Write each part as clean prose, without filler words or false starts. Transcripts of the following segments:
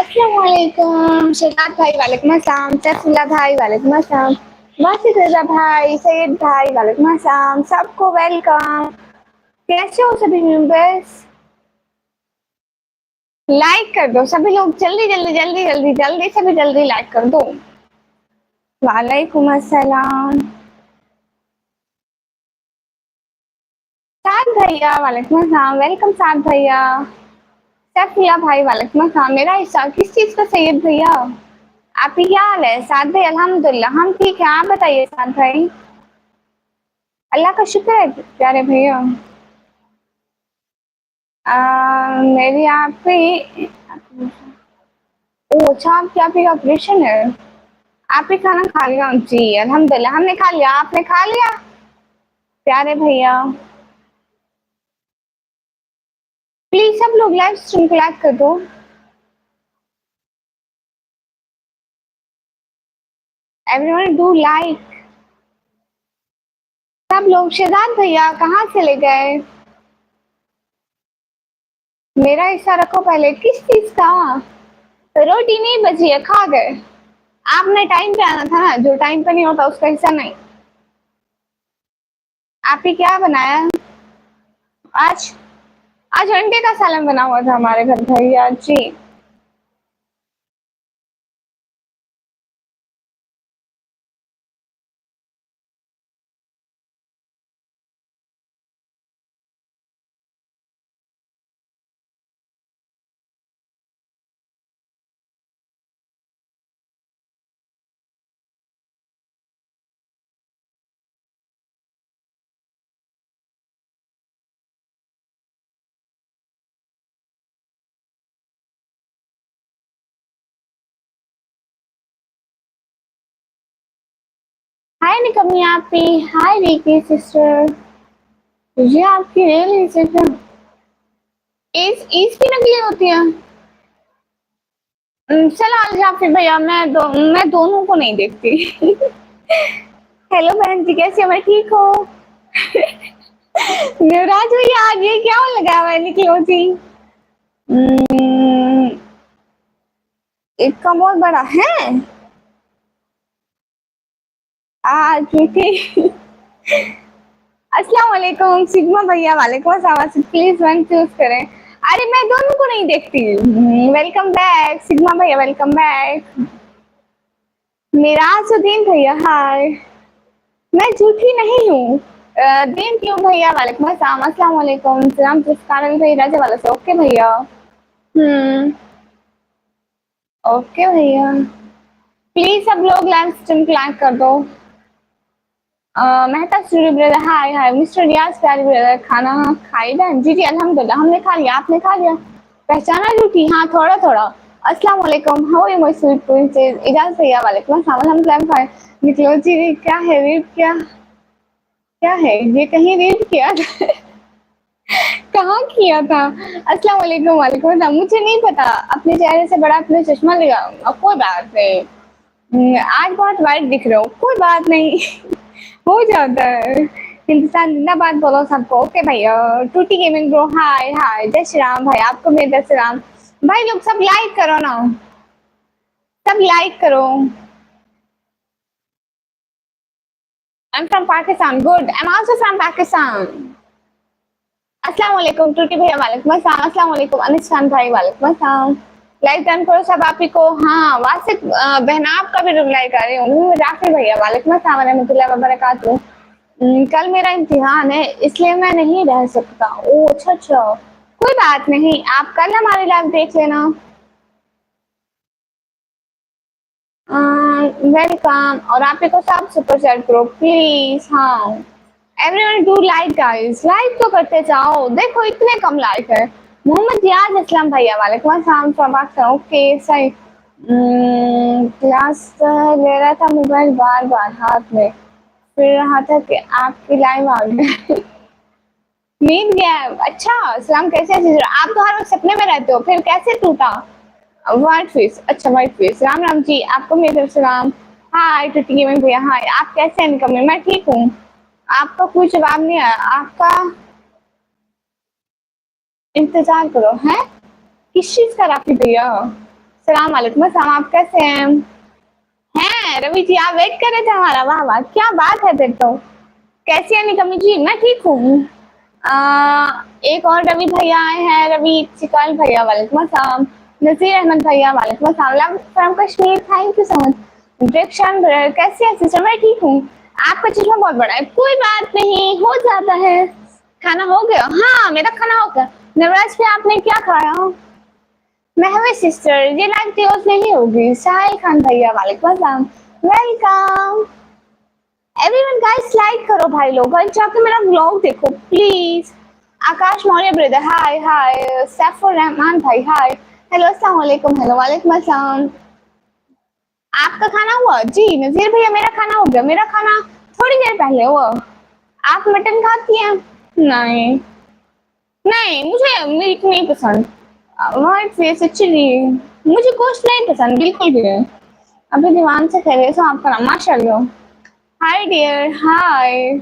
अस्सलामुअलैकुम शहजाद भाई वालेकुम अस्सलाम, सैफुल्लाह भाई वालेकुम अस्सलाम, वासिफ रज़ा भाई, सैयद भाई वालेकुम अस्सलाम, सबको वेलकम। कैसे हो सभी मेंबर्स? लाइक कर दो सभी लोग, जल्दी जल्दी जल्दी जल्दी जल्दी सभी जल्दी लाइक कर दो। वालेकुम अस्सलाम साद भैया, वालेकुम अस्सलाम, वेलकम साद भैया। सैफुल्लाह भाई वालेकुम अस्सलाम। मेरा हिस्सा किस चीज़ का सैयद भैया? आपकी क्या हाल है साद भाई? अल्हम्दुलिल्लाह हम ठीक हैं, आप बताइए साद भाई। अल्लाह का शुक्र है प्यारे भैया। मेरी आपकी ओह अच्छा, आपकी आप ही ऑपरेशन है। आप ही खाना खा लिया? जी अल्हम्दुलिल्लाह हमने खा लिया, आपने खा लिया प्यारे भैया? प्लीज सब लोग लाइव स्ट्रीम को लाइक कर दो। Everyone do like. सब लोग। शहजाद भैया कहाँ चले गए? मेरा हिस्सा रखो पहले। किस चीज का? रोटी नहीं बची है, खा गए। आपने टाइम पे आना था ना, जो टाइम पे नहीं होता उसका हिस्सा नहीं। आप ही क्या बनाया आज? आज अंडे का सालन बना हुआ था हमारे घर भैया जी। हाय निकम्मी आपी, हाय रिकी सिस्टर। ये आपकी रियल सिस्टर इस की नकली होती है। चलो आज आप फिर भैया, मैं दोनों को नहीं देखती। हेलो बहन जी, कैसी हो? मैं ठीक हूँ। युवराज भैया आज ये क्या लगा हुआ है निकली होती? इसका बहुत बड़ा है आज की। अस्सलाम वालेकुम सिग्मा भैया, वालेकुम अस्सलाम। प्लीज वन चूज करें। अरे मैं दोनों को नहीं देखती। वेलकम बैक सिग्मा भैया, वेलकम बैक। मिराजुद्दीन भैया हाय। मैं झूठी नहीं हूँ। दीन क्यों भैया, वालेकुम अस्सलाम, अस्सलाम वालेकुम सलाम तुस्कान भैया राजा वाला से। ओके भैया। हम्म ओके भैया। प्लीज सब लोग लाइव स्ट्रीम क्लैक कर दो। मेहता सूरी ब्रदर हाय हाय। मिस्टर रियाज प्यारी ब्रदर, खाना खाई बहन? जी जी अल्हम्दुलिल्लाह हमने खा लिया, आपने खा लिया? पहचाना झूठी? हाँ थोड़ा थोड़ा। अस्सलाम वालेकुम, how are you my sweet princess? इजाज़त भैया वालेकुम अस्सलाम, अल्हम्दुलिल्लाह फाइन। निकलो जी, क्या है रीड? क्या क्या है ये? कहीं रीड किया था? कहाँ किया था? अस्सलाम वालेकुम, वालेकुम अस्सलाम। मुझे नहीं पता, अपने चेहरे से बड़ा अपने चश्मा लगा। कोई बात नहीं। आज बहुत वाइट दिख रहे हो, कोई बात नहीं। हो जाता है। हिंदुस्तान जिंदाबाद बोलो सबको। ओके भैया। टूटी गेमिंग ब्रो हाय हाय। जय श्री राम भाई, आपको मेरे जय श्री राम। भाई लोग सब लाइक करो ना, सब लाइक करो। I'm from Pakistan. Good. I'm also from Pakistan. अस्सलाम वालेकुम टूटी भैया, वालेकुम अस्सलाम, अस्सलाम वालेकुम अनिशान भाई, वालेकुम अस्सलाम। लाइक डन करो सब आप ही को। हाँ वासिफ बहनाब का भी रिप्लाई कर रही हूँ। जाफिर भैया वालेकुम अस्सलाम रहमतुल्लाहि व बरकातहू। कल मेरा इम्तिहान है इसलिए मैं नहीं रह सकता। ओह अच्छा अच्छा, कोई बात नहीं, आप कल हमारी लाइव देख लेना। वेलकम। और आप ही को सब सुपर चैट करो प्लीज। हाँ everyone do like guys, like तो करते जाओ। देखो इतने कम लाइक है। मोहम्मद जियाद इस्लाम भैया, वालेकुम अस्सलाम फ्रॉम पाकिस्तान। ओके सही। क्लास ले रहा था, मोबाइल बार बार हाथ में, फिर रहा था कि आपकी लाइव आ गई। नींद गया? अच्छा सलाम, कैसे आप तो हर वक्त सपने में रहते हो, फिर कैसे टूटा? व्हाइट फेस, अच्छा व्हाइट फेस। राम राम जी, आपको मेरी तरफ से राम। हाय टूटी गेमिंग भैया हाय। आप कैसे हैं निकम्मे? मैं ठीक हूँ। आपका कोई जवाब नहीं आया आपका। इंतजार करो। है किस चीज का राखी भैया? सलाम वालेकुम अस्सलाम, आप कैसे हैं रवि जी? आप वेट कर रहे थे हमारा? वाह वाह, क्या बात है फिर तो। कैसी है निकम्मी जी? मैं ठीक हूँ। एक और रवि भैया आए हैं, रवि चिकल भैया वालेकुम अस्सलाम, नजीर अहमद भैया वालेकुम अस्सलाम, love from Kashmir, thank you so much. Direction कैसी है सिस्टर? मैं ठीक हूँ। आपका चश्मा बहुत बड़ा है, कोई बात नहीं, हो जाता है। खाना हो गया? हाँ मेरा खाना हो गया। नवराज पे आपने क्या खाया? महवे सिस्टर, ये लाइव क्लोज नहीं होगी। साहिल खान भैया वालेकुम अस्सलाम, वेलकम। एवरीवन गाइस लाइक करो भाई लोग, और जाके मेरा व्लॉग देखो please. Akash Maurya brother hi hi, Saifur Rahman भाई हाय, हेलो अस्सलाम वालेकुम, हेलो वालेकुम अस्सलाम। आपका खाना हुआ? जी नजीर भैया मेरा खाना हो गया, मेरा खाना थोड़ी देर पहले हुआ। आप मटन खाती हैं? नहीं नहीं, मुझे मीट नहीं पसंद। व्हाट फेस चिली, मुझे गोश्त नहीं पसंद बिल्कुल भी नहीं। अभी दीवान से कह रहे सो आपका नाम माशाल्लाह। हाय डियर हाय।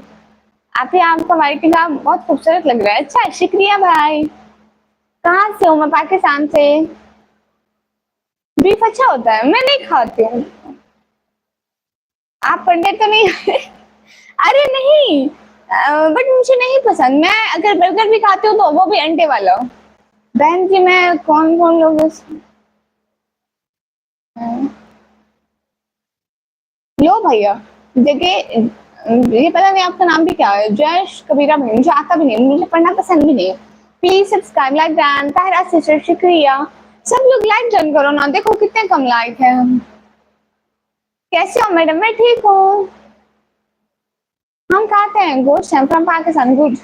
आप ही, आपका वाइट टिका बहुत खूबसूरत लग रहा है। अच्छा शुक्रिया भाई। कहाँ से हो? मैं पाकिस्तान से। बीफ अच्छा होता है? मैं नहीं खाती हूँ। आप पंडित तो नहीं? अरे नहीं, बट मुझे नहीं पसंद। मैं अगर बर्गर भी खाती हूँ तो वो भी अंडे वाला। बहन जी मैं कौन कौन लोग लो भैया देखिए, ये पता नहीं आपका नाम भी क्या है? जयश कबीरा भाई, मुझे आता भी नहीं, मुझे पढ़ना पसंद भी नहीं। प्लीज सब्सक्राइब, लाइक डन, ताहरा सिस्टर शुक्रिया। सब लोग लाइक डन करो ना, देखो कितने कम लाइक है। कैसे हो मैडम? मैं ठीक हूँ। हम खाते हैं गोश्त, हैं फ्रॉम पाकिस्तान। गुड।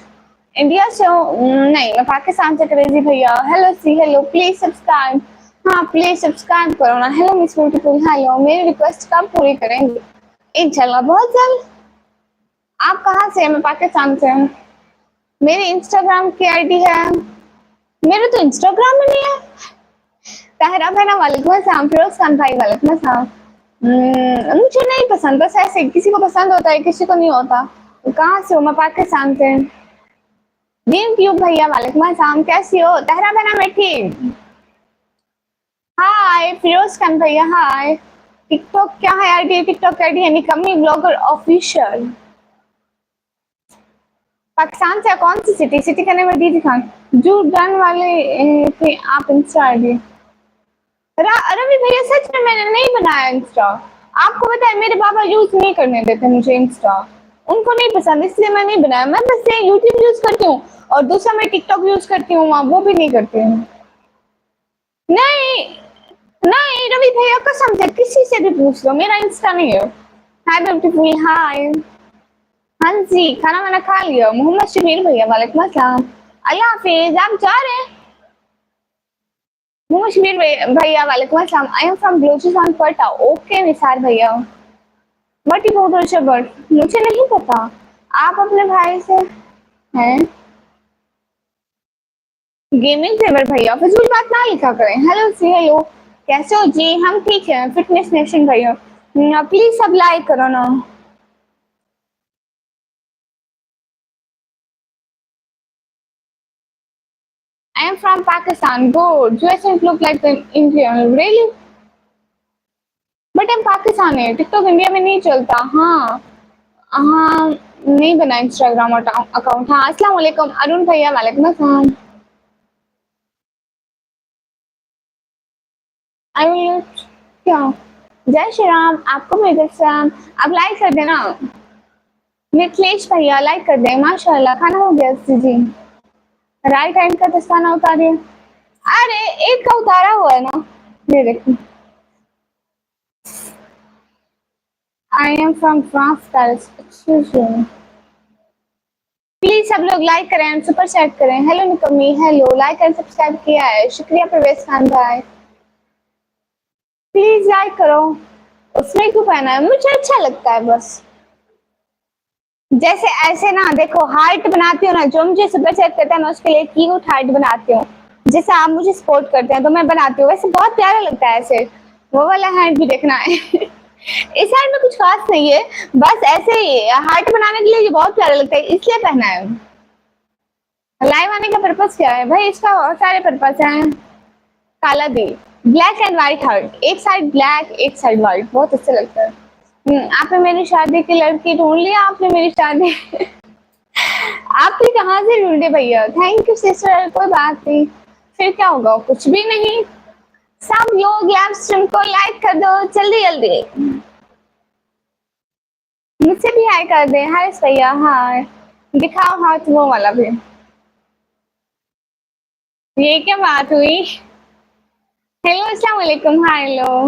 इंडिया से हो? नहीं मैं पाकिस्तान से। क्रेजी भैया हेलो सी हेलो, प्लीज सब्सक्राइब। हाँ प्लीज सब्सक्राइब करो ना। हेलो मिस ब्यूटीफुल हेलो, मेरी रिक्वेस्ट कब पूरी करेंगे? इंशाल्लाह बहुत जल्द। आप कहाँ से हैं? मैं पाकिस्तान से हूँ। मेरी इंस्टाग्राम की आईडी है। मेरे तो इंस्टाग्राम में नहीं है। तहरा बहना वालेकुम अस्सलाम, फिरोज खान भाई वालेकुम अस्सलाम। मुझे नहीं पसंद, बस ऐसे किसी को पसंद होता है किसी को नहीं होता। कहाँ से हो? मैं पाकिस्तान से। ड्रीम क्यूब भैया वालेकुम अस्सलाम, कैसी हो? तहरा बहना मैं ठीक। हाय फिरोज खान भैया हाय। टिकटॉक क्या है आईडी? टिकटॉक आईडी है निकम्मी ब्लॉगर ऑफिशियल। पाकिस्तान से कौन सी सिटी? सिटी का नेम दीदी खान। जो डन वाले थे आप इंस्टा आईडी। रवि भैया सच में मैंने नहीं बनाया इंस्टा। आपको पता है मेरे पापा यूज नहीं करने देते मुझे इंस्टा, उनको नहीं पसंद, इसलिए मैं नहीं बनाया। मैं बस यूट्यूब यूज करती हूँ और दूसरा मैं टिकटॉक यूज करती हूँ, वहाँ वो भी नहीं करती हूँ। नहीं नहीं रवि भैया कसम से किसी से भी पूछ लो, मेरा इंस्टा नहीं है। हाय ब्यूटीफुल हाय। हाँ जी खाना वाना खा लिया। मोहम्मद शबीर भैया वालेकुम अस्सलाम, अल्लाह हाफिज। आप जा रहे हैं? मोहम्मद शबीर भैया वालेकुम अस्सलाम, आई am from Balochistan Quetta. Okay Nisar भैया। बट मुझे नहीं पता। आप अपने भाई से हैं? गेमिंग फेवर भैया फिजूल बात ना लिखा करें। हेलो सी हेलो, कैसे हो जी? हम ठीक है। फिटनेस नेशन भैया प्लीज सब लाइक करो ना। आई am from Pakistan. Good, you doesn't look like an Indian really, but हम पाकिस्तान है। टिकटॉक इंडिया में नहीं चलता। हाँ हाँ नहीं बना इंस्टाग्राम अकाउंट। हाँ अस्सलाम वालेकुम अरुण भैया वालेकुम अस्सलाम। आई विल क्या? जय श्री राम, आपको मेरे सलाम। आप लाइक कर देना। मिथिलेश भैया लाइक कर दें। माशाल्लाह खाना हो गया जी। राइट हैंड का दस्ताना उतारिए। अरे एक का उतारा हुआ है ना, ये देखो। आई am from France Paris. Excuse me, please सब लोग लाइक करें, सुपर चैट करें। हेलो निकम्मी हेलो, लाइक एंड सब्सक्राइब किया है, शुक्रिया परवेज खान भाई। प्लीज लाइक करो। उसने क्यों पहना है? मुझे अच्छा लगता है बस। जैसे ऐसे ना देखो हार्ट बनाती हूँ ना, जो मुझे सुपर चैट करता है मैं उसके लिए क्यूट हार्ट बनाती हूँ। जैसे आप मुझे सपोर्ट करते हैं तो मैं बनाती हूँ, वैसे बहुत प्यारा लगता है ऐसे। वो वाला हार्ट भी देखना है। इस हार्ट में कुछ खास नहीं है, बस ऐसे ही हार्ट बनाने के लिए ये बहुत प्यारा लगता है इसलिए पहना है। लाइव आने का पर्पस क्या है भाई? इसका बहुत सारे पर्पस हैं। काला दी ब्लैक एंड व्हाइट हार्ट, एक साइड ब्लैक एक साइड व्हाइट, बहुत अच्छा लगता है। आपने मेरी शादी की लड़की ढूंढ लिया, आपने मेरी शादी आप भी कहाँ से ढूंढे भैया? थैंक यू सिस्टर, कोई बात नहीं। फिर क्या होगा? कुछ भी नहीं। सब लोग लाइव स्ट्रीम को लाइक कर दो जल्दी जल्दी। मुझसे भी हाय कर दे। हाय भैया, हाय। दिखाओ हाथ वो वाला भी। ये क्या बात हुई? हेलो, अस्सलाम वालेकुम। हाय, हेलो।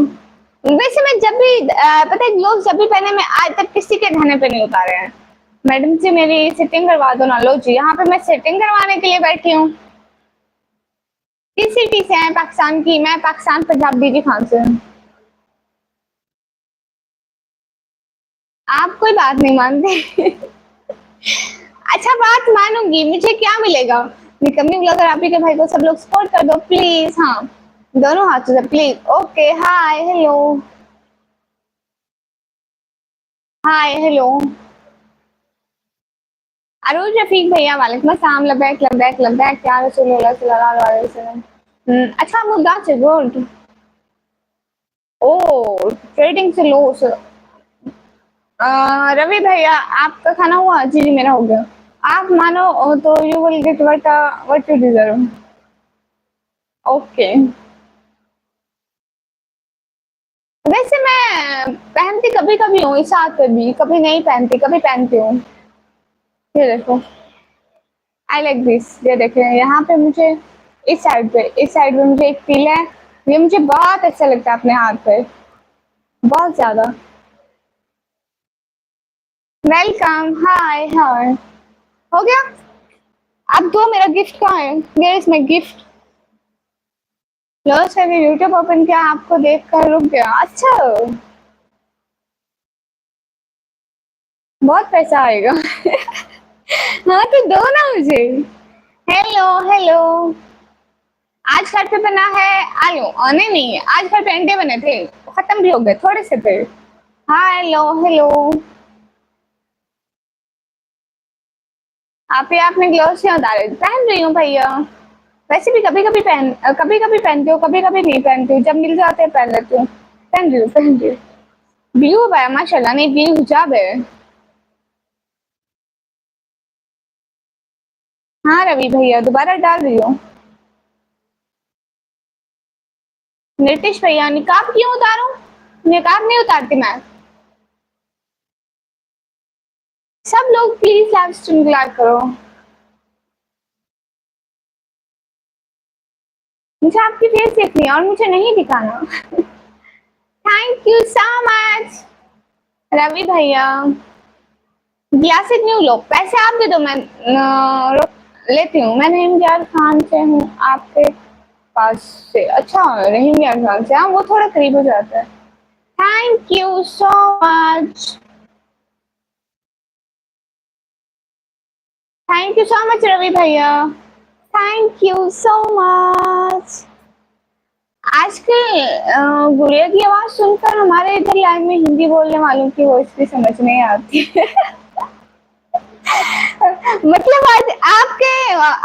वैसे मैं जब भी पता है लोग जब भी पहने, मैं आज तक किसी के गहने पे नहीं उतारे हैं। मैडम जी मेरी सेटिंग करवा दो ना। लो जी, यहाँ पे मैं सेटिंग करवाने के लिए बैठी हूँ। किस सिटी से हैं? पाकिस्तान की। मैं पाकिस्तान पंजाब दीदी खान से। आप कोई बात नहीं मानते। अच्छा, बात मानूंगी। मुझे क्या मिलेगा? निकम्मी ब्लॉगर आप ही के भाई को सब लोग सपोर्ट कर दो प्लीज। हाँ, दोनों हाथों से please. Okay, hi hello. Hi hello. Arun Rafiq भैया वालेकुम अस्सलाम। लबैक लबैक लबैक या रसूलुल्लाह सल्लल्लाहु अलैहि वसल्लम। अच्छा, मुद्दा से गुड। ओ, ट्रेडिंग से लॉस। रवि भैया आपका खाना हुआ? जी जी, मेरा हो गया। आप मानो तो you will get what you deserve. Okay. वैसे मैं पहनती कभी कभी हूँ, इस हाथ पे भी कभी नहीं पहनती, कभी पहनती हूँ। ये देखो, आई लाइक दिस। ये देखें यहाँ पे मुझे, इस साइड पे मुझे एक फील है। ये मुझे बहुत अच्छा लगता है अपने हाथ पे, बहुत ज्यादा। वेलकम, हाय हाय। हो गया। अब दो, मेरा गिफ्ट कहाँ है? मेरे इसमें गिफ्ट। लो सर, यूट्यूब ओपन किया, आपको देख कर रुक गया। अच्छा, बहुत पैसा आएगा। हाँ तो दो ना मुझे। Hello hello. आज घर पे बना है आलू। नहीं नहीं, आज घर पे अंडे बने थे, खत्म भी हो गए, थोड़े से थे। Hello hello. आप ही आपने ग्लोव्स क्यों उतारे? पहन रही हूँ भैया। वैसे भी कभी कभी पहनती हूँ, कभी कभी नहीं पहनती हूँ। जब मिल जाते हैं पहन लेती हूँ। पहन रही हूँ, पहन रही हूँ। ब्लू है माशाल्लाह। नहीं, ब्लू हिजाब है। हाँ रवि भैया, दोबारा डाल रही हूँ। नीतीश भैया, निकाब क्यों उतारूं? निकाब नहीं उतारती मैं। सब लोग प्लीज लाइव स्ट्रीम लाइक करो। मुझे आपकी फेस देखनी है और मुझे नहीं दिखाना। Thank you so much Ravi भैया। ग्लासेस न्यू लो, पैसे आप दे दो, मैं लेती हूँ। मैं रहीम यार खान से हूँ आपके पास से। अच्छा, रहीम यार खान से। हाँ, वो थोड़ा करीब हो जाता है। Thank you so much. Thank you so much Ravi भैया। Thank you so much. आजकल गुड़िया की आवाज सुनकर हमारे इधर लाइन में हिंदी बोलने वालों की वॉइस भी समझ नहीं आती। मतलब आज आपके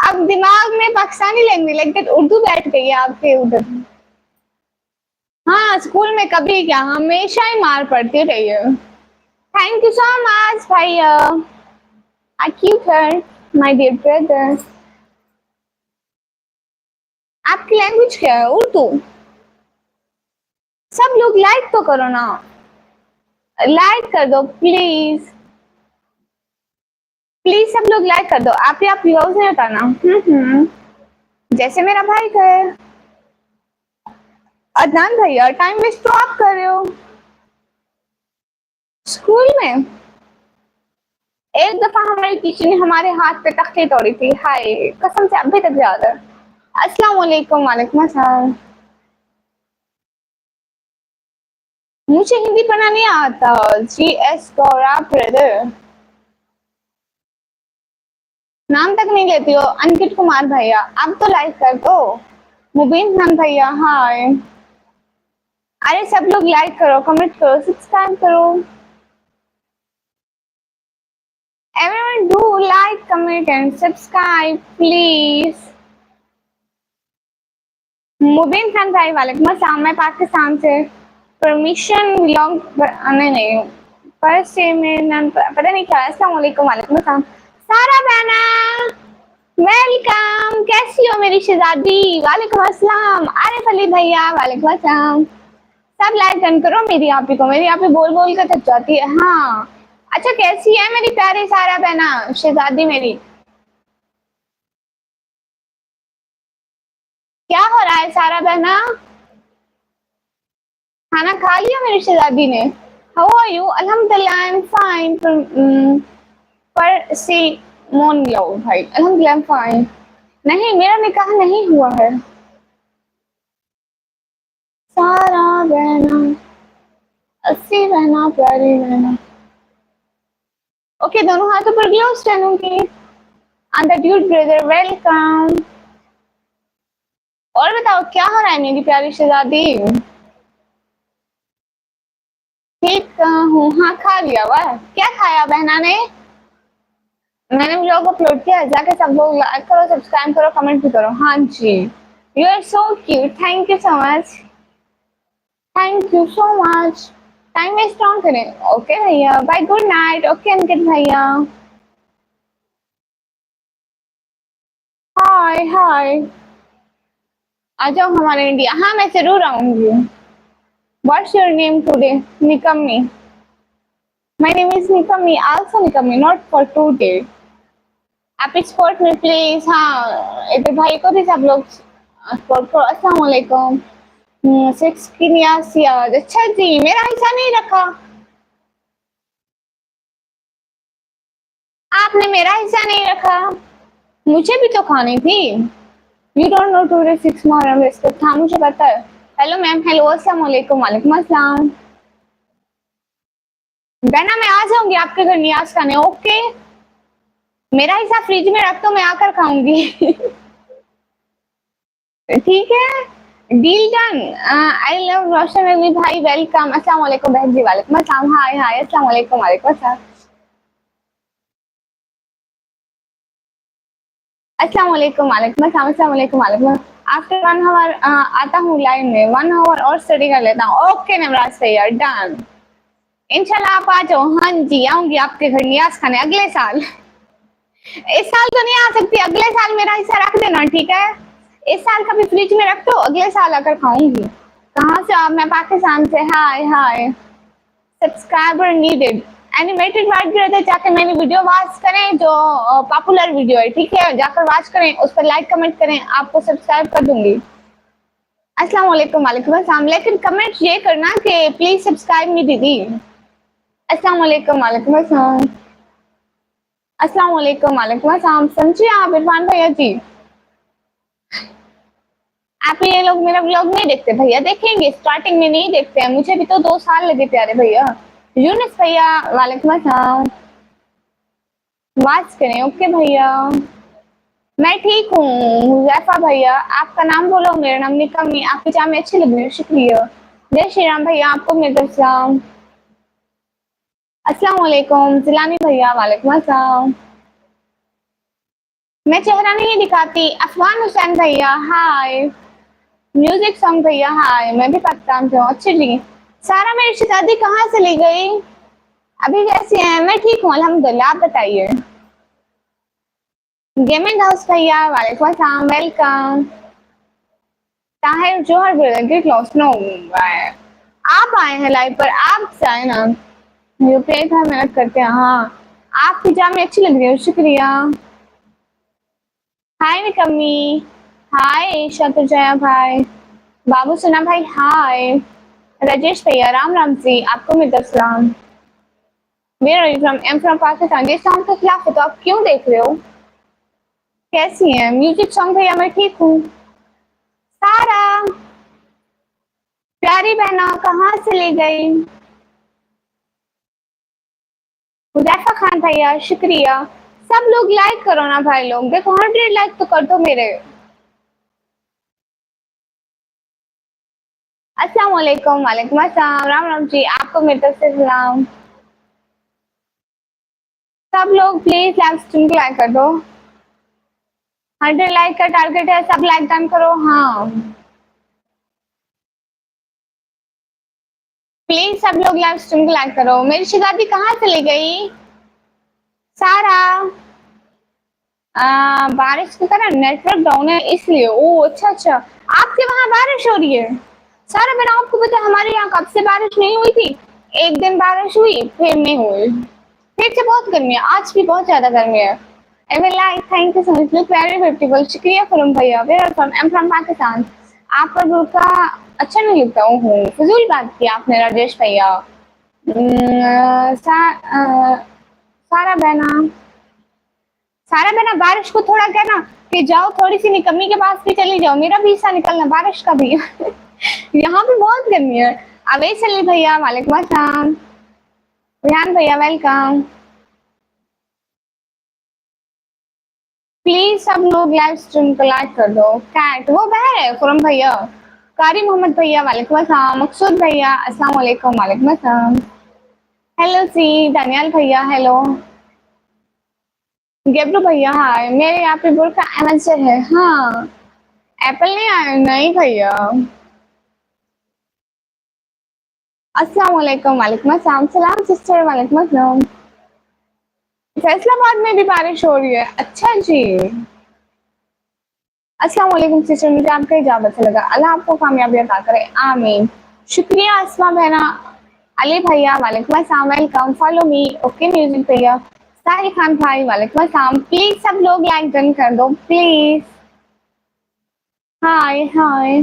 अब दिमाग में Pakistani language like that Urdu बैठ गई है आपके उधर। हाँ, स्कूल में कभी क्या, हमेशा ही मार पड़ती रही है। थैंक यू सो मच भैया। क्यूट है माय डियर ब्रदर। आपकी लैंग्वेज क्या है? उर्दू? सब लोग लाइक तो करो ना, लाइक कर दो प्लीज। प्लीज सब लोग लाइक कर दो। आप ही आप व्यूज नहीं उठाना। जैसे मेरा भाई करे। अदनान भैया, टाइम वेस्ट तो आप कर रहे हो। स्कूल में एक दफा हमारी टीचर ने हमारे हाथ पे तख्ती तोड़ी थी। हाय, कसम से अभी तक याद है। अस्सलाम वालेकुम। वालेकुम अस्सलाम। मुझे हिंदी पढ़ना नहीं आता। G S Gaura brother. नाम तक नहीं लेती हो। अंकित कुमार भैया, अब तो लाइक कर दो। मुबीन खान भैया, हाय। अरे सब लोग लाइक करो, कमेंट करो, सब्सक्राइब करो। Everyone do like, comment and subscribe please. मुबीन खान भाई वालेकुम अस्सलाम, मैं पाकिस्तान से। परमिशन बिलोंग नहीं नहीं पर से में पता नहीं क्या है। अस्सलाम वालेकुम। वालेकुम अस्सलाम। सारा बहना वेलकम, कैसी हो मेरी शहजादी? वालेकुम अस्सलाम। आरिफ अली भैया वालेकुम अस्सलाम। सब लाइक डन करो मेरी आपी को, मेरी आपी बोल बोल कर थक जाती है। हाँ अच्छा, कैसी है मेरी प्यारी सारा बहना शहजादी मेरी? क्या हो रहा है सारा बहना? खाना खा लिया मेरी शहजादी ने? How are you? अल्हम्दुलिल्लाह आई एम फाइन। पर सी मोन लो भाई, अल्हम्दुलिल्लाह आई एम फाइन। नहीं, मेरा निकाह नहीं हुआ है। सारा बहना, अस्सी बहना, प्यारी बहना। ओके, दोनों हाथों पर ग्लोव्स पहनूंगी। And the dude brother welcome. और बताओ क्या हो रहा है मेरी प्यारी शहजादी? ठीक हूँ। हाँ खा लिया। वाह, क्या खाया बहना ने? मैंने व्लॉग अपलोड किया है, जाके सब लोग लाइक करो, सब्सक्राइब करो, कमेंट भी करो। हाँ जी, you are so cute, thank you so much, thank you so much. Time waste कौन करे? ओके भैया, bye, good night. Okay Ankit भैया। हाय हाय, आ जाओ हमारे इंडिया। हाँ मैं जरूर आऊंगी। What's your name today? निकम्मी। माय नेम इज निकम्मी, आल्सो निकम्मी, नॉट फॉर टुडे। आप सपोर्ट में प्लीज। हाँ इधर भाई को भी सब लोग सपोर्ट करो। अस्सलाम वालेकुम। 16 याद। अच्छा जी, मेरा हिस्सा नहीं रखा आपने, मेरा हिस्सा नहीं रखा। मुझे भी तो खानी थी। You don't know today 6 Muharram respect. हाँ मुझे पता है। Hello ma'am. हेलो, अस्सलाम वालेकुम। वालेकुम अस्सलाम। बहना मैं आ जाऊंगी आपके घर नियाज खाने। ओके, मेरा हिस्सा फ्रिज में रख दो, मैं आकर खाऊंगी। ठीक है, डील डन। आई लव रोशन अली भाई, वेलकम। अस्सलाम वालेकुम बहन जी। वालेकुम अस्सलाम। हाय हाय, अस्सलाम वालेकुम। वालेकुम अस्सलाम। अस्सलाम वालेकुम। वालेकुम अस्सलाम। अस्सलाम वालेकुम। वालेकुम। आफ्टर 1 आवर आता हूँ लाइव में, 1 आवर और स्टडी कर लेता हूँ। ओके नवराज भैया, डन। इंशाल्लाह आप आ जाओ। हाँ जी, आऊंगी आपके घर नियाज खाने अगले साल। इस साल तो नहीं आ सकती, अगले साल मेरा हिस्सा रख देना, ठीक है? इस साल का भी फ्रिज में रख दो, अगले साल आकर खाऊंगी। कहाँ से आप? मैं पाकिस्तान से। Hi hi. Subscriber needed. Animated white brother, जाकर मेरी वीडियो वॉच करें जो पॉपुलर वीडियो है, ठीक है? जाकर वॉच करें, उस पर लाइक कमेंट करें, आपको सब्सक्राइब कर दूंगी। अस्सलाम वालेकुम। वालेकुम अस्सलाम। लेकिन कमेंट ये करना कि प्लीज सब्सक्राइब मी दीदी। अस्सलाम वालेकुम। वालेकुम अस्सलाम। अस्सलाम वालेकुम। वालेकुम अस्सलाम। समझिए आप इरफान भैया जी, आप ये लोग मेरा व्लॉग नहीं देखते भैया? देखेंगे, स्टार्टिंग में नहीं देखते हैं, मुझे भी तो 2 साल लगे प्यारे भैया। यूनुस भैया वालेकुम अस्सलाम। बात करें। ओके भैया, मैं ठीक हूँ। हुज़ैफा भैया, आपका नाम बोलो। मेरा नाम निकम्मी। आपकी जामे अच्छी लग रही है, शुक्रिया। जय श्री राम भैया, आपको मेरा सलाम। अस्सलाम वालेकुम। जिलानी भैया वालेकुम अस्सलाम। मैं चेहरा नहीं दिखाती। अफगान हुसैन भैया हाय। म्यूजिक सॉन्ग भैया हाय। मैं भी पाकिस्तान से हूँ। अच्छी जी। सारा मेरी शहजादी कहाँ चली गई? अभी कैसी हैं? मैं ठीक हूँ अल्हम्दुलिल्लाह, आप बताइए। गेमिंग हाउस भैया वालेकुम अस्सलाम, वेलकम। ताहिर जोहर ब्रदर, गेट लॉस्ट नो। आप आए हैं लाइव पर, आप जाए ना। यूपीआई था, मेहनत करते हैं। हाँ आपकी जामे अच्छी लग रही है, शुक्रिया। हाय निकम्मी। हाय शतुजया भाई। बाबू सुना भाई हाय। राजेश भैया राम राम जी, आपको मेरा सलाम। Where are you from? I am from Pakistan. ये सॉन्ग के खिलाफ है तो आप क्यों देख रहे हो? कैसी हैं? म्यूजिक सॉन्ग भैया मैं ठीक हूँ। सारा प्यारी बहना कहाँ चली गई? हुदैफा खान भैया शुक्रिया। सब लोग लाइक करो ना भाई लोग, देखो 100 लाइक तो कर दो मेरे। अस्सलाम वालेकुम। वालेकुम अस्सलाम। राम राम जी, आपको मेरी तरफ से सलाम। सब लोग प्लीज लाइव स्ट्रीम को लाइक कर दो। 100 लाइक का टारगेट है, सब लाइक डन करो। हाँ प्लीज सब लोग लाइव स्ट्रीम को लाइक करो। मेरी शहजादी कहाँ चली गई? सारा बारिश के कारण नेटवर्क डाउन है इसलिए। ओ अच्छा अच्छा, आपके वहां बारिश हो रही है? सारा मैंने आपको पता, हमारे यहाँ कब से बारिश नहीं हुई थी। एक दिन बारिश हुई फिर नहीं हुई, फिर से बहुत गर्मी है, आज भी बहुत ज्यादा गर्मी है। Every like thank you so much, look very beautiful. शुक्रिया फॉरम भैया, where are from? I am from Pakistan. आपका बुर्का अच्छा नहीं लगता हूँ, फजूल बात की आपने राजेश भैया। सारा बहना, सारा बहना बारिश को थोड़ा कहना कि जाओ थोड़ी सी निकम्मी के पास भी चली जाओ, मेरा भी हिस्सा निकलना बारिश का भी। यहाँ पे बहुत गर्मी है। अवैस अली भैया वालेकुम अस्सलाम। रिहान भैया वेलकम। प्लीज सब लोग लाइव स्ट्रीम को लाइक कर दो। कैट वो बहर है खुरम भैया। कारी मोहम्मद भैया वालेकुम अस्सलाम। मकसूद भैया अस्सलाम वालेकुम। वालेकुम अस्सलाम। हेलो सी दानियाल भैया हेलो। गेब्रू भैया हाय। मेरे यहाँ पे बुर्का एमेजर है। हाँ एप्पल नहीं आया? नहीं भैया। अस्सलाम वालेकुम। वालेकुम अस्सलाम। सलाम सिस्टर वालेकुम अस्सलाम। फैसलाबाद में भी बारिश हो रही है? अच्छा जी। अस्सलाम वालेकुम सिस्टर, मुझे आपका हिजाब अच्छा लगा, अल्लाह आपको कामयाबी अता करे आमीन। शुक्रिया अस्मा बहना। अली भैया वालेकुम अस्सलाम welcome. Follow me okay music भैया। सारी खान भाई वालेकुम अस्सलाम। प्लीज सब लोग लाइक डन कर दो प्लीज। हाय हाय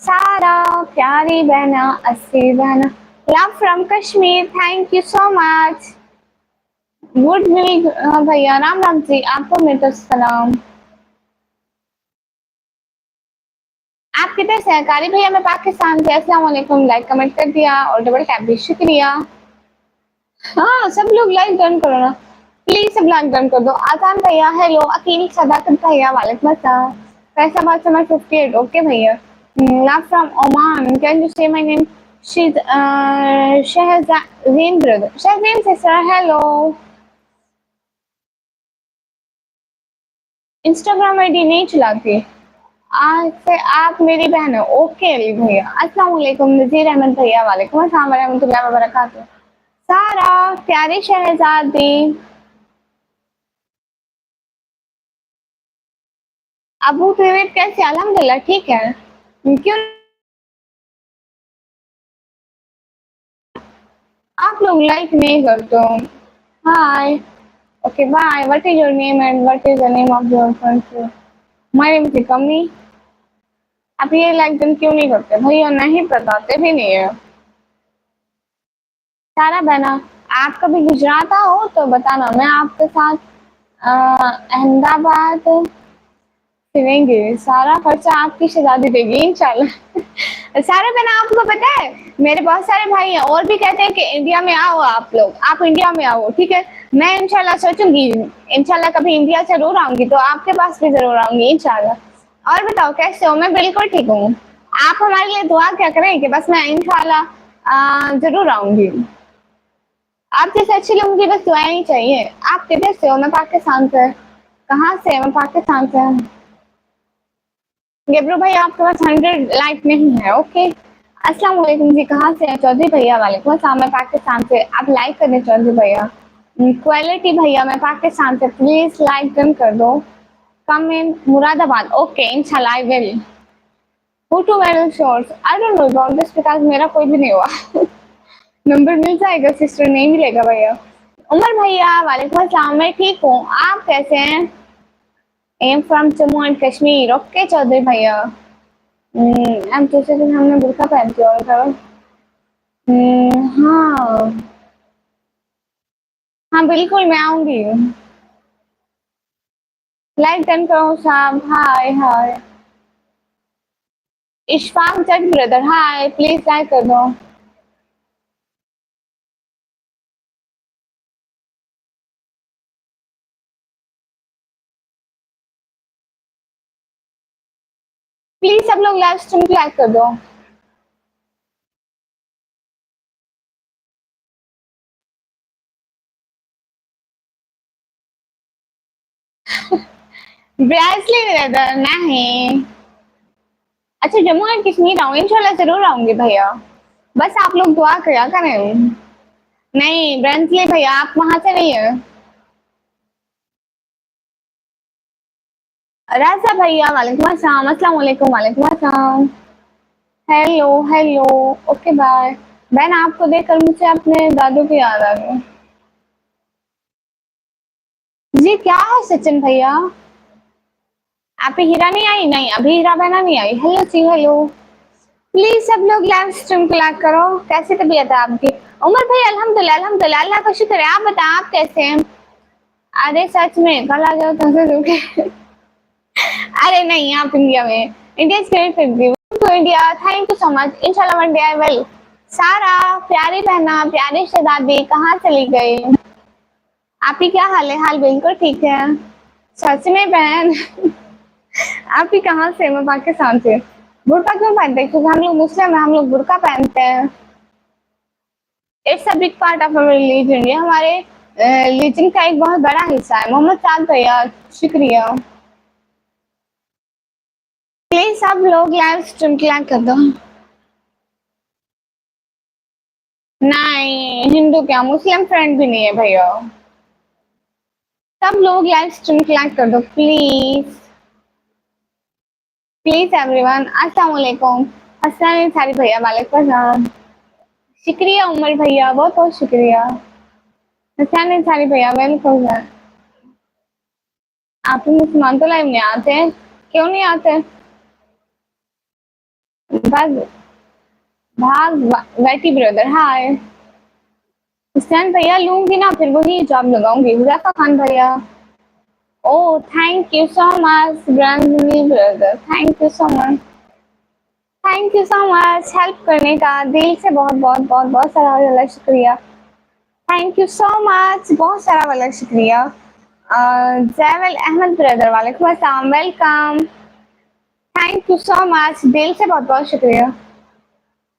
सारा प्यारी बहना अस्सी बहना। Love from Kashmir, thank you so much. Good will भैया राम राम जी, आपको मेरे तो सलाम। आप किधर से हैं? कारी भैया मैं पाकिस्तान से। अस्सलाम वालेकुम। लाइक कमेंट कर दिया और डबल टैप भी, शुक्रिया। हाँ सब लोग लाइक डन करो ना प्लीज, सब लाइक डन कर दो। आसान भैया हेलो। अकील सदाकत भैया वालेकुम अस्सलाम। फैसलाबाद से मैं 58 ओके भैया। Love from Oman, can you say my name? She's Shahzeen brother, Shahzeen sister hello. Instagram ID नहीं चलाती? आज से आप मेरी बहन हो ओके अली भैया। अस्सलाम वालेकुम नजीर अहमद भैया वालेकुम अस्सलाम वरहमतुल्लाहि वबरकातुहू। सारा प्यारी शहजादी, अबू तबीयत कैसे? अल्हम्दुलिल्लाह ठीक है। क्यों आप लोग लाइक नहीं करते हो? Hi okay bye. What is your name and what is the name of your country? My name is Kami. आप ये लाइक डन क्यों नहीं करते भैया? नहीं बताते भी नहीं है। सारा बहना आप कभी गुजरात आओ तो बताना, मैं आपके साथ अहमदाबाद फिरेंगे। सारा खर्चा आपकी शहजादी देगी इंशाल्लाह। सारा बहना आपको पता है मेरे बहुत सारे भाई हैं और भी कहते हैं कि इंडिया में आओ, आप लोग आप इंडिया में आओ ठीक है। मैं इंशाल्लाह सोचूंगी, इंशाल्लाह कभी इंडिया जरूर आऊंगी तो आपके पास भी जरूर आऊंगी इंशाल्लाह। और बताओ कैसे हो? मैं बिल्कुल ठीक हूँ। आप हमारे लिए दुआ क्या करें कि बस मैं इंशाल्लाह जरूर आऊंगी। आप जैसे अच्छे लोगों की बस दुआएं ही चाहिए। आप किधर से हो? मैं पाकिस्तान से। कहाँ से? मैं पाकिस्तान से। गेब्रो भाई आपके पास 100 लाइक नहीं है ओके। अस्सलाम वालेकुम जी, कहाँ से हैं? चौधरी भैया वालेकुम अस्सलाम, मैं पाकिस्तान से। आप लाइक कर दें चौधरी भैया। क्वालिटी भैया मैं पाकिस्तान से, प्लीज लाइक डन कर दो। कम इन मुरादाबाद ओके इंशाल्लाह I will. Who to viral shorts? I don't know about this because मेरा कोई भी नहीं हुआ। नंबर मिल जाएगा सिस्टर, नहीं मिलेगा भैया। उमर भैया वालेकुम अस्सलाम, मैं ठीक हूँ, आप कैसे हैं? I am from Jammu and Kashmir okay Chaudhary भैया। अब दूसरे दिन हमने बुर्का पहनती और हाँ हाँ बिल्कुल मैं आऊंगी। लाइक डन करो साहब। हाय हाय इशफाक जट ब्रदर हाय, प्लीज लाइक कर दो। प्लीज सब लोग लाइव स्ट्रीम लाइक कर दो। ब्राजली ब्रदर नहीं। अच्छा जम्मू एंड कश्मीर आऊँ इंशाल्लाह जरूर आऊंगी भैया। बस आप लोग दुआ किया करें। नहीं ब्रेंसली भैया आप वहां से नहीं है। राजा भैया वालेकुम अस्सलाम, अस्सलाम वालेकुम, वालेकुम अस्सलाम। Hello hello. Okay bye. बहन आपको देखकर मुझे अपने दादू की याद आ गई। जी क्या है सचिन भैया? आप ही हीरा नहीं आई? नहीं अभी हीरा बहना नहीं आई। हेलो जी हेलो। प्लीज सब लोग लाइव स्ट्रीम को लाइक करो। कैसी तबीयत है आपकी? उमर भाई अल्हम्दुलिल्लाह अल्हम्दुलिल्लाह, अल्लाह का शुक्र है। आप बताएं आप कैसे हैं? अरे सच में कल आ जाओ तुमसे रुके। अरे नहीं आप इंडिया में। India is great country to India. Thank you so much. इंशाल्लाह one day I will. Sara प्यारी बहना प्यारी शहजादी कहाँ चली गई? आपकी क्या हाल है? हाल बिल्कुल ठीक है। सच में बहन। आप ही कहाँ से? मैं पाकिस्तान से। बुर्का क्यों पहनते हैं? क्योंकि हम लोग मुस्लिम हैं, हम लोग बुर्का पहनते हैं। It's a big part of our religion. ये हमारे रिलीजन का एक बहुत बड़ा हिस्सा है। मोहम्मद साद भैया शुक्रिया। प्लीज सब लोग लाइव स्ट्रीम क्लिक कर दो। नहीं हिंदू क्या मुस्लिम फ्रेंड भी नहीं है भैया। सब लोग लाइव स्ट्रीम क्लिक कर दो प्लीज। Please everyone. अस्सलाम वालेकुम। हसन सारी भैया वालेकुम सलाम। शुक्रिया उमर भैया बहुत बहुत शुक्रिया। हसन सारी भैया वेलकम सर। आप मुसलमान तो लाइव नहीं आते हैं? क्यों नहीं आते? बस भाग बैठी ब्रदर हाय। हुसैन भैया लूंगी ना फिर वही जॉब लगाऊंगी। हुजैफा खान भैया oh thank you so much ब्रांडली brother, thank you so much. Thank you so much help करने का दिल से बहुत बहुत बहुत बहुत सारा वाला शुक्रिया। थैंक यू सो मच बहुत सारा वाला शुक्रिया। जैवल अहमद ब्रदर वालेकुम अस्सलाम welcome. Thank you so much दिल से बहुत बहुत शुक्रिया।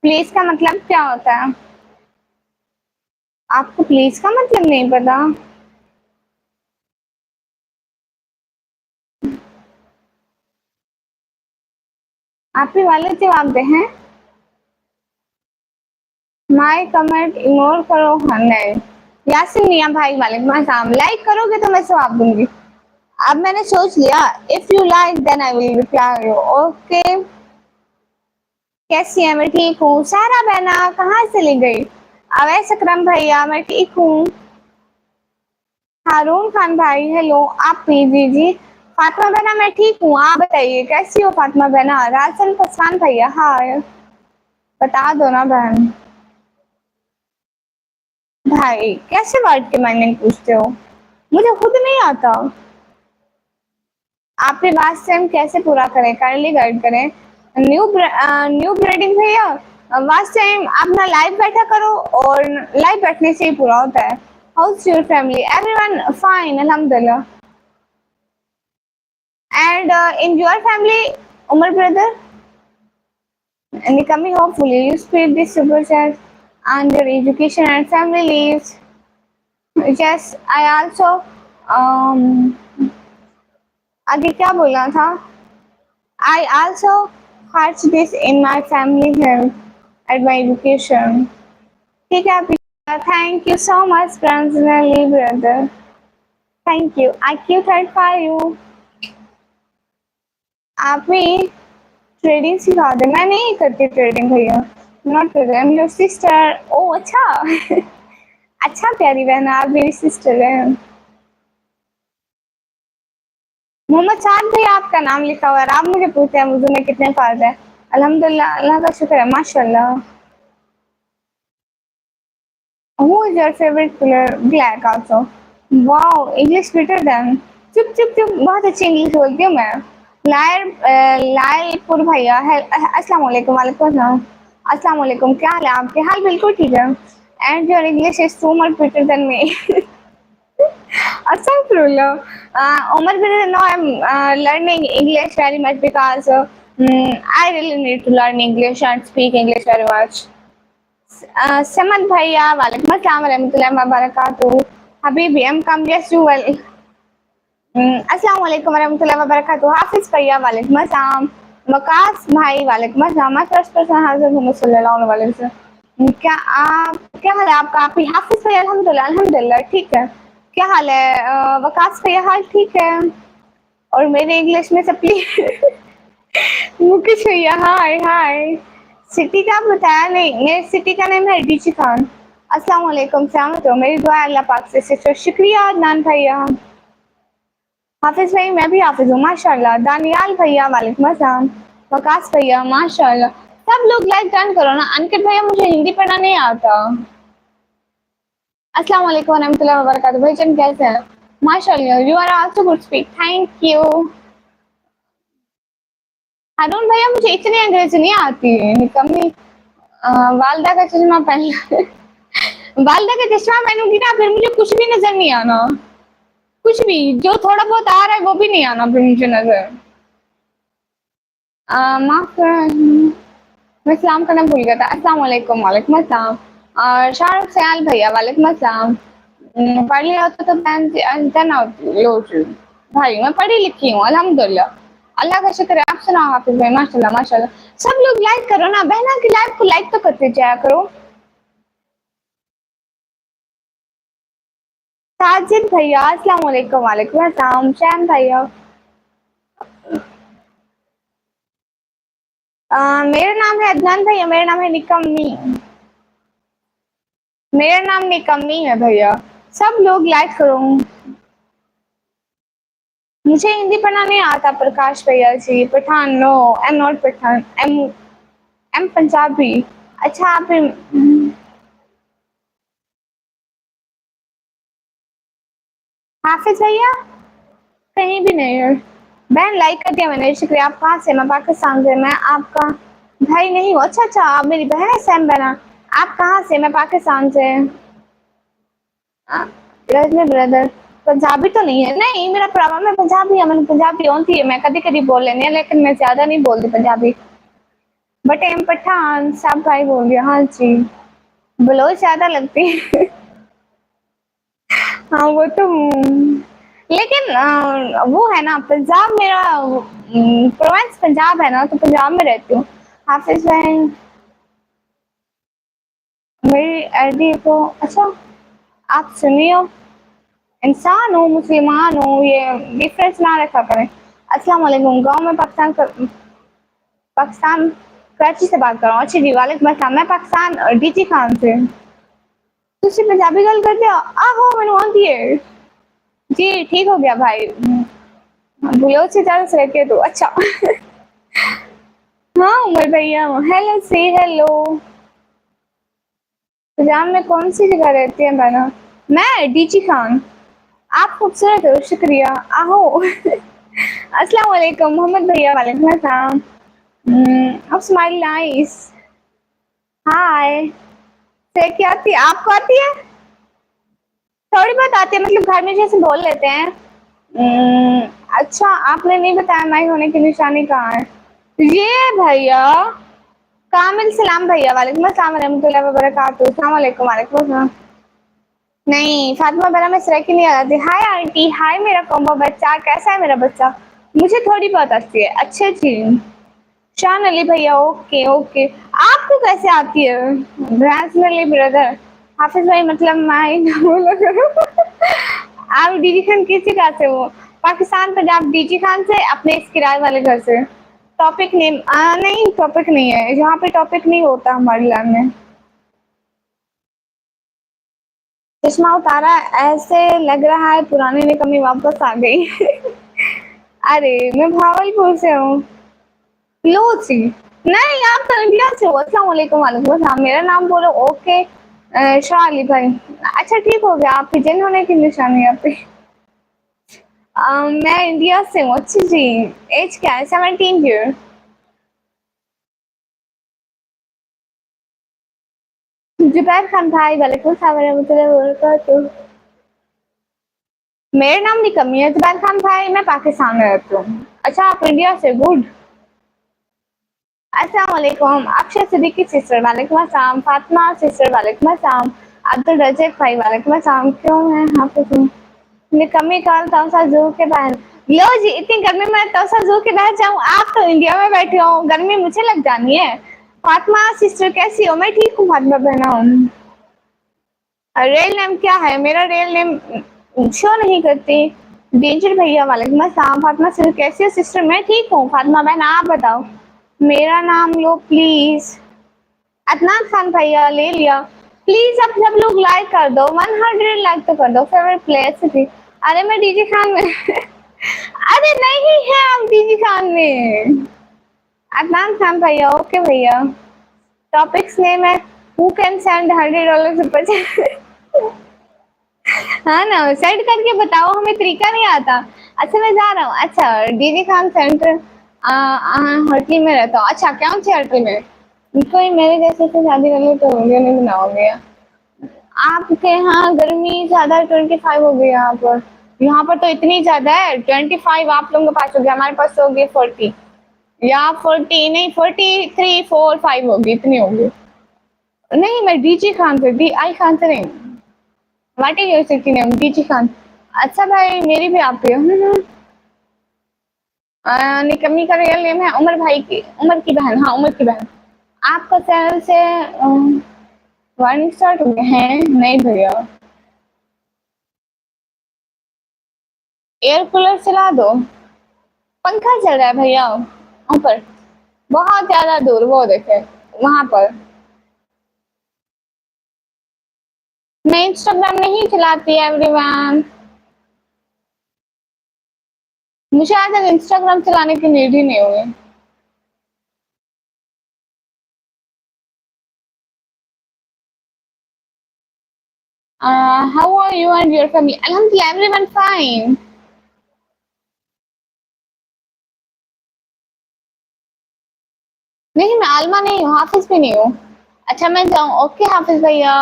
प्लीज का मतलब क्या होता है? आपको प्लीज का मतलब नहीं पता? आप ही वाले जवाब दे हैं। माय कमेंट इग्नोर करो। हाँ नहीं। यासिन मियाँ भाई वालेकुम अस्सलाम। लाइक करोगे तो मैं जवाब दूंगी। अब मैंने सोच लिया if you like then I will reply you. Okay. कैसी है? मैं ठीक हूँ। सारा बहना कहाँ चली गई? अवैस अकरम भैया मैं ठीक हूँ। हारून खान भाई हेलो। आप जी जी। फातिमा बहना मैं ठीक हूँ। आप बताइए कैसी हो फातिमा बहना? राजन फसान भैया हाय। बता दो ना बहन। भाई कैसे वर्ड के मायने पूछते हो? मुझे खुद नहीं आता। आप ये बात से हम कैसे पूरा करें? काइंडली गाइड करें। न्यू ब्रीडिंग भैया लास्ट टाइम आप ना लाइव बैठा करो और लाइव बैठने से ही पूरा होता है। How's your family? Everyone fine अल्हम्दुलिल्लाह। And in your family Umar brother and coming hopefully you speed this super chat and your education and family leaves. Yes I also आगे क्या बोलना था? I also had this in my family health at my education. ठीक है आप। Thank you so much personally brother. Thank you. I Q 35 आप भी trading सिखा दे। मैं नहीं करती ट्रेडिंग भैया। Not trading your sister. ओ अच्छा। अच्छा प्यारी बहन आप मेरी सिस्टर है। मोहम्मद साद भैया आपका नाम लिखा हुआ है। आप मुझे पूछते हैं मुझे में कितने फायदे हैं? अल्हम्दुलिल्लाह अल्लाह का शुक्र है माशाल्लाह। Who is your favorite color? Black also. Wow, English better than. चुप चुप चुप बहुत अच्छी इंग्लिश बोलती हूँ मैं। लालपुर भैया है। अस्सलाम वालेकुम। वालेकुम अस्सलाम। अस्सलाम वालेकुम। क्या हाल है आपके? हाल बिल्कुल ठीक है। And your English is so much better than me. Astaghfirullah. Omar brother, no, I'm learning English very much because I really need to learn English and speak English very much. Samad भैया वालेकुम अस्सलाम रहमतुल्लाहि व बरकातहू। हबीबी I'm come yes you well. अस्सलाम वालेकुम रहमतुल्लाहि व बरकातहू। हाफिज भैया वालेकुम अस्सलाम। वकास भाई वालेकुम अस्सलाम। मैं फर्स्ट पर्सन हाजिर हूँ सल्लल्लाहु अलैहि वसल्लम। क्या हाल है आपका? आप हाफिज भाई? अल्हम्दुलिल्लाह अल्हम्दुलिल्लाह ठीक है। क्या हाल है? वकास भैया हाल ठीक है? और मेरे इंग्लिश में सब मुकेश भैया हाय हाय। सिटी का बताया नहीं, मेरे सिटी का नेम है डीची खान। अस्सलाम वालेकुम, सलामत हो? मेरी दुआ है अल्लाह पाक से सिस्टर। शुक्रिया अदनान भैया। हाफिज भाई मैं भी हाफिज हूँ माशाल्लाह। दानियाल भैया वालेकुम अस्सलाम। वकास भैया माशाल्लाह। सब लोग लाइक डन करो ना। अंकित भैया मुझे हिंदी पढ़ना नहीं आता। अस्सलाम वालेकुम वरहमतुल्लाहि वबरकातुहू। भाईजान कैसे हैं? माशाल्लाह you are also good speak, thank you. Haroon भैया मुझे इतनी अंग्रेजी नहीं आती है, निकम्मी। वालदा का चश्मा पहन वालदा का चश्मा पहनूंगी ना फिर मुझे कुछ भी नजर नहीं आना। कुछ भी जो थोड़ा बहुत आ रहा है वो भी नहीं आना फिर मुझे नजर। माफ कर, मैं सलाम करना भूल गया था। अस्सलाम वालेकुम। वालेकुम अस्सलाम। और शाहरुख सयाल भैया वालेकुम अस्सलाम। पढ़ लिया होता तो टेन आउट लो भाई। मैं पढ़ी लिखी हूँ अल्हम्दुलिल्लाह। अल्लाह का शुक्र है। आप सुनाओ हाफिज भाई? माशाल्लाह माशाल्लाह। सब लोग लाइक करो ना, बहना की लाइफ को लाइक तो करते जाया करो। साजिद भैया अस्सलाम वालेकुम। वालेकुम अस्सलाम। शैम भैया मेरा नाम है अदनान भैया। मेरा नाम है निकम्मी। मेरा नाम निकम्मी है भैया। सब लोग लाइक करो। मुझे हिंदी पढ़ना नहीं आता प्रकाश भैया जी। Pathan no, I am not Pathan, am Punjabi. अच्छा आप हाफिज भैया कहीं भी नहीं है। बहन लाइक कर दिया मैंने, शुक्रिया। आप कहाँ से? मैं पाकिस्तान से। मैं आपका भाई नहीं हूँ। अच्छा अच्छा आप मेरी बहन है सैम बहना। आप कहाँ से? मैं पाकिस्तान से। रजनी ब्रदर पंजाबी तो नहीं है? नहीं मेरा प्रॉब्लम है पंजाबी है। मैंने पंजाबी होती है, मैं कभी कभी बोल लेनी है लेकिन मैं ज्यादा नहीं बोलती पंजाबी। बट एम पठान सब भाई बोल दिया। हाँ जी बलोच ज्यादा लगती है। हाँ वो तो लेकिन वो है ना पंजाब मेरा प्रोविंस पंजाब है ना तो पंजाब में रहती हूँ। हाफिज भाई मेरी आईडी को अच्छा आप सुनियो। इंसान हो मुसलमान हो ये डिफरेंस ना रखा करें। अस्सलाम वालेकुम। गांव में पाकिस्तान कराची से बात कर रहा हूँ। अच्छा जी वालेकुम अस्सलाम। मैं पाकिस्तान डीटी खान से। तुझे पंजाबी गल कर दिया आहो मैंने आती है। जी ठीक हो गया भाई। बलोच से ज्यादा रहती है तो अच्छा। हाँ उमर भैया हेलो सी हेलो। पंजाब में कौन सी जगह रहती है मैडम? मैं डीची खान। आप खूबसूरत हो शुक्रिया। आहो। अस्सलाम वालेकुम मोहम्मद भैया। वालेकुम अस्सलाम। आप स्माइल नाइस। हाय से क्या आती है? आपको आती है? थोड़ी बहुत आती है मतलब घर में जैसे बोल लेते हैं। अच्छा आपने नहीं बताया माई होने की निशानी कहाँ है? ये भैया कामिल सलाम भैया। वालेकुम अस्सलाम रहमतुल्लाहि व बरकातहू। अस्सलाम वालेकुम। वालेकुम अस्सलाम। नहीं फातिमा बेरा में सराय की नहीं आ रही। हाय आंटी हाय मेरा कॉम्बो बच्चा कैसा है मेरा बच्चा? मुझे थोड़ी बहुत आती है। अच्छे जी शान अली भैया ओके ओके। आपको कैसे आती है? भैंस अली ब्रदर। हाफिज भाई मतलब माई बोला करो। आप डीजी खान किसी का से हो? पाकिस्तान पंजाब डीजी खान से अपने इस किराए वाले घर से। टॉपिक नहीं नहीं टॉपिक नहीं है यहाँ पे। टॉपिक नहीं होता हमारे लैब में। चश्मा उतारा ऐसे लग रहा है पुराने में कमी वापस आ गई। अरे मैं भावलपुर से हूँ। लूची नहीं आप तो इंडिया से हो। अस्सलाम वालेकुम। वालेकुम अस्सलाम। मेरा नाम बोलो ओके। शाह अली भाई। अच्छा ठीक हो गया आपकी जिन होने की निशानी है पे। मैं इंडिया से हूँ। अच्छी जी एज क्या है? 17 ईयर। जुबैर खान भाई वालेकुम सलाम। मेरा नाम भी कमी है जुबैर खान भाई। मैं पाकिस्तान में रहती हूँ। अच्छा आप इंडिया से गुड। अस्सलाम वालेकुम। अक्षय सिद्दीकी सिस्टर वालेकुम अस्सलाम। फातिमा सिस्टर वालेकुम अस्सलाम। अब्दुल रज़ाक भाई वालेकुम अस्सलाम। क्यों है हाफिज निकम्मी कल तौसा जू के बाहर? लो जी इतनी गर्मी में तौसा जू के बाहर जाऊँ? आप तो इंडिया में बैठे हो गर्मी मुझे लग जानी है। फातिमा सिस्टर कैसी हो? मैं ठीक हूँ फातिमा बहना। रियल नेम क्या है? मेरा रियल नेम शो नहीं करती। डेंजर भैया वालेकुम अस्सलाम। फातिमा सिस्टर कैसी हो सिस्टर? मैं ठीक हूँ फातिमा बहन, आप बताओ। मेरा नाम लो प्लीज। अदनान खान भैया ले लिया। प्लीज अब सब लोग लाइक कर दो, 100 लाइक तो कर दो। फेवरेट प्लेस थी। अरे मैं डीजी खान में अरे नहीं है आप डीजी खान में। अदनान खान भैया ओके भैया। टॉपिक्स नेम है who can send $100 super chat. हाँ ना, सेंड करके बताओ, हमें तरीका नहीं आता। अच्छा मैं जा रहा हूँ। अच्छा डीजी खान सेंटर हटली में रहता हूँ। अच्छा कौन सी हटली में? कोई मेरे जैसे से शादी कर ले तो वीडियो नहीं बनाओगे। आपके यहाँ गर्मी ज्यादा 25 हो गई यहाँ पर। यहाँ पर तो इतनी ज्यादा है 25 आप लोगों के पास हो गया, हमारे पास तो होगी 40 या 40 नहीं 43 4 5 होगी, इतनी होगी। नहीं मैं डीजी खान से, डी आई खान से नहीं। What is your city name? DG Khan. अच्छा भाई मेरी भी आप ही हो। निकम्मी का रियल नेम है उमर भाई की, उमर की बहन। हाँ उमर की बहन। आपका चैनल से वार्निंग स्टार्ट हो गए हैं? नहीं भैया। एयर कूलर चला दो। पंखा चल रहा है भैया ऊपर, बहुत ज्यादा दूर, वो देखे वहां पर। मैं इंस्टाग्राम नहीं चलाती एवरीवन। मुझे आज तक इंस्टाग्राम चलाने की नीड ही नहीं हुई। How are you and your family? अल्हम्दुलिल्लाह एवरीवन फाइन। नहीं मैं आलमा नहीं हूँ, हाफिज भी नहीं हूँ। अच्छा मैं जाऊँ? ओके हाफिज भैया।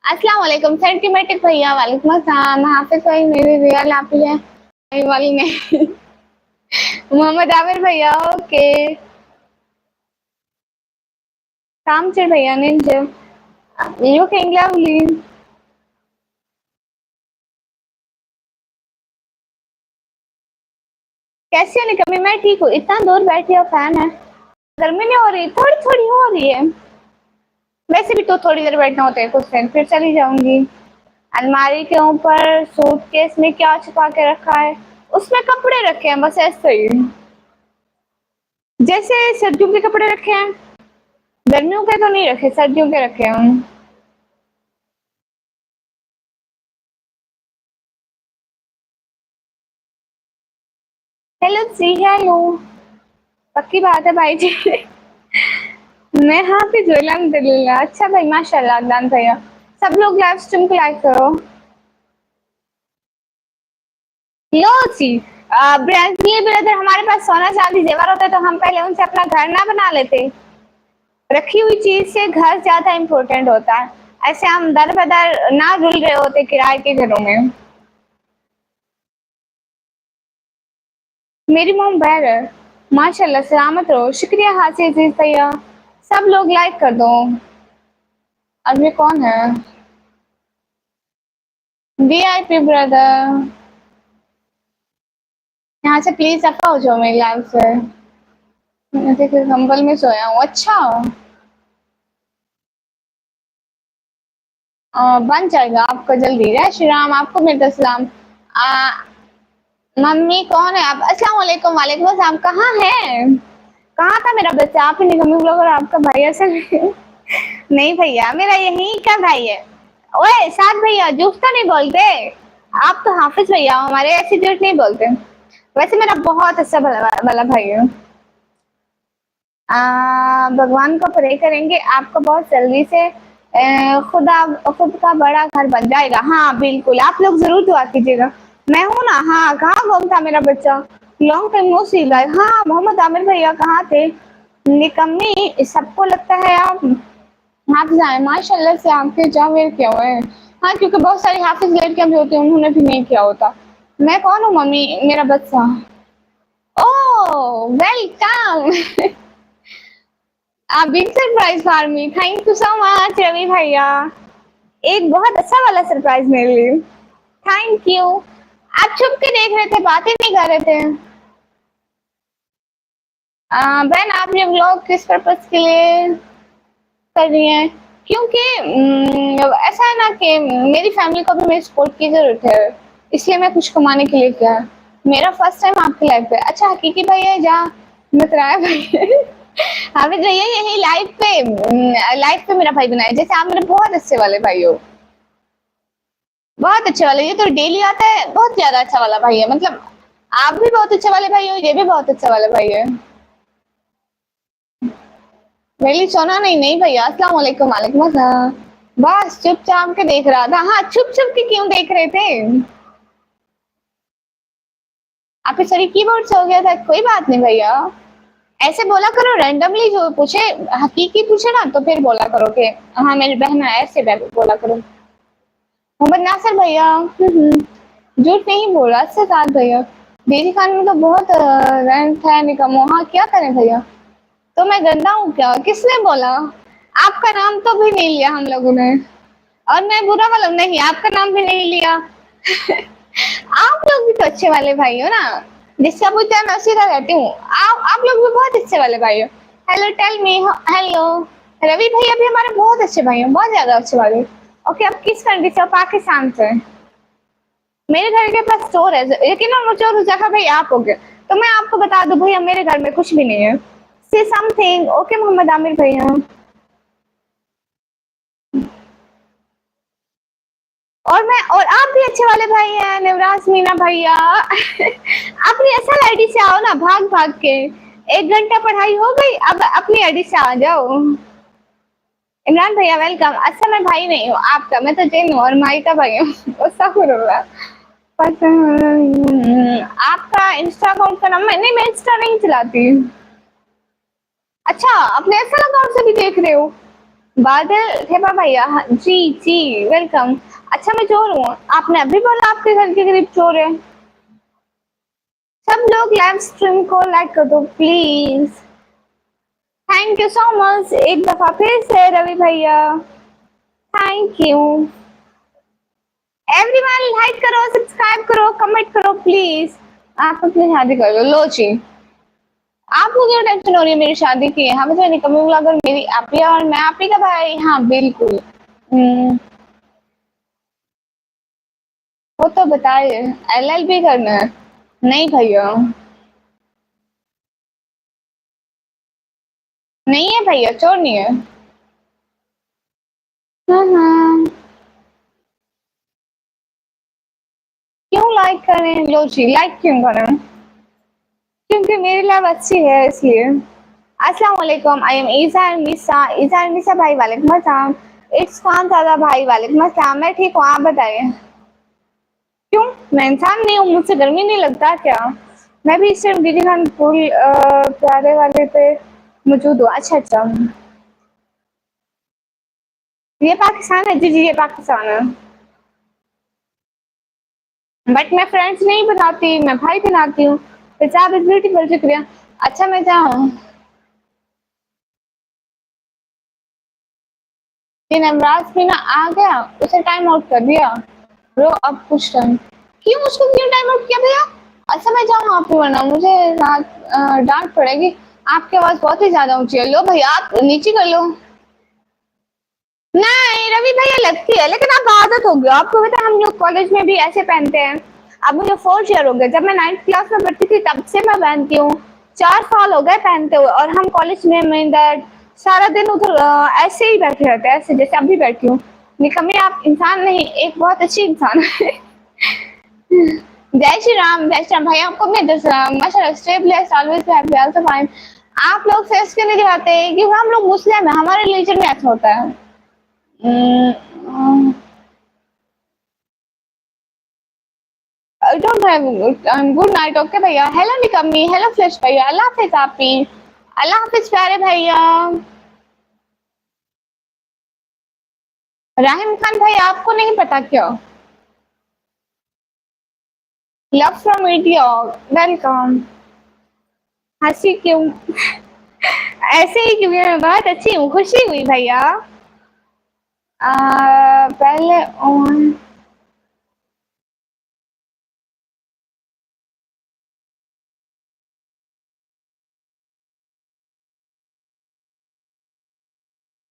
अस्सलाम वालेकुम सेंटीमेटिक भैया वालेकुम अस्सलाम। हाफिज भाई मेरी रियल आप ही है, मेरी वाली नहीं। मोहम्मद आमिर भैया ओके। कामचर भैया निंजा यू कैन लवली। कैसी हो निकम्मी? मैं ठीक हूँ। इतना दूर बैठी हो, फैन है। गर्मी नहीं हो रही? थोड़ी थोड़ी हो रही है। वैसे भी तो थोड़ी देर बैठना होता है, कुछ टाइम फिर चली जाऊंगी। अलमारी के ऊपर सूटकेस में क्या छुपा के रखा है? उसमें कपड़े रखे हैं बस ऐसे ही, जैसे सर्दियों के कपड़े रखे हैं। गर्मियों के तो नहीं रखे, सर्दियों के रखे हैं। हेलो जी हेलो। पक्की बात है भाई जी। मैं हाफिज हूँ अल्हम्दुलिल्लाह। अच्छा भाई माशाल्लाह अदनान भैया। सब लोग लाइव स्ट्रीम को लाइक करो। लो जी ब्राजील ब्रदर, हमारे पास सोना चांदी जेवर होता है तो हम पहले उनसे अपना घर ना बना लेते? रखी हुई चीज से घर ज्यादा इम्पोर्टेंट होता है। ऐसे हम दर बदर ना रुल रहे होते किराए के घरों में। मेरी मोम बहर है। माशाल्लाह सलामत रहो। शुक्रिया हासिल अजीज भैया। सब लोग लाइक कर दो। अब ये कौन है? वीआईपी ब्रदर, यहाँ से प्लीज रखा हो जाओ मेरी लाइफ से। मैं देखो कंबल में सोया हूँ। अच्छा बन जाएगा आपका जल्दी। जय श्री राम। आपको मेरा सलाम। मम्मी कौन है आप? अस्सलाम वालेकुम। वालेकुम अस्सलाम। कहाँ है? कहाँ था मेरा बच्चा? आप ही निकम्मी ब्लॉगर, आपका भाई असल में। नहीं भैया मेरा यही का भाई है। ओए साथ भैया झूठ तो नहीं बोलते। आप तो हाफिज भैया हो हमारे, ऐसे झूठ नहीं बोलते। वैसे मेरा बहुत अच्छा भला भला भाई है। भगवान को प्रे करेंगे आपको बहुत जल्दी से खुदा खुद का बड़ा घर बन जाएगा। हाँ बिल्कुल, आप लोग जरूर दुआ कीजिएगा। मैं हूँ ना। हाँ कहाँ गुम था मेरा बच्चा? लॉन्ग टाइम नो सी लाइफ। हाँ मोहम्मद आमिर भैया कहाँ थे? निकम्मी सबको लगता है आप हाफिज आए। माशाल्लाह से आपके जावेर क्या हुए हैं। हाँ क्योंकि बहुत सारी हाफिज लड़कियां भी होती हैं, उन्होंने भी नहीं किया होता। मैं कौन हूँ मम्मी? मेरा बच्चा। Oh welcome. Big surprise for me. Thank you so much Ravi भैया। एक बहुत अच्छा वाला सरप्राइज मेरे लिए। Thank you. आप छुप के देख रहे थे, बातें नहीं कर रहे थे। बहन आप ये व्लॉग किस पर्पस के लिए कर रही हैं? क्योंकि ऐसा है ना कि मेरी फैमिली को भी मेरी सपोर्ट की ज़रूरत है, इसलिए मैं कुछ कमाने के लिए किया। मेरा फर्स्ट टाइम आपकी लाइफ पे। अच्छा हकीकी भाई है जहाँ मतराया भाई है। हामिद भैया यही लाइफ पे मेरा भाई बनाया, जैसे आप मेरे बहुत अच्छे वाले भाई हो, बहुत अच्छे वाले। ये तो डेली आता है, बहुत ज्यादा अच्छा वाला भाई है। मतलब आप भी बहुत अच्छे वाले भाई हो, ये भी बहुत अच्छा वाला भाई है। मेरी सोना नहीं नहीं भैया, अस्सलाम वालेकुम। वालेकुम अस्सलाम। बस चुपचाप के देख रहा था। हाँ, छुप छुप के क्यों देख रहे थे? आपके सॉरी कीबोर्ड से हो गया था, कोई बात नहीं भैया। ऐसे बोला करो रैंडमली, जो पूछे हकीकी पूछे ना तो फिर बोला करो कि हाँ मेरी बहन है, ऐसे बोला करो। मोहम्मद नासिर भैया, झूठ नहीं बोला, इससे साथ भैया। डेजी खान में तो बहुत रैंक है निकम्मो। हाँ क्या करें भैया, तो मैं गंदा हूँ क्या? किसने बोला? आपका नाम तो भी नहीं लिया हम लोगों ने। और मैं बुरा वाला नहीं, आपका नाम भी नहीं लिया। आप लोग भी तो अच्छे वाले भाई हो ना, जिसका पूछता है मैं उसी का कहती हूँ। आप लोग भी बहुत अच्छे वाले भाई हो। Hello tell me. Hello Ravi भैया भी हमारे बहुत अच्छे भाई हैं, बहुत ज्यादा अच्छे वाले। ओके आप किस कंट्री से हो? पाकिस्तान से। मेरे घर के पास स्टोर है, लेकिन ना वो चोर हुजैफा भाई आप हो गए। तो मैं आपको बता दूं भैया, मेरे घर में कुछ भी नहीं है। से समथिंग ओके मोहम्मद आमिर भैया। और आप भी अच्छे वाले भाई हैं, निवराज मीना भैया। अपनी असल आईडी से आओ ना, भाग भाग के। 1 घंटा पढ़ाई हो गई, अब अपनी आईडी से आ जाओ। इमरान भैया वेलकम। अच्छा मैं भाई नहीं हूँ आपका, मैं तो जिन हूँ और माई का भाई हूँ। अस्तगफुरुल्लाह। आपका इंस्टा अकाउंट का नाम नहीं, मैं इंस्टा नहीं चलाती। अच्छा अपने असल अकाउंट से भी देख रहे हो? बादल हेबा भैया, हाँ, जी जी वेलकम। अच्छा मैं चोर हूँ, आपने अभी बोला आपके घर के करीब चोर है। सब लोग लाइव स्ट्रीम को लाइक कर दो please. Thank you so much एक दफा फिर से रवि भैया, थैंक यू। एवरीवन लाइक करो, सब्सक्राइब करो, कमेंट करो प्लीज। आप अपनी शादी कर लो, लो जी। आपको क्यों टेंशन हो रही है मेरी शादी की? हाँ मुझे निकम्मी बुलाकर मेरी आप ही और मैं आप ही का भाई, हाँ बिल्कुल। वो तो बताए एलएलबी करना है। नहीं भैया, नहीं है भैया, चोर नहीं है। हाँ क्यों लाइक करें? लो जी लाइक क्यों करें? क्योंकि मेरी लाइफ अच्छी है इसलिए। अस्सलाम वालेकुम, आई एम ईज़ा निसा भाई वालेकुम अस्सलाम। इट्स खान दादा भाई वालेकुम अस्सलाम। मैं ठीक हूँ, आप बताइए। क्यों? मैं इंसान नहीं हूँ, मुझसे गर्मी नहीं लगता क्या? मैं भी इस टाइम दीदी खान पुल प्यारे वाले पे मौजूद हूँ। अच्छा अच्छा, ये पाकिस्तान है? जी जी ये पाकिस्तान है। बट मैं फ्रेंड्स नहीं बनाती, मैं भाई बनाती हूँ। हिसाब इज ब्यूटीफुल, शुक्रिया। अच्छा मैं जाऊँ? ये नवराज भी ना आ गया, उसे टाइम आउट कर दिया। ब्रो अब कुछ टाइम क्यों, उसको क्यों टाइम आउट किया भैया? अच्छा मैं जाऊँ आप ही, वरना मुझे डांट पड़ेगी। आपकी आवाज बहुत ही ज्यादा ऊंची है। लो भैया आप नीचे कर लो। नहीं रवि भैया लगती है, लेकिन अब आदत हो गया। आपको पता है हम लोग कॉलेज में भी ऐसे पहनते हैं। अब मुझे 4 ईयर हो गए, जब मैं 9th क्लास में पढ़ती थी तब से मैं पहनती हूँ। 4 साल हो गए पहनते हुए, और हम कॉलेज में सारा दिन उधर ऐसे ही बैठे रहते हैं, ऐसे जैसे अभी बैठी हूँ। निकम्मी आप इंसान नहीं, एक बहुत अच्छी इंसान है। जय श्री राम भाई, आपको भी माशाल्लाह stay blessed always be happy also fine. आप लोग फेस क्यों नहीं दिखाते? क्योंकि हम लोग मुस्लिम है, हमारे रिलीजन में ऐसा होता है। Don't have good night okay भैया। हेलो निकम्मी, हेलो फ्लैश भैया, अल्लाह हाफिज आप भी। अल्लाह हाफिज प्यारे भैया। राहिम खान भाई आपको नहीं पता क्या? Love from India, welcome. हंसी क्यों? ऐसे ही क्योंकि मैं बहुत अच्छी हूँ, खुशी हुई भैया। पहले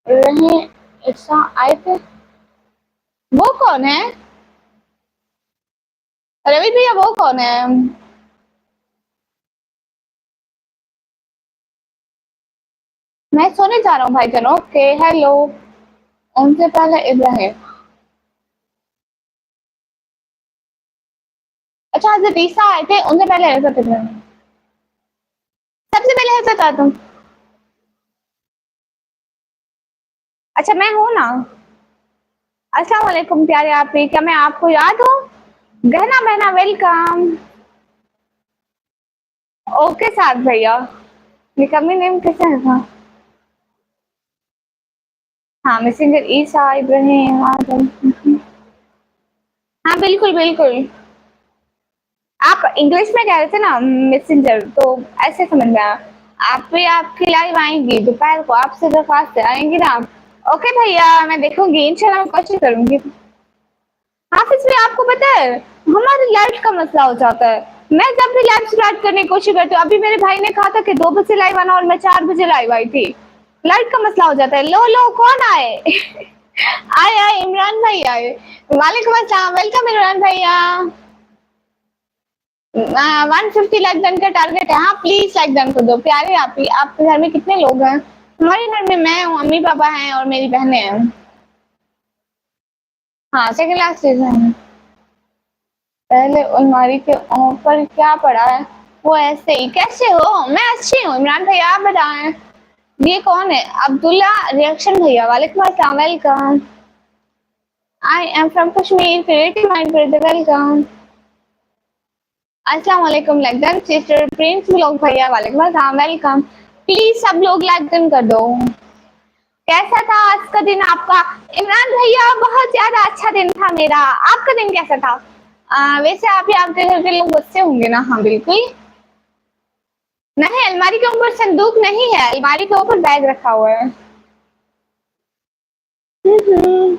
रहे ऐसा आए थे। वो कौन है? रवि भैया वो कौन है? मैं सोने जा रहा हूँ भाईजान। Okay hello. उनसे पहले इब्राहिम। अच्छा हजरत ईसा आए थे, उनसे पहले हजरत इब्राहिम। सबसे पहले हजरत आदम। अच्छा मैं हूँ ना। अस्सलाम वालेकुम प्यारे आप ही, क्या मैं आपको याद हूँ? गहना बहना वेलकम। ओके साथ भैया। निकम्मी नेम कैसे है? हाँ हाँ मैसेंजर ईसा इब्राहिम आदम। हाँ बिल्कुल बिल्कुल। आप इंग्लिश में कह रहे थे ना मैसेंजर, तो ऐसे समझ में आया। आप भी आपकी लाइव आएंगी दोपहर को, आपसे दरख्वास्त है, आएंगी ना आप? ओके भैया मैं देखूंगी, इंशाल्लाह मैं कोशिश करूंगी। हाफिज भी आपको पता है हमारे लाइट का मसला हो जाता है। मैं जब भी लाइव स्टार्ट करने की कोशिश करती हूँ, अभी मेरे भाई ने कहा था कि 2 बजे लाइव आना और मैं 4 बजे लाइव आई थी। लाइट का मसला हो जाता है। लो लो कौन आए? आए आए इमरान भाई आए। वालेकुम अस्सलाम, वेलकम इमरान भैया। 150 लाइक डन का टारगेट है। हाँ प्लीज लाइक डन कर दो प्यारे। आप ही आपके घर में कितने लोग हैं? हमारे घर में मैं हूँ, मम्मी पापा हैं और मेरी बहनें हैं। हाँ सेकंड लास्ट सीजन। पहले अलमारी के ऊपर क्या पड़ा है? वो ऐसे ही। कैसे हो? मैं अच्छी हूँ इमरान भैया, आप बताएं। ये कौन है? अब्दुल्ला रिएक्शन भैया, वालेकुम अस्सलाम, welcome. I am from Kashmir, creative mind, welcome. अस्सलाम वालेकुम लगन सिस्टर प्रिंस व्लॉग भैया, वालेकुम अस्सलाम, वेलकम। प्लीज सब लोग लाइक कर दो। कैसा था आज का दिन आपका? इमरान भैया बहुत ज्यादा अच्छा दिन था मेरा। आपका दिन कैसा था? वैसे आप ही आपके घर के लोग गुस्से होंगे ना? हाँ बिल्कुल। नहीं अलमारी के ऊपर संदूक नहीं है, अलमारी के ऊपर बैग रखा हुआ है। हम्म।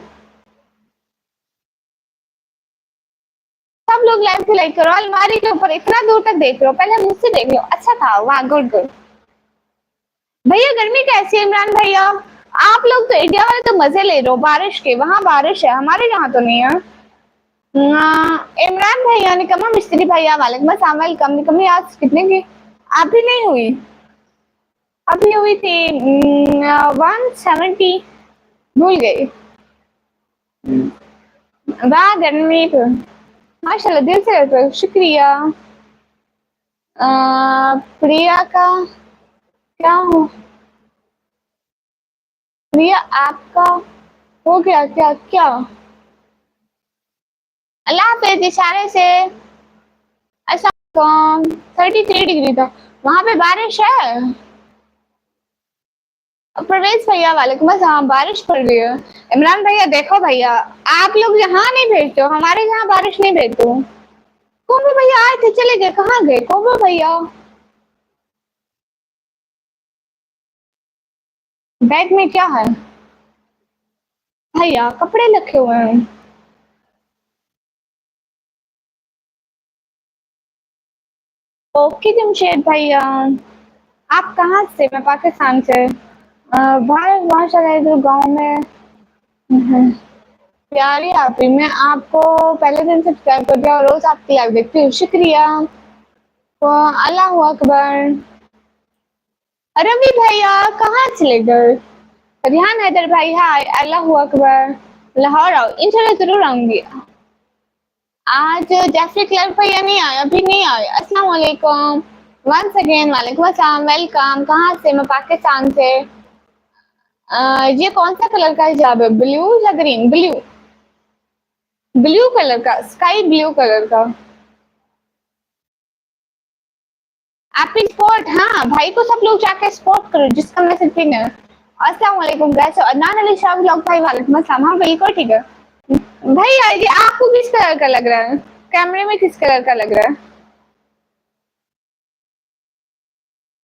सब लोग लाइव से लाइक करो। अलमारी के ऊपर इतना दूर तक देख लो, पहले मुझसे देख लो। अच्छा था, वाह गुड गुड। भैया गर्मी कैसी है इमरान भैया? आप लोग तो इंडिया वाले तो मजे ले रहे हो बारिश के, वहां बारिश है, हमारे यहाँ तो नहीं है। इमरान भैया निकम्मा मिस्त्री भैया, वालेकुम अस्सलाम, वेलकम। निकम्मी आज कितने की? अभी नहीं हुई, अभी हुई थी 170। भूल गई। वाह गर्मी तो माशाल्लाह दिल से रहते हो, शुक्रिया। प्रिया का क्या हो? प्रिया आपका हो गया क्या क्या? अल्लाह हाफिज इशारे से। ऐसा 33 डिग्री था, वहां पे बारिश है? प्रवेश भैया वालेकुम अस्सलाम, बारिश पड़ रही है। इमरान भैया देखो भैया, आप लोग यहाँ नहीं भेजते हो, हमारे यहाँ बारिश नहीं भेजते हो। कोमल भैया आए थे चले गए, कहाँ गए कोमल भैया? बैग में क्या है? भैया कपड़े रखे हुए हैं। ओके जमशेद भैया। आप कहाँ से? मैं पाकिस्तान से। भारत माशाल्लाह इधर गाँव में। हम्म। प्यारी आप ही, मैं आपको पहले दिन सब्सक्राइब कर दिया और रोज आपकी लाइव देखती हूँ, शुक्रिया। तो अल्लाह अकबर। रवि भैया कहाँ चले गए? रिहान हैदर भाई हाय, अल्लाह अकबर। लाहौर आओ, इंशाल्लाह जरूर आऊंगी। आज जैसे क्लर्क भैया नहीं आए, अभी नहीं आए। अस्सलाम वालेकुम वंस अगेन, वालेकुम अस्सलाम, वेलकम। कहाँ से? मैं पाकिस्तान से। ये कौन सा कलर का हिजाब है? ब्लू या ग्रीन? ब्लू। ब्लू कलर का, स्काई ब्लू कलर का। आप स्पोर्ट, हाँ भाई को सब लोग जाके स्पोर्ट करो जिसका मैसेज पिन है। अस्सलाम वालेकुम कैसे हो? अदनान अली शाह व्लॉग भाई, वालेकुम अस्सलाम। हाँ बिल्कुल ठीक है। भैया ये आपको किस कलर का लग रहा है? कैमरे में किस कलर का लग रहा है?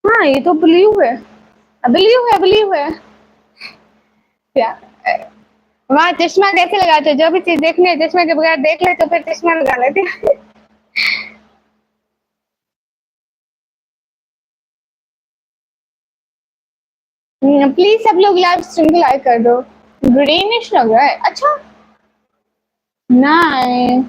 हाँ ये तो ब्लू है, ब्लू है, ब्लू है। क्या? वहाँ चश्मा कैसे लगाते हो? जो भी चीज देखनी है चश्मे के बगैर देख ले तो फिर चश्मा लगा लेते हैं। प्लीज सब लोग लाइव स्ट्रीम को लाइक कर दो। ग्रीनिश लग रहा है। अच्छा नहीं,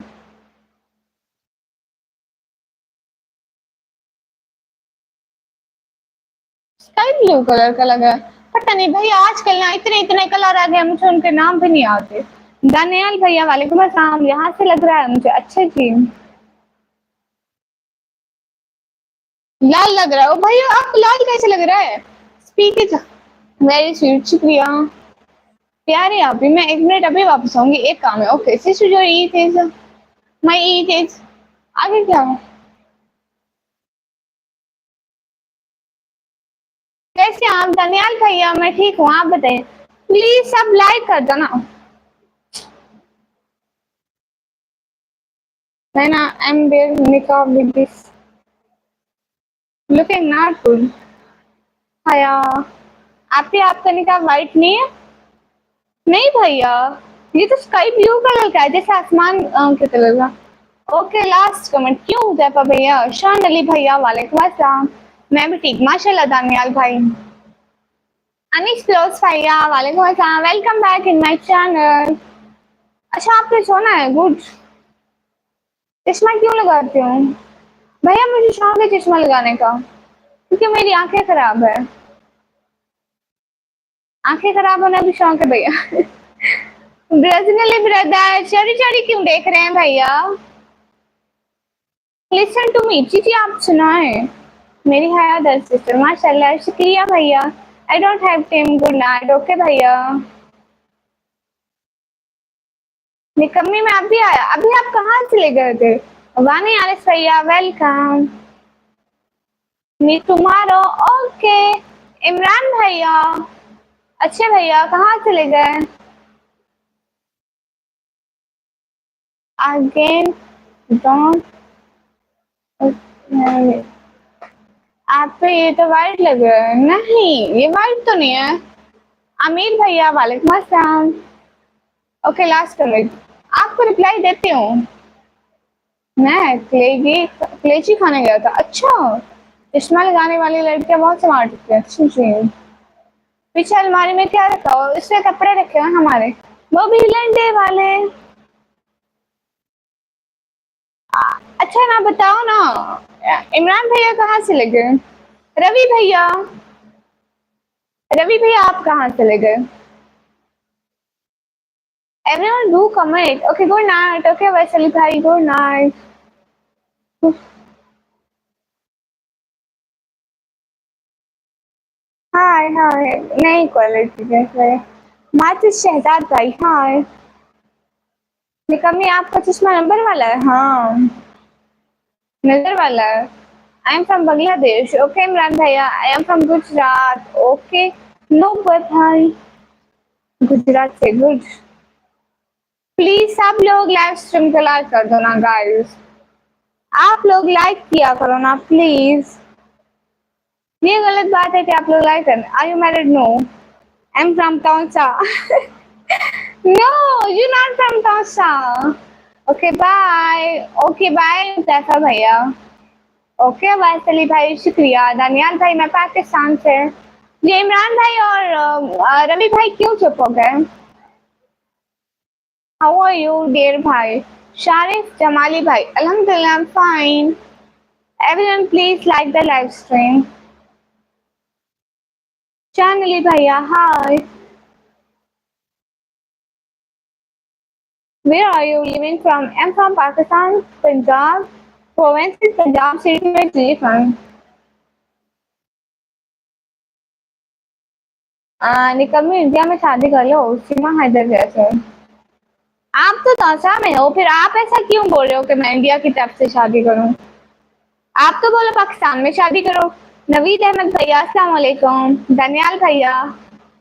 स्काई ब्लू कलर का लगा है। पता नहीं भाई, आजकल ना इतने इतने कलर आ गए, मुझे उनके नाम भी नहीं आते। दानियाल भैया वालेकुम अस्सलाम। यहाँ से लग रहा है मुझे। अच्छे जी, लाल लग रहा है। ओ भाई आपको लाल कैसे लग रहा है? Speak it. वेरी स्वीट, शुक्रिया प्यारे आप भी। मैं 1 मिनट अभी वापस आऊंगी, एक काम है। Okay sister your eat is my eat is. आगे क्या है? कैसे आप दानियाल भैया? मैं ठीक हूँ, आप बताइए। प्लीज सब लाइक कर दो ना। मैं ना एम देयर निकाह with this looking not good. भैया आपका निकाह वाइट नहीं है? नहीं भैया, ये तो स्काई ब्लू कलर का है, जैसे आसमान के कलर का। ओके लास्ट कमेंट क्यों जैपा भैया? शान अली भैया वालेकुम अस्सलाम। मैं भी ठीक माशाल्लाह दानियाल भाई। अनिश क्लोज भैया वालेकुम अस्सलाम। Welcome back in my channel. अच्छा आपने सोना है, गुड। चश्मा क्यों लगाते हो भैया? मुझे शौक है चश्मा लगाने का, क्योंकि मेरी आंखें खराब है। आंखें खराब होना भी शौक है भैया। ब्रजनली ब्रदर चोरी चोरी क्यों देख रहे हैं भैया? Listen to me. जी आप सुनाएं। मेरी हया सिस्टर माशाल्लाह, शुक्रिया भैया। I don't have team, good night. Okay भैया। निकम्मी में अभी आया। अभी आप कहाँ चले गए थे? वानी आरिस भैया welcome. Me tomorrow. Okay Imran भैया। अच्छे भैया कहाँ चले गए? Again don't. आप पे ये तो वाइट लग रहा है। नहीं ये वाइट तो नहीं है। अमीर भैया वालेकुम अस्सलाम। ओके लास्ट कमेंट आपको रिप्लाई देती हूँ। मैं क्लेची खाने गया था। अच्छा, चश्मा लगाने वाली लड़कियां बहुत स्मार्ट होती है। अच्छी चीज। पीछे अलमारी में क्या रखा हो? इसमें कपड़े रखे हैं हमारे, वो भी लंडे वाले। अच्छा ना बताओ ना, इमरान भैया कहाँ से लगे? रवि भैया, रवि भैया आप कहाँ चले गए? Everyone do comment. Okay good night. Okay Vaishali भाई गुड नाइट। हाय हाय, नई क्वालिटी जैसे मात्र शहजाद भाई हाय। निकम्मी आपका चश्मा नंबर वाला है? हाँ नजर वाला है। I am from Bangladesh. Okay Imran भैया I am from Gujarat. Okay no भाई, गुजरात से गुड। प्लीज सब लोग लाइव स्ट्रीम को लाइक कर दो ना गाइस। आप लोग लाइक किया करो ना प्लीज। ये गलत बात है कि आप लोग लाइक करें। Are you married? No I am from Tausa. No you not from Tausa. Okay bye. Okay bye जैसा भैया। ओके वैसली भाई शुक्रिया। दानियाल भाई मैं पाकिस्तान से। ये इमरान भाई और रवि भाई क्यों चुप हो गए? हाउ आर यू डियर भाई? शारिफ जमाली भाई अल्हम्दुलिल्लाह I am fine. Everyone please like the live stream. Chandli भैया hi. Where are you living from? I'm from Pakistan, Punjab. Province is Punjab, city में जी from. निकम्मी इंडिया में शादी कर लो सीमा हैदर जैसे। आप तो दौसा में हो, फिर आप ऐसा क्यों बोल रहे हो कि मैं इंडिया की तरफ से शादी करूं? आप तो बोलो पाकिस्तान में शादी करो। नवीद अहमद भैया अस्सलाम वालेकुम। दानियाल भैया,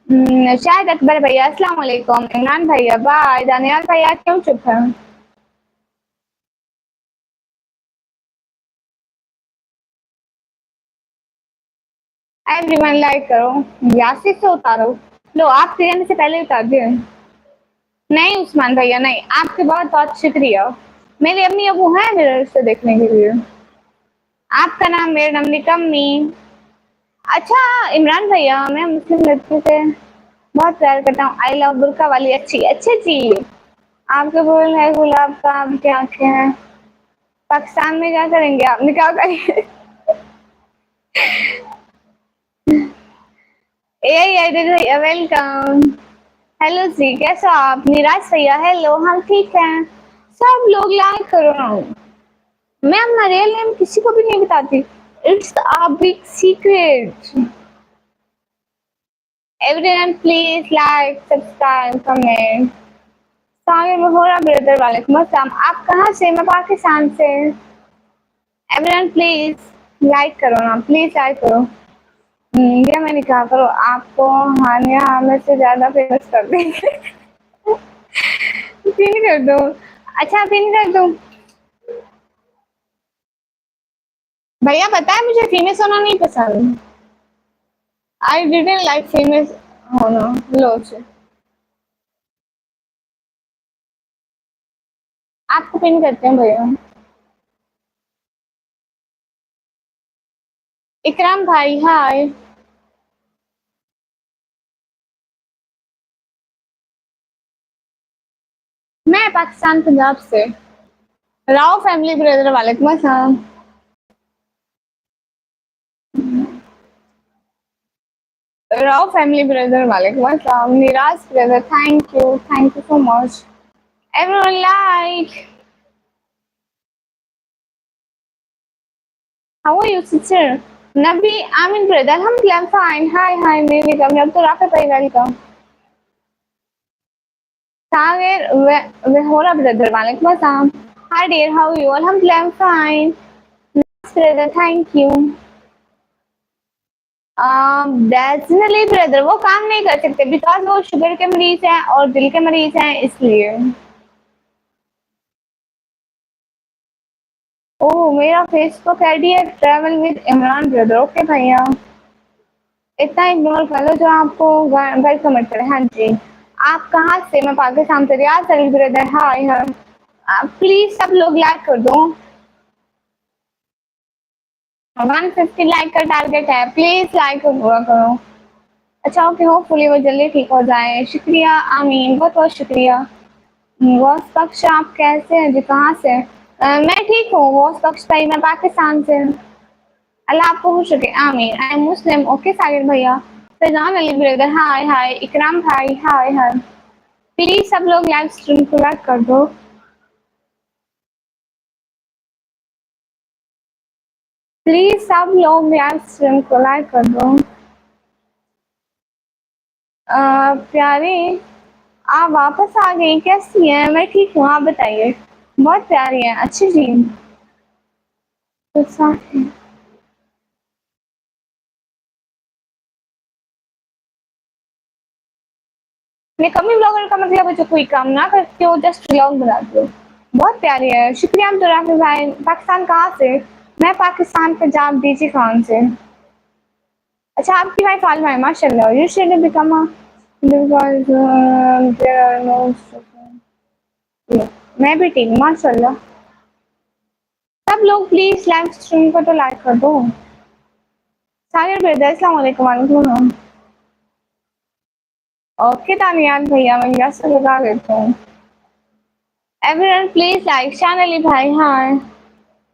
शाहिद अकबर भैया अस्सलाम वालेकुम। इमरान भैया बाय। दानियाल भैया क्यों चुप है? एवरीवन लाइक करो। यासिर से उतारो। लो आप सीरियन से पहले उतार दिए। नहीं उस्मान भैया नहीं, आपके बहुत बहुत शुक्रिया। मेरे अम्मी अबू हैं मेरे रिश्ते देखने के लिए। आपका नाम? मेरा नाम निकम्मी। अच्छा इमरान भैया, मैं मुस्लिम लड़की से बहुत प्यार करता हूँ। आई लव बुर्का वाली अच्छी अच्छी जी। आपके बोल है गुलाब का, आपकी आंखें हैं। पाकिस्तान में क्या करेंगे आप, निकाह करेंगे? ए भैया वेलकम। हेलो जी, कैसे हो आप? निराज भैया हेलो, हम ठीक हैं। सब लोग लाइक करो ना। मैं अपना रियल नेम किसी को भी नहीं बताती। It's a big secret. Everyone please like subscribe comment. सागे महोरा ब्रदर वालेकुम अस्सलाम। आप कहाँ से? मैं पाकिस्तान से। एवरीवन प्लीज लाइक करो ना, प्लीज लाइक करो। इंडिया में निकाह करो, आपको हानिया आमिर से ज्यादा फेमस कर देंगे। पिन कर दो। अच्छा पिन कर दो। भैया पता है मुझे फेमस होना नहीं पसंद। आई डिडंट लाइक फेमस होना। लो से आपको पिन करते हैं भैया। इकराम भाई हाय। मैं पाकिस्तान पंजाब से। राव फैमिली ब्रदर वालेकुम अस्सलाम। राव फैमिली ब्रदर वालेकुम अस्सलाम। Niraj brother thank you so much. Everyone like. How are you sister? नबी आमिन ब्रदर हम फाइन। हाय हाय मेरी कम अब तो राफे पे वेलकम। सागर वेहोरा ब्रदर वालेकुम अस्सलाम। Hi dear how you all? हम fine brother thank you. Definitely brother वो काम नहीं कर सकते बिकॉज वो शुगर के मरीज हैं और दिल के मरीज हैं इसलिए। ओह मेरा फेसबुक आईडी है travel with Imran brother. Okay भैया इतना इग्नोर कर लो जो आपको गलत समझ करे। हाँ जी। आप कहाँ से? मैं पाकिस्तान से। Riyaz Ali brother hi hi. Please सब लोग लाइक कर दो। 150 लाइक का टारगेट है, प्लीज लाइक हुआ करो। अच्छा ओके होपफुली वो जल्दी ठीक हो जाए। शुक्रिया आमीन, बहुत बहुत शुक्रिया। वॉस पक्ष आप कैसे हैं जी? कहाँ से? मैं ठीक हूँ वॉस पक्ष भाई, मैं पाकिस्तान से। अल्लाह आपको खुश रखे आमीन। I am Muslim. ओके सागिर भैया। फैजान अली ब्रदर हाय हाय। इकराम भाई हाय हाय। प्लीज सब लोग लाइव स्ट्रीम को लाइक कर दो। प्लीज सब लोग लाइव स्ट्रीम को लाइक कर दो। प्यारी आप वापस आ गई, कैसी हैं? मैं ठीक हूँ, आप बताइए। बहुत प्यारी है, अच्छी जी। तो मैं कमी ब्लॉगर का मतलब है जो कोई काम ना करती हो, जस्ट व्लॉग बनाती हो। बहुत प्यारी है, शुक्रिया। हम तो राफी भाई पाकिस्तान कहाँ से? मैं पाकिस्तान पंजाब डीजी खान से। अच्छा आपकी वाइफ आलमा है माशाल्लाह। You should become a because there are no. मैं भी ठीक माशाल्लाह। सब लोग प्लीज लाइव स्ट्रीम को तो लाइक कर दो। सागर ब्रदर अस्सलाम वालेकुम। ओके तानियान भैया मैं यहाँ से लगा लेता हूँ। Everyone please like. शान अली भाई हाय।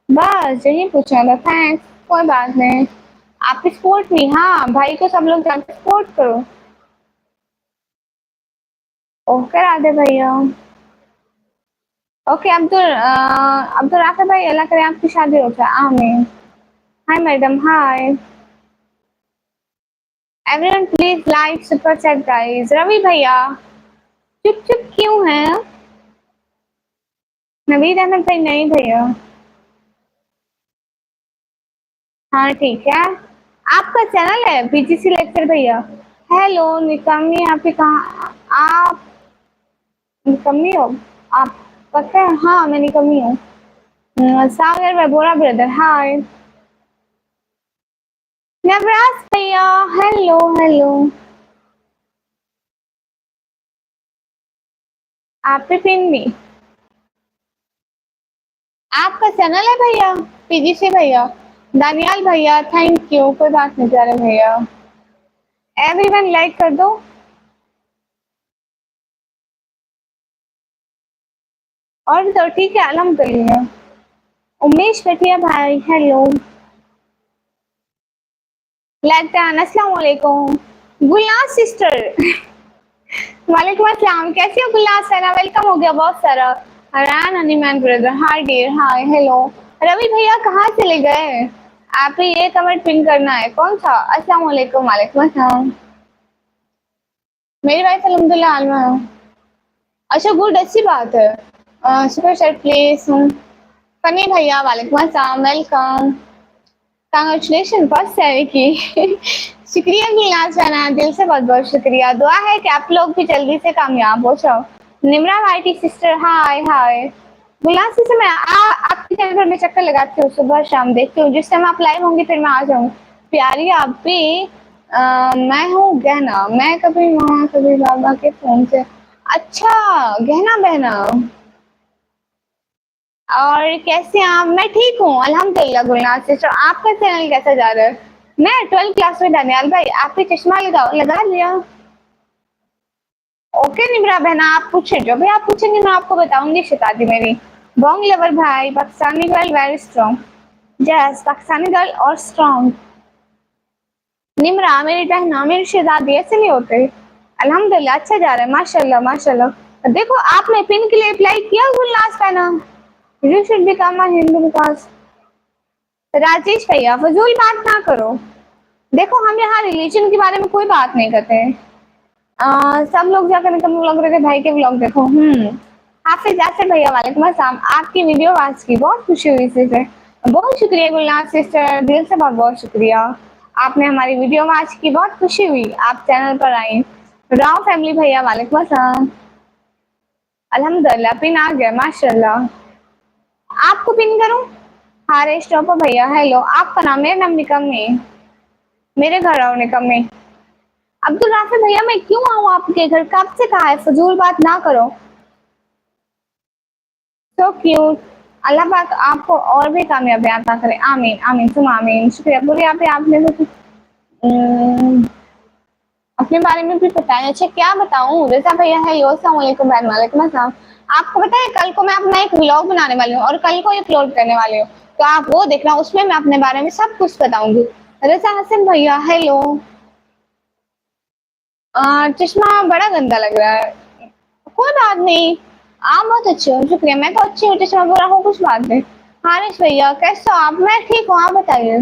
बस यही पूछना था, थैंक्स। कोई बात नहीं। आप सपोर्ट नहीं, हाँ भाई को सब लोग जाके सपोर्ट करो। ओके राधे भैया। ओके अब्दुल राफे भाई अल्लाह करे आपकी शादी हो जाए आमीन। Hi madam hi. Everyone please like super chat guys. Ravi भैया चुप चुप क्यों है? नवीद अहमद भाई नहीं भैया। हाँ ठीक है। आपका चैनल है बीजीसी लेक्चर भैया। हेलो निकम्मी आपके कहाँ? आप निकम्मी हो? आप पता है? हाँ मैं निकम्मी हूँ। सागर में बोरा ब्रदर हाय। नवराज भैया हेलो हेलो। आप पे पिन भी। आपका चैनल है भैया पीजीसी भैया? दानियाल भैया थैंक यू, कोई बात नहीं प्यारे भैया। एवरीवन लाइक कर दो। और तो ठीक है अल्हम्दुलिल्लाह। उमेश पटिया भाई हेलो। लैक्टान अस्सलाम वालेकुम। गुलनाज सिस्टर वालेकुम अस्सलाम, कैसी हो गुलनाज सना? वेलकम हो गया बहुत सारा। हरान हनीमैन brother hi dear hi hello. Ravi भैया कहाँ चले गए? आप ही ये कमेंट पिन करना है, कौन सा? अस्सलाम वालेकुम। वालेकुम अस्सलाम। मेरी वाइफ अल्हम्दुलिल्लाह आलमा। अच्छा गुड, अच्छी बात है। Super chat please. फनी भैया वालेकुम अस्सलाम, वेलकम। कांग्रेचुलेशन फर्स्ट सेवी की शुक्रिया गुलनाज राना, दिल से बहुत बहुत शुक्रिया। दुआ है कि आप लोग भी जल्दी से कामयाब हो जाओ। निमरा वाइटी सिस्टर हाय हाय। गुलनाज सिस्टर मैं आपके चैनल पर मैं चक्कर लगाती हूँ, सुबह शाम देखती हूँ, जिस टाइम आप लाइव होंगी फिर मैं आ जाऊँ। प्यारी आप भी। मैं हूँ गहना, मैं कभी माँ कभी बाबा के फोन से। अच्छा गहना बहना, और कैसे हैं आप? मैं ठीक हूँ अल्हम्दुलिल्लाह। गुलनाज सिस्टर आपका चैनल कैसा जा रहा है? मैं 12th क्लास में दानियाल भाई, आप भी चश्मा लगाओ, लगा लिया? ओके निमरा बहना, आप पूछे जो भी आप पूछेंगे मैं आपको बताऊंगी शतादी मेरी। बॉन्ग लवर भाई, Pakistani girl very strong. Yes Pakistani girl और स्ट्रॉन्ग। निमरा मेरी बहना, मेरी शहजादी ऐसे नहीं होते। अल्हम्दुलिल्लाह अच्छा जा रहा है, माशाल्लाह माशाल्लाह। देखो आपने पिन के लिए अप्लाई किया गुलनाज बहना। You should become a Hindu because. Rajesh भैया फजूल बात ना करो। देखो हम यहाँ रिलीजन के बारे में कोई बात नहीं करते हैं। सब लोग जाकर निकल व्लॉग रहे थे, भाई के व्लॉग देखो। हाफिज यासिर भैया वालेकुम अस्सलाम, आपकी वीडियो आज की बहुत खुशी हुई इससे। बहुत शुक्रिया गुलनाज सिस्टर, दिल से बहुत बहुत शुक्रिया। आपने हमारी वीडियो आज की बहुत खुशी हुई, आप चैनल पर आई। राव फैमिली भैया वालेकुम अस्सलाम। अल्हम्दुलिल्लाह पिन आ गया माशाल्लाह। आपको पिन करूं? हारेश टॉपर भैया हेलो, आपका नाम? मेरा नाम निकम नहीं, मेरे घर आओ निकम में। अब्दुल राफी भैया मैं क्यों आऊँ आपके घर? कब से कहा है फजूल बात ना करो। So cute. अल्लाह पाक आपको और भी कामयाबी अता करे, आमीन आमीन तुम आमीन। शुक्रिया पूरे यहाँ पे आपने भी अपने बारे में भी बताया। अच्छा क्या बताऊँ? रजा भैया है यो, अस्सलाम वालेकुम बहन, वालेकुम अस्सलाम। आपको पता है कल को मैं अपना एक व्लॉग बनाने वाली हूँ और कल को ये अपलोड करने वाली हूँ, तो आप वो देखना, उसमें मैं अपने बारे में सब कुछ बताऊंगी। रजा हसन भैया हेलो। चश्मा बड़ा गंदा लग रहा है, कोई बात नहीं। आप बहुत अच्छे हो, शुक्रिया। मैं तो अच्छी हूँ, चश्मा बुरा हूँ कुछ बात नहीं। हारिश भैया कैसे हो आप? मैं ठीक हूँ, आप बताइए।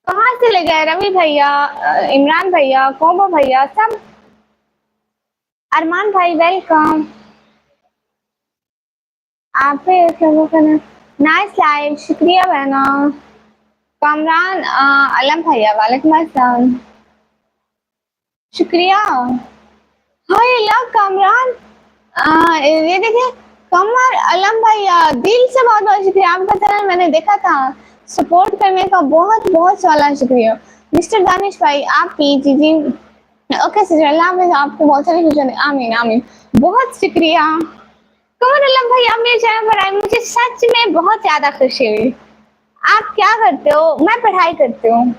कहाँ से ले गए? रवि भैया, इमरान भैया, कोमो भैया सब। अरमान भाई वेलकम। आप नाइस लाइव, शुक्रिया बहना। कामरान अलम भैया वालेकुम अस्सलाम, शुक्रिया। हाय अल्लाह कामरान, ये देखिए कमर अलम भैया, दिल से बहुत बहुत शुक्रिया। आपका चैनल मैंने देखा था, सपोर्ट करने का बहुत बहुत सारा शुक्रिया। मिस्टर दानिश भाई आप पी जी जी। ओके सर अल्लाह हाफिज़, आपको बहुत सारी खुशियाँ, आमीन आमीन। बहुत शुक्रिया कमर अलम भाई, आप मेरे चैनल पर आए, मुझे सच में बहुत ज्यादा खुशी हुई। आप क्या करते हो? मैं पढ़ाई करती हूँ।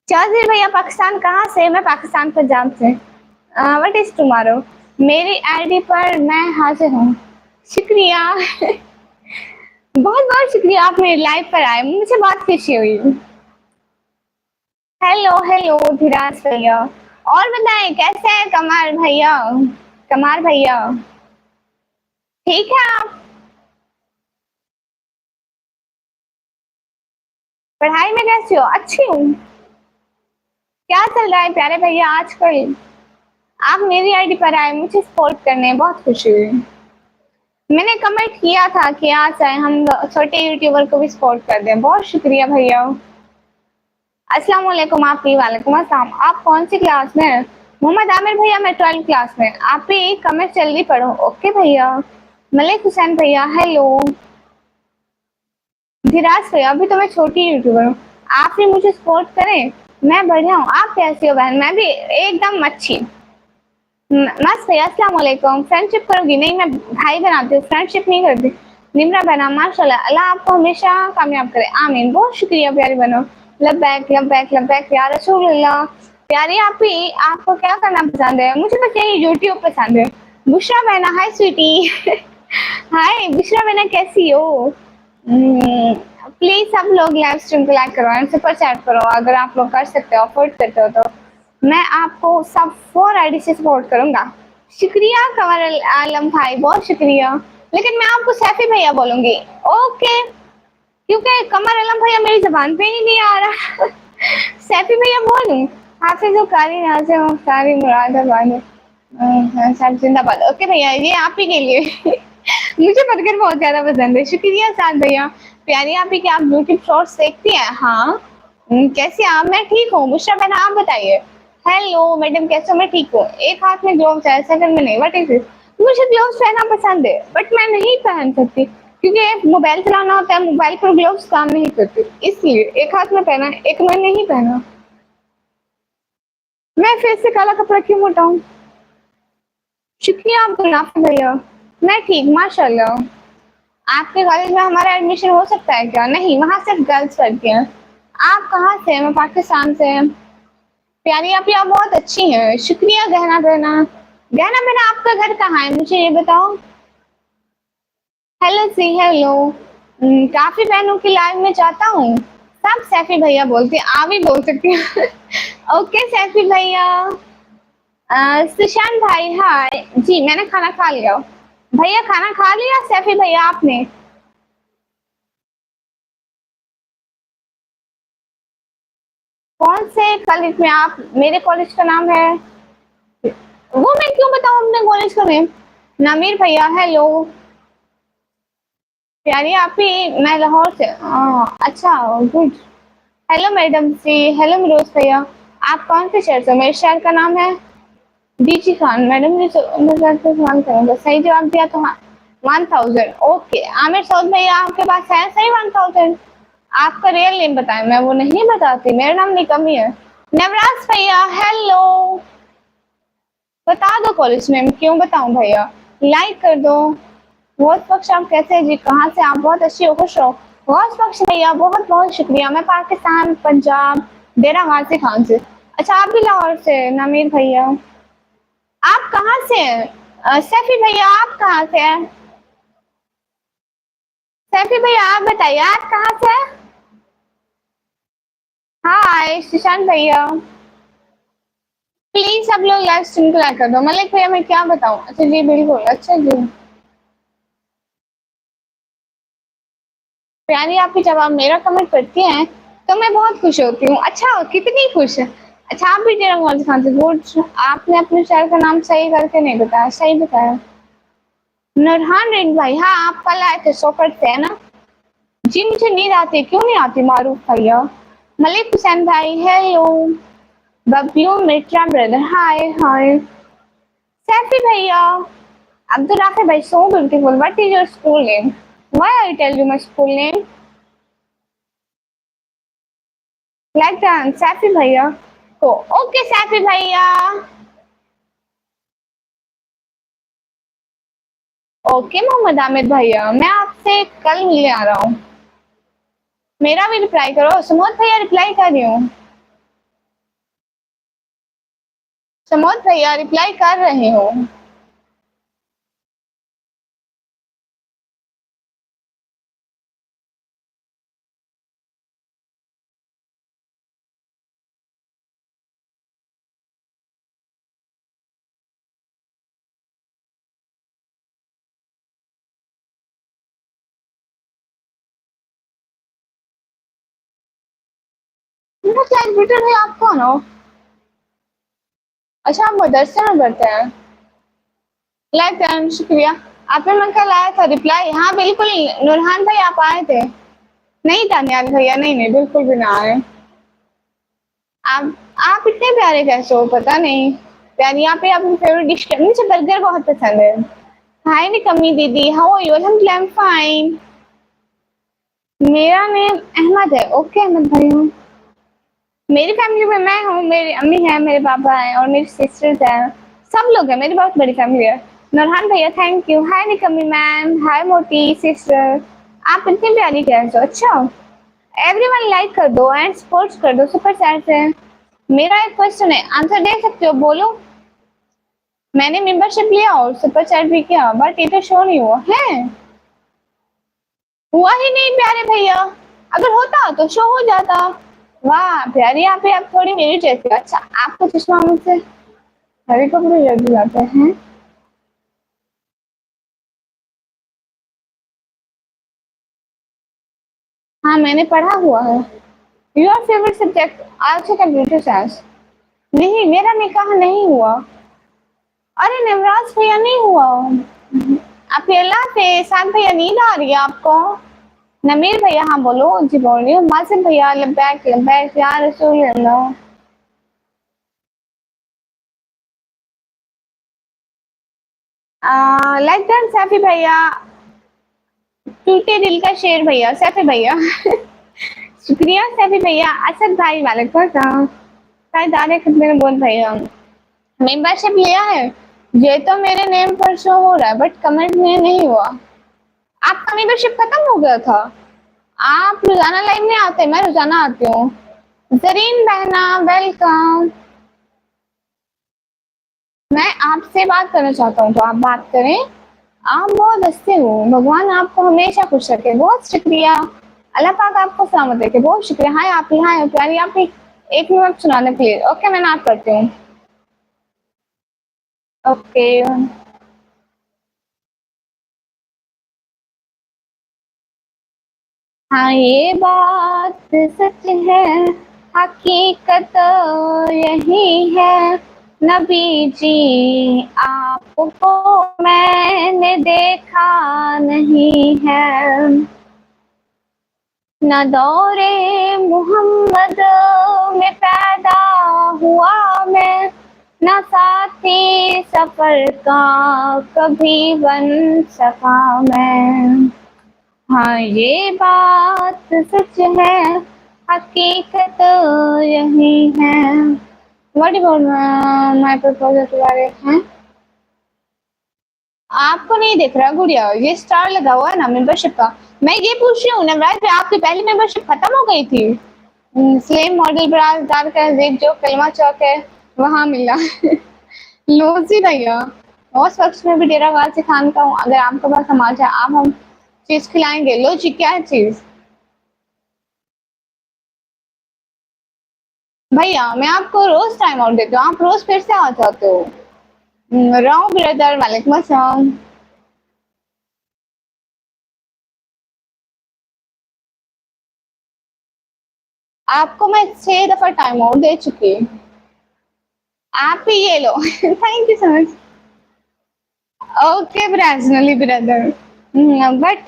चौधरी भैया पाकिस्तान कहाँ से? मैं पाकिस्तान पंजाब से। What is tomorrow? मेरी आईडी पर मैं हाजिर हूँ। शुक्रिया बहुत बहुत शुक्रिया, आप मेरे लाइव पर आए, मुझे बहुत खुशी हुई। हेलो हेलो धीराज भैया। और बताएं कैसे हैं कमाल भैया? कमाल भैया ठीक है आप? पढ़ाई में कैसी हो? अच्छी हूँ। क्या चल रहा है प्यारे भैया आजकल? आप मेरी आईडी पर आए मुझे सपोर्ट करने, बहुत खुशी हुई। मैंने कमेंट किया था कि आ जाए हम छोटे यूट्यूबर को भी सपोर्ट कर दें। बहुत शुक्रिया भैया। अस्सलाम वालेकुम। आप भी वालेकुम अस्सलाम। आप कौन सी क्लास में हैं? मोहम्मद आमिर भैया मैं 12th क्लास में। आप भी कमेंट जल्दी पढ़ो। ओके भैया। मलिक हुसैन भैया हेलो। धीराज भैया अभी तो मैं छोटी यूट्यूबर हूँ, आप भी मुझे सपोर्ट करें, मैं बढ़िया हूँ। आप कैसी हो बहन? मैं भी एकदम अच्छी। मस्त भैया अस्सलाम वालेकुम। फ्रेंडशिप करोगी? नहीं मैं भाई बनाती हूँ, फ्रेंडशिप नहीं करती। निम्रा बहना माशाल्लाह, अल्लाह आपको हमेशा कामयाब करे, आमीन। बहुत शुक्रिया प्यारी बहनों। लब्बैक लब्बैक लब्बैक या रसूलुल्लाह। प्यारी आपी, आपको क्या करना पसंद है? मुझे बस यही यूट्यूब पसंद है। बुशरा बहना, हाय स्वीटी। हाय बुशरा बहना, कैसी हो? प्लीज सब लोग लाइव स्ट्रीम को लाइक करो एंड सुपर चैट करो, अगर आप लोग कर सकते हो, अफोर्ड करते हो तो मैं आपको सब 4 आईडी से सपोर्ट करूंगा। शुक्रिया कमर आलम भाई, बहुत शुक्रिया। लेकिन मैं आपको सैफी भैया बोलूंगी, ओके? क्योंकि कमर आलम भैया मेरी जबान पे ही नहीं आ रहा। सैफी भैया बोलूं? हाफिज कारी नाज़िम कारी मुरादाबाद सब जिंदाबाद। ओके भैया, ये आप ही के लिए। मुझे बर्गर बहुत ज्यादा पसंद है। शुक्रिया साथ भैया। प्यारी आप ही, क्या आप यूट्यूब शॉर्ट्स देखती हैं? हाँ। कैसे आप? मैं ठीक हूँ। बुशरा बहना, आप बताइए। हेलो मैडम, कैसे हो? मैं ठीक हूँ। एक हाथ में ग्लोव्स है, सेकंड में नहीं। What is this? मुझे ग्लोव्स पहनना पसंद है बट मैं नहीं पहन सकती क्योंकि मोबाइल चलाना होता है, मोबाइल पर ग्लोव्स काम नहीं करती, इसलिए एक हाथ में पहना, एक में नहीं पहना। मैं फेस से काला कपड़ा क्यों उठाऊं? शुक्रिया आपको नाफिस भैया। मैं ठीक माशाल्लाह। आपके कॉलेज में हमारा एडमिशन हो सकता है क्या? नहीं, वहाँ सिर्फ गर्ल्स पढ़ती हैं। आप कहाँ से हैं? मैं पाकिस्तान से। प्यारी आप बहुत अच्छी हैं। शुक्रिया गहना बहना। गहना बहना, आपका घर कहाँ है मुझे ये बताओ। हेलो सी हेलो। काफी बहनों की लाइव में चाहता हूँ। सब सैफी भैया बोलते हैं, आप भी बोल सकती हैं। ओके सैफी भैया। सुशांत भाई हाय जी, मैंने खाना खा लिया। भैया खाना खा लिया सैफी भैया आपने? कौन से कॉलेज में आप? मेरे कॉलेज का नाम है, वो मैं क्यों बताऊं अपने कॉलेज का नेम? नमीर भैया हेलो। प्यारी आप ही, मैं लाहौर से। अच्छा गुड। हेलो मैडम सी, हेलो मिरोज भैया। आप कौन से शहर से? मेरे शहर का नाम है डीजी खान। मैडम ने सवाल करूंगा, सही जवाब दिया तो हाँ 1000। ओके आमिर सऊद भैया, आपके पास है सही 1000? आपका रियल नेम बताएं, मैं वो नहीं बताती, मेरा नाम निकमी है। नवराज भैया हेलो। बता दो कॉलेज नेम। क्यों बताऊं भैया? लाइक कर दो। बहुत पक्ष, आप कैसे हैं जी? कहाँ से आप? बहुत अच्छी हो, खुश हो। बहुत पक्ष भैया, बहुत बहुत शुक्रिया। मैं पाकिस्तान, पंजाब, डेरा गाजी खान से। अच्छा आप भी लाहौर से? नमीर भैया आप कहाँ से हैं? सैफी भैया आप कहाँ से हैं? सैफी भैया आप बताइए, आप कहाँ से हैं? हाय सुशांत भैया। प्लीज सब लोग लाइव स्ट्रीम को लाइक कर दो। मलिक भैया मैं क्या बताऊं? अच्छा जी बिल्कुल, अच्छा जी। प्यारी आपकी, जब आप मेरा कमेंट करती हैं तो मैं बहुत खुश होती हूँ। अच्छा कितनी खुश है। अच्छा आप भी डेरा गाजी खान से। गुड, आपने अपने शहर का नाम सही करके नहीं बताया, सही बताया। नूरहान रिंग भाई, हाँ आप कल आए थे सोफर से है ना? जी मुझे नींद आती, क्यों नहीं आती मारूफ भैया। मलिक हुसैन भाई hello. Bablu Mirza brother hi hi. Saifi भैया, अब्दुल राफी भाई, so beautiful. What is your school name? Why I tell you my school name? Like that, Saifi भैया को। ओके सैफी भैया। ओके मोहम्मद आमिर भैया, मैं आपसे कल मिलने आ रहा हूँ। मेरा भी रिप्लाई करो। समोद भैया रिप्लाई कर रही हूँ। समोद भैया रिप्लाई कर रहे हो। मेरा क्लास बेटर है, आप कौन हो? अच्छा आप मदरसे में पढ़ते हैं। लाइक शुक्रिया। आपने मन कल आया था रिप्लाई, हाँ बिल्कुल। नूरहान भाई आप आए थे? नहीं दानियाल भैया, नहीं नहीं बिल्कुल भी ना आए। आप इतने प्यारे कैसे हो पता नहीं। प्यारी यहाँ पे अपनी फेवरेट डिश क्या? मुझे बर्गर बहुत पसंद है। हाय निकम्मी दीदी, हाउ आर यू? अल्हम्दुलिल्लाह आई एम फाइन। मेरा नेम अहमद है। ओके अहमद भैया। मेरी फैमिली में मैं हूँ, मेरी अम्मी है, मेरे पापा हैं और मेरी सिस्टर्स हैं। सब लोग हैं, मेरी बहुत बड़ी फैमिली है। नूरहान भैया थैंक यू। हाय निकमी मैम, हाय मोटी सिस्टर, आप इतनी प्यारी कैसे हो? अच्छा, एवरीवन लाइक कर दो एंड सपोर्ट कर दो सुपर चैट से। मेरा एक क्वेश्चन है, आंसर दे सकते हो? बोलो। मैंने मेंबरशिप लिया और सुपर चैट भी किया बट ये तो शो नहीं हुआ है। हुआ ही नहीं प्यारे भैया, अगर होता तो शो हो जाता। वाह प्यारी, आप ही आप थोड़ी मेरी जैसी। अच्छा, आपको चश्मा मुझसे हरे कपड़े जल्दी लाते हैं। हाँ मैंने पढ़ा हुआ है। Your favourite subject? Arts computer science. नहीं मेरा निकाह नहीं हुआ। अरे नवराज भैया नहीं हुआ। आप अल्लाह पे साथ भैया नींद आ रही है आपको? नमीर भैया हाँ बोलो। जी बोल रही हूँ। मासिम भैया लबैक लबैक या रसूल अल्लाह। लाइक दैट सैफी भैया, टूटे दिल का शेर भैया, सैफी भैया। शुक्रिया सैफी भैया। असद भाई वालेकुम सलाम। शायद आने कितने बोल भैया मेंबरशिप लिया है। ये तो मेरे नेम पर शो हो रहा है बट कमेंट में नहीं हुआ। आपका मेंबरशिप खत्म हो गया था? आप रोजाना लाइव में आते? मैं रोजाना आती हूँ। जरीन बहना वेलकम। मैं आपसे बात करना चाहता हूँ तो आप बात करें। आप बहुत हंसते हो, भगवान आपको हमेशा खुश रखे। बहुत शुक्रिया, अल्लाह पाक आपको सलामत रखे। बहुत शुक्रिया। हाय आप ही, हाय प्यारी आप ही। एक मिनट सुनाने प्लीज। ओके मैं नाच करती हूँ। ओके। हाँ ये बात सच है, हकीकत यही है। नबी जी आपको मैंने देखा नहीं है। न दौरे मोहम्मद में पैदा हुआ मैं, न साथी सफर का कभी बन सका मैं। हाँ ये बात सच है, हकीकत यही है। व्हाट अबाउट माय प्रपोजल तुम्हारे हैं? आपको नहीं दिख रहा गुड़िया, ये स्टार लगा हुआ है ना मेंबरशिप का। मैं ये पूछ रही हूँ नवराज भाई, आपकी पहली मेंबरशिप खत्म हो गई थी? सेम मॉडल ब्रास डार्क है जो कलमा चौक है वहां मिला। लोजी भैया, उस वक्त में भी डेरा गाजी खान का हूँ। अगर आपके पास समाज है आप हम चीज खिलाएंगे। लो जी क्या है चीज? भैया मैं आपको रोज टाइम आउट देती हूँ, आप रोज फिर से आ जाते हो। राव ब्रदर वालेकुम अस्सलाम। आपको मैं 6 दफा टाइम आउट दे चुकी हूँ। आप ही ये लो। Thank you so much. Okay ब्राजनली brother, but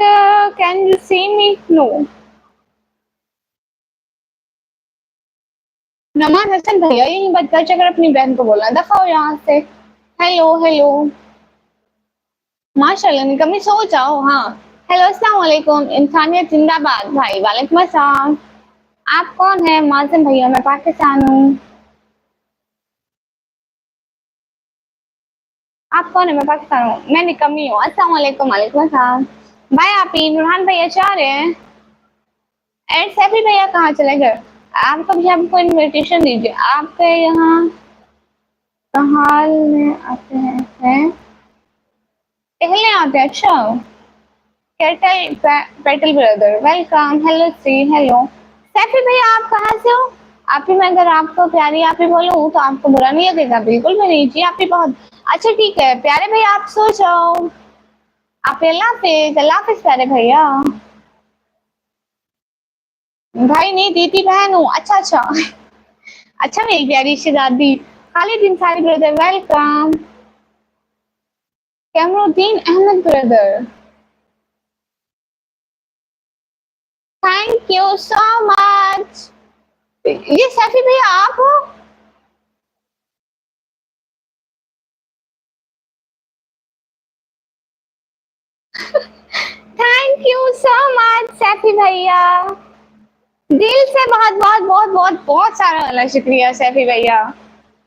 can you see me? No. Naman Hasan भैया यही बदतर चक्कर अपनी बहन को बोलना, दफा हो यहाँ से। Hello hello. माशाल्लाह निकम्मी सो जाओ। हाँ हेलो अस्सलाम वालेकुम, इंसानियत जिंदाबाद भाई। वालेकुम अस्सलाम। आप कौन है? माजिम भैया मैं पाकिस्तान हूँ। आप कौन है? मैं पाकिस्तान हूँ। मैं निकम्मी हूँ। अस्सलाम वालेकुम। वालेकुम अस्सलाम। भाई आप ही नूरहान भैया चाह रहे हैं? एंड सैफी भैया कहाँ चले गए? आपको भी हमको इनविटेशन दीजिए। आपके यहाँ हाल में आते हैं? टहलने आते हैं? अच्छा। केटल पेटल ब्रदर वेलकम। हेलो सी हेलो। सैफी भैया आप कहाँ से हो? आप ही मैं अगर आपको प्यारी आप ही बोलूँ तो आपको बुरा नहीं लगेगा? बिल्कुल भी नहीं जी, आप ही बहुत अच्छा। ठीक है प्यारे भैया आप सो जाओ। आप अल्लाह हाफिज। अल्लाह हाफिज प्यारे भैया। भाई नहीं दीदी बहन हूँ। अच्छा अच्छा। अच्छा मेरी प्यारी शहजादी। Khalid Ansari brother welcome. Qamruddin Ahmad brother thank you so much. ये सैफी भैया आप हो? Thank you so much Saifi भैया। दिल से बहुत बहुत बहुत बहुत बहुत सारा वाला शुक्रिया सैफी भैया।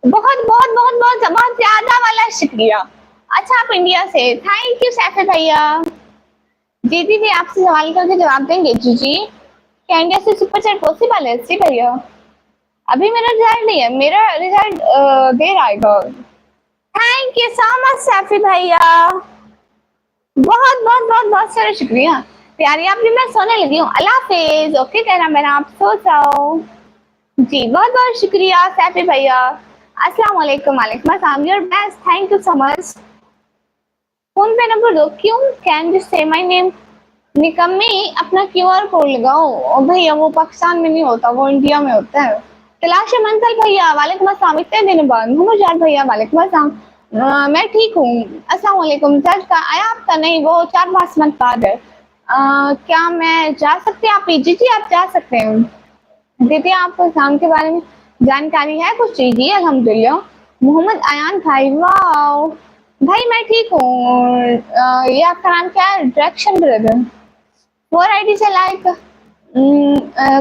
बहुत बहुत बहुत बहुत बहुत ज्यादा वाला शुक्रिया। अच्छा आप इंडिया से, थैंक यू सैफी भैया। जी दीदी आपसे सवाल करके जवाब देंगे जी जी। क्या इंडिया से सुपर चैट पॉसिबल है? जी भैया अभी मेरा रिजल्ट नहीं है, मेरा रिजल्ट देर आएगा। Thank you so much Saifi भैया, बहुत बहुत बहुत बहुत सारा शुक्रिया। प्यारी आप भी, मैं सोने लगी हूँ, अल्लाह हाफिज। ओके कहना मेरा, आप सो जाओ। जी बहुत बहुत शुक्रिया सैफी भैया। अस्सलाम वालेकुम। वालेकुम अस्सलाम, your best, thank you so much. Phone पे नंबर दो, क्यों? Can you say my name? निकम्मी अपना क्यूआर कोड लगाओ। और भैया वो पाकिस्तान में नहीं होता, वो इंडिया में होता है। तलाश मंजिल भैया वालेकुम अस्सलाम, इतने दिन बाद। मोहम्मद जाद भैया वालेकुम अस्सलाम। मैं ठीक हूँ, अस्सलाम वालेकुम। जज का आया आपका? नहीं, वो 4-5 मंथ बाद है। क्या मैं जा सकती हूँ? आप जी जी आप जा सकते हैं। दीदी आपको एग्जाम के बारे में जानकारी है कुछ? जी जी अल्हम्दुलिल्लाह। मोहम्मद अयान भाई, वाओ भाई मैं ठीक हूँ। ये आपका नाम क्या है? Direction brother. 4 आईडी से लाइक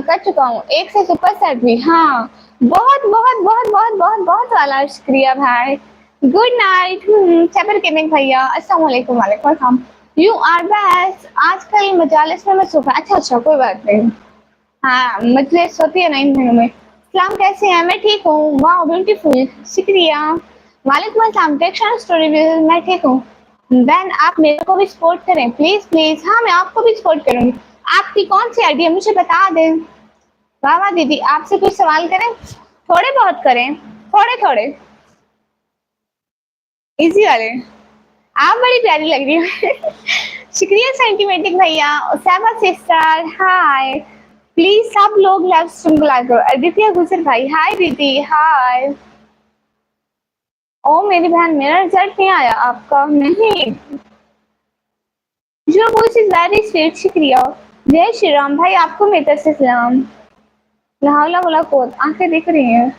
कर चुका हूँ, एक से सुपर सेट भी। हाँ बहुत बहुत बहुत बहुत बहुत बहुत वाला शुक्रिया भाई। गुड नाइट चैपर किनिंग भैया, अस्सलाम वालेकुम। वालेकुम अस्सलाम। You are best. आजकल मजालिस में मैं सुबह, अच्छा अच्छा कोई बात नहीं। हाँ मजलिस होती है ना इन दिनों में। सलाम कैसे हैं? मैं ठीक हूँ, वाह ब्यूटीफुल, शुक्रिया। वालेकुम अस्सलाम। टेक्शन स्टोरी, मैं ठीक हूँ। देन आप मेरे को भी सपोर्ट करें प्लीज प्लीज। हाँ मैं आपको भी सपोर्ट करूंगी। आपकी कौन सी आईडी है मुझे बता दें। वाह वाह दीदी, आपसे कुछ सवाल करें? थोड़े बहुत करें, थोड़े थोड़े इजी वाले। आप बड़ी प्यारी लग रही हो। शुक्रिया सेंटीमेंटिक भैया। सैबा सिस्टर हाय। प्लीज सब लोग लव स्ट्रीम को लाइक करो। आदित्य गुजर भाई हाय दीदी हाय। ओ मेरी बहन, मेरा रिजल्ट नहीं आया, आपका नहीं? जो वॉइस इज वेरी स्वीट, शुक्रिया। जय श्री राम भाई, आपको मेरी तरफ से सलाम। लाहौला वाला कोड, आंखें दिख रही हैं।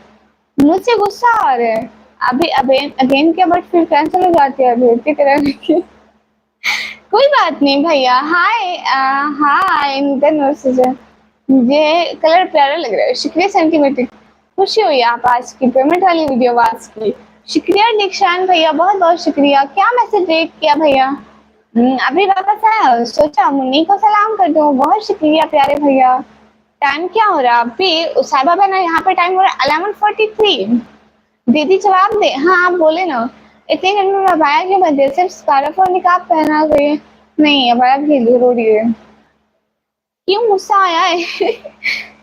मुझसे गुस्सा आ रहा है। अभी अगेन अगेन क्या, बट फिर कैंसिल हो जाती है अभी की तरह की। कोई बात नहीं भैया। हाय हाय ये कलर प्यारा लग रहा है, शुक्रिया सेंटीमेट्रिक। खुशी हुई आप आज की पेमेंट वाली वीडियो आवाज की। शुक्रिया निशान भैया, बहुत बहुत शुक्रिया। क्या मैसेज रेट किया भैया? अभी वापस आया, सोचा मुन्नी को सलाम कर दूं। बहुत शुक्रिया प्यारे भैया। टाइम क्या हो रहा है अभी? साहिबा बहना यहाँ पे टाइम हो रहा है 11:43। दीदी जवाब दे। हाँ आप बोले ना। इतने दिन में अबाया क्यों बदले? सिर्फ स्कार्फ और निकाब पहना गई? नहीं अबाया भी जरूरी है। क्यों गुस्सा आया है?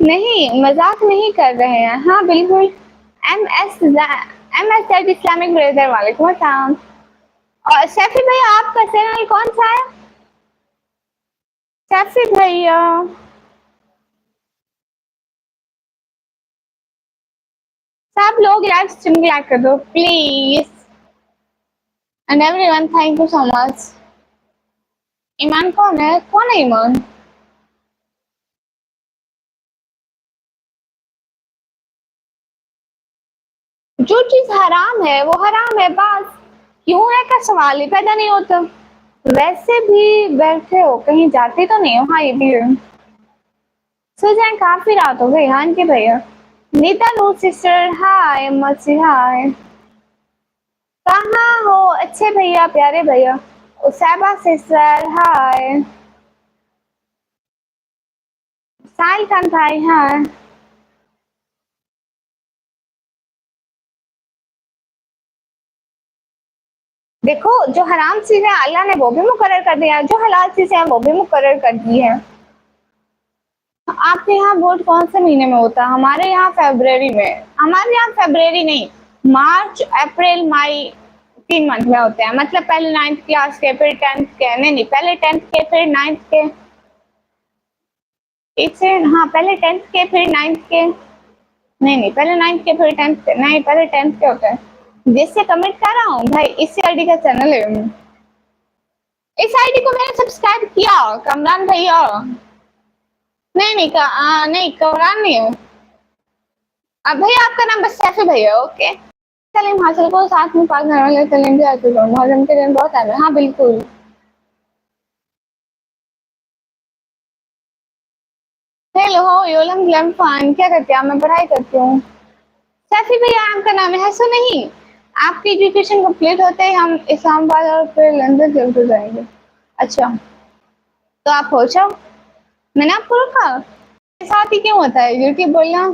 नहीं मजाक नहीं कर रहे हैं, हाँ बिल्कुल। M S Z Islamic brother वालेकुम अस्सलाम। और सैफी भैया आपका चैनल कौन सा है? सैफी भैया सब लोग लाइव स्ट्रीम लाइक कर दो please. And everyone thank you so much. Iman कौन है? कौन है ईमान? जो चीज हराम है वो हराम है, बस। क्यों है का सवाल ही पैदा नहीं होता। वैसे भी बैठे हो, कहीं जाते तो नहीं हो? हाँ ये भी है। सो जाए, काफी रात हो गई। हाँ जी भैया। Nita no sister hi. मसी हाय। कहाँ हो अच्छे भैया प्यारे भैया? उसाबा सिस्टर हाय। साहिल खान भाई हाय। देखो जो हराम चीजें अल्लाह ने वो भी मुकर्रर कर दिया है, जो हलाल चीजें हैं वो भी मुकर्रर कर दी है। आपके यहाँ वोट कौन से महीने में होता है? हमारे यहाँ फरवरी में। हमारे यहाँ फरवरी नहीं, मार्च अप्रैल मई 3 मंथ में होते हैं। मतलब पहले 9th क्लास के, फिर 10th के, नहीं पहले 10th के फिर 9th के। इससे हाँ पहले 10th के फिर 9th के। नहीं पहले 9th के फिर 10th के, नहीं पहले 10th के होते हैं। जिससे कमिट कर रहा हूँ भाई, इसी आईडी का चैनल है। इस आईडी को मैंने सब्सक्राइब किया कमरान भैया। नहीं कमरान नहीं है। अब भैया आपका नाम बस सैफी भैया, ओके। तलीम हासिल को साथ में पाक घर वाले तलीम भी हासिल करो, मुहर्रम के दिन बहुत है। हाँ बिल्कुल। हेलो हो योलम ग्लैम फान, क्या करते हैं? मैं पढ़ाई करती हूँ। सैफी भैया आपका नाम है हसो नहीं? आपकी एजुकेशन कंप्लीट होते ही हम इस्लामाबाद और फिर लंदन जरूर जाएंगे। अच्छा, तो आप हो जाओ, मैंने आपको रोका। साथ ही क्यों होता है क्योंकि बोलना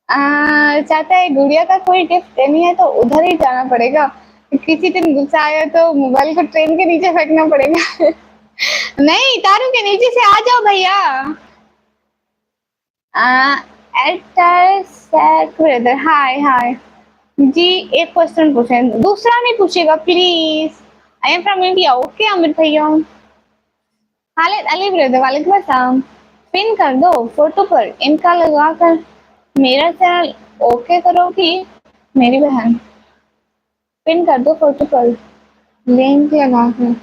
चाहता है गुड़िया का कोई गिफ्ट नहीं है तो उधर ही जाना पड़ेगा। किसी दिन गुस्सा आया तो मोबाइल को ट्रेन के नीचे फेंकना पड़ेगा। नहीं, तारों के नीचे से आ जाओ भैया। ब्रदर, हाय हाय जी। एक क्वेश्चन पूछे, दूसरा नहीं पूछेगा please. I am from India. Okay Amit भैया। खालिद अली ब्रदर, वालेकुम अस्सलाम। पिन कर दो फोटो पर इनका लगा कर मेरा चैनल ओके करोगी मेरी बहन। पिन कर दो फोटो पर लिंक लगा कर।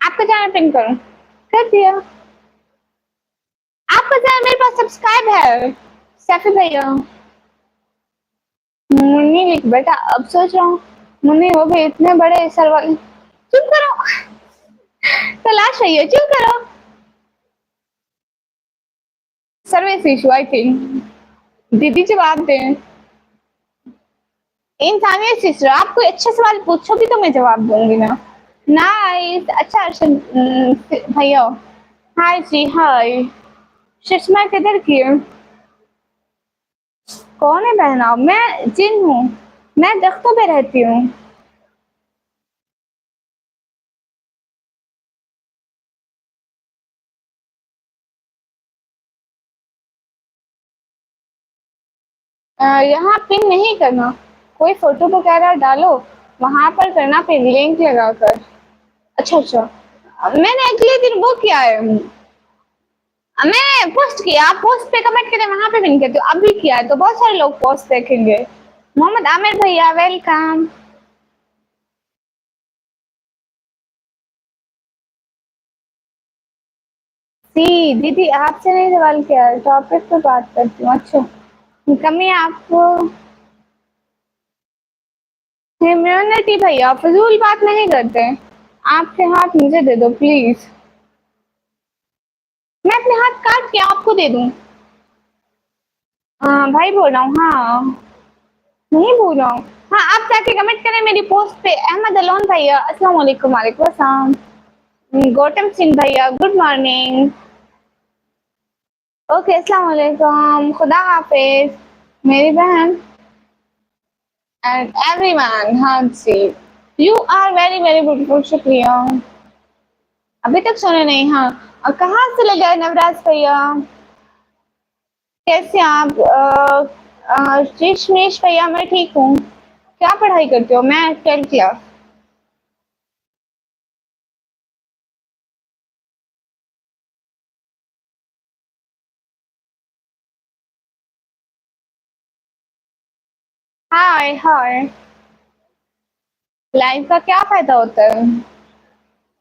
आपका चैनल पिन करो, कर दिया। आपका चैनल मेरे पास सब्सक्राइब है सैफी भैया। मुन्नी लिख बेटा, अब सोच रहा हूँ मुन्नी वो भी इतने बड़े सर वाले। चुप करो, तलाश रही है, चुप करो। Service issue I think. दीदी जवाब दें। इंसानियत सिस्टर, आप कोई अच्छे सवाल पूछोगी तो मैं जवाब दूंगी ना। नाइस, अच्छा भैया। हाय जी हाय। सुषमा किधर की है? कौन है बहना? मैं जिन हूँ, मैं दख्तों पे रहती हूँ। यहाँ पिन नहीं करना, कोई फोटो वगैरह डालो वहां पर करना पिन लिंक लगाकर। अच्छा अच्छा, मैंने अगले दिन वो किया है, मैंने पोस्ट किया। आप पोस्ट पे कमेंट करें, वहां पे पिन करते हो। अभी किया है तो बहुत सारे लोग पोस्ट देखेंगे। मोहम्मद आमिर भैया वेलकम। सी दीदी आपसे नहीं सवाल किया, टॉपिक पे बात करती हूँ। अच्छा, कमी आपको ह्यूमैनिटी भैया, फजूल बात नहीं करते। आपके हाथ मुझे दे दो प्लीज, मैं अपने हाथ काट के आपको दे दूं। हाँ भाई बोल रहा हूँ, हाँ नहीं बोल रहा हूँ। हाँ, आप जाके कमेंट करें मेरी पोस्ट पे। अहमद अलोन भैया अस्सलाम वालेकुम। वालेकुम अस्सलाम। गौतम सिंह भैया गुड मॉर्निंग। ओके, अस्सलाम वालेकुम, खुदा हाफिज मेरी बहन एंड एवरीवन। हाँ जी, you are very very beautiful, शुक्रिया। अभी तक सुने नहीं? हाँ, और कहाँ से लगा है नवराज भैया? कैसे आप? शीशमेश भैया मैं ठीक हूँ। क्या पढ़ाई करते हो? मैं 12th क्लास। हाय हाय। लाइफ का क्या फायदा होता है?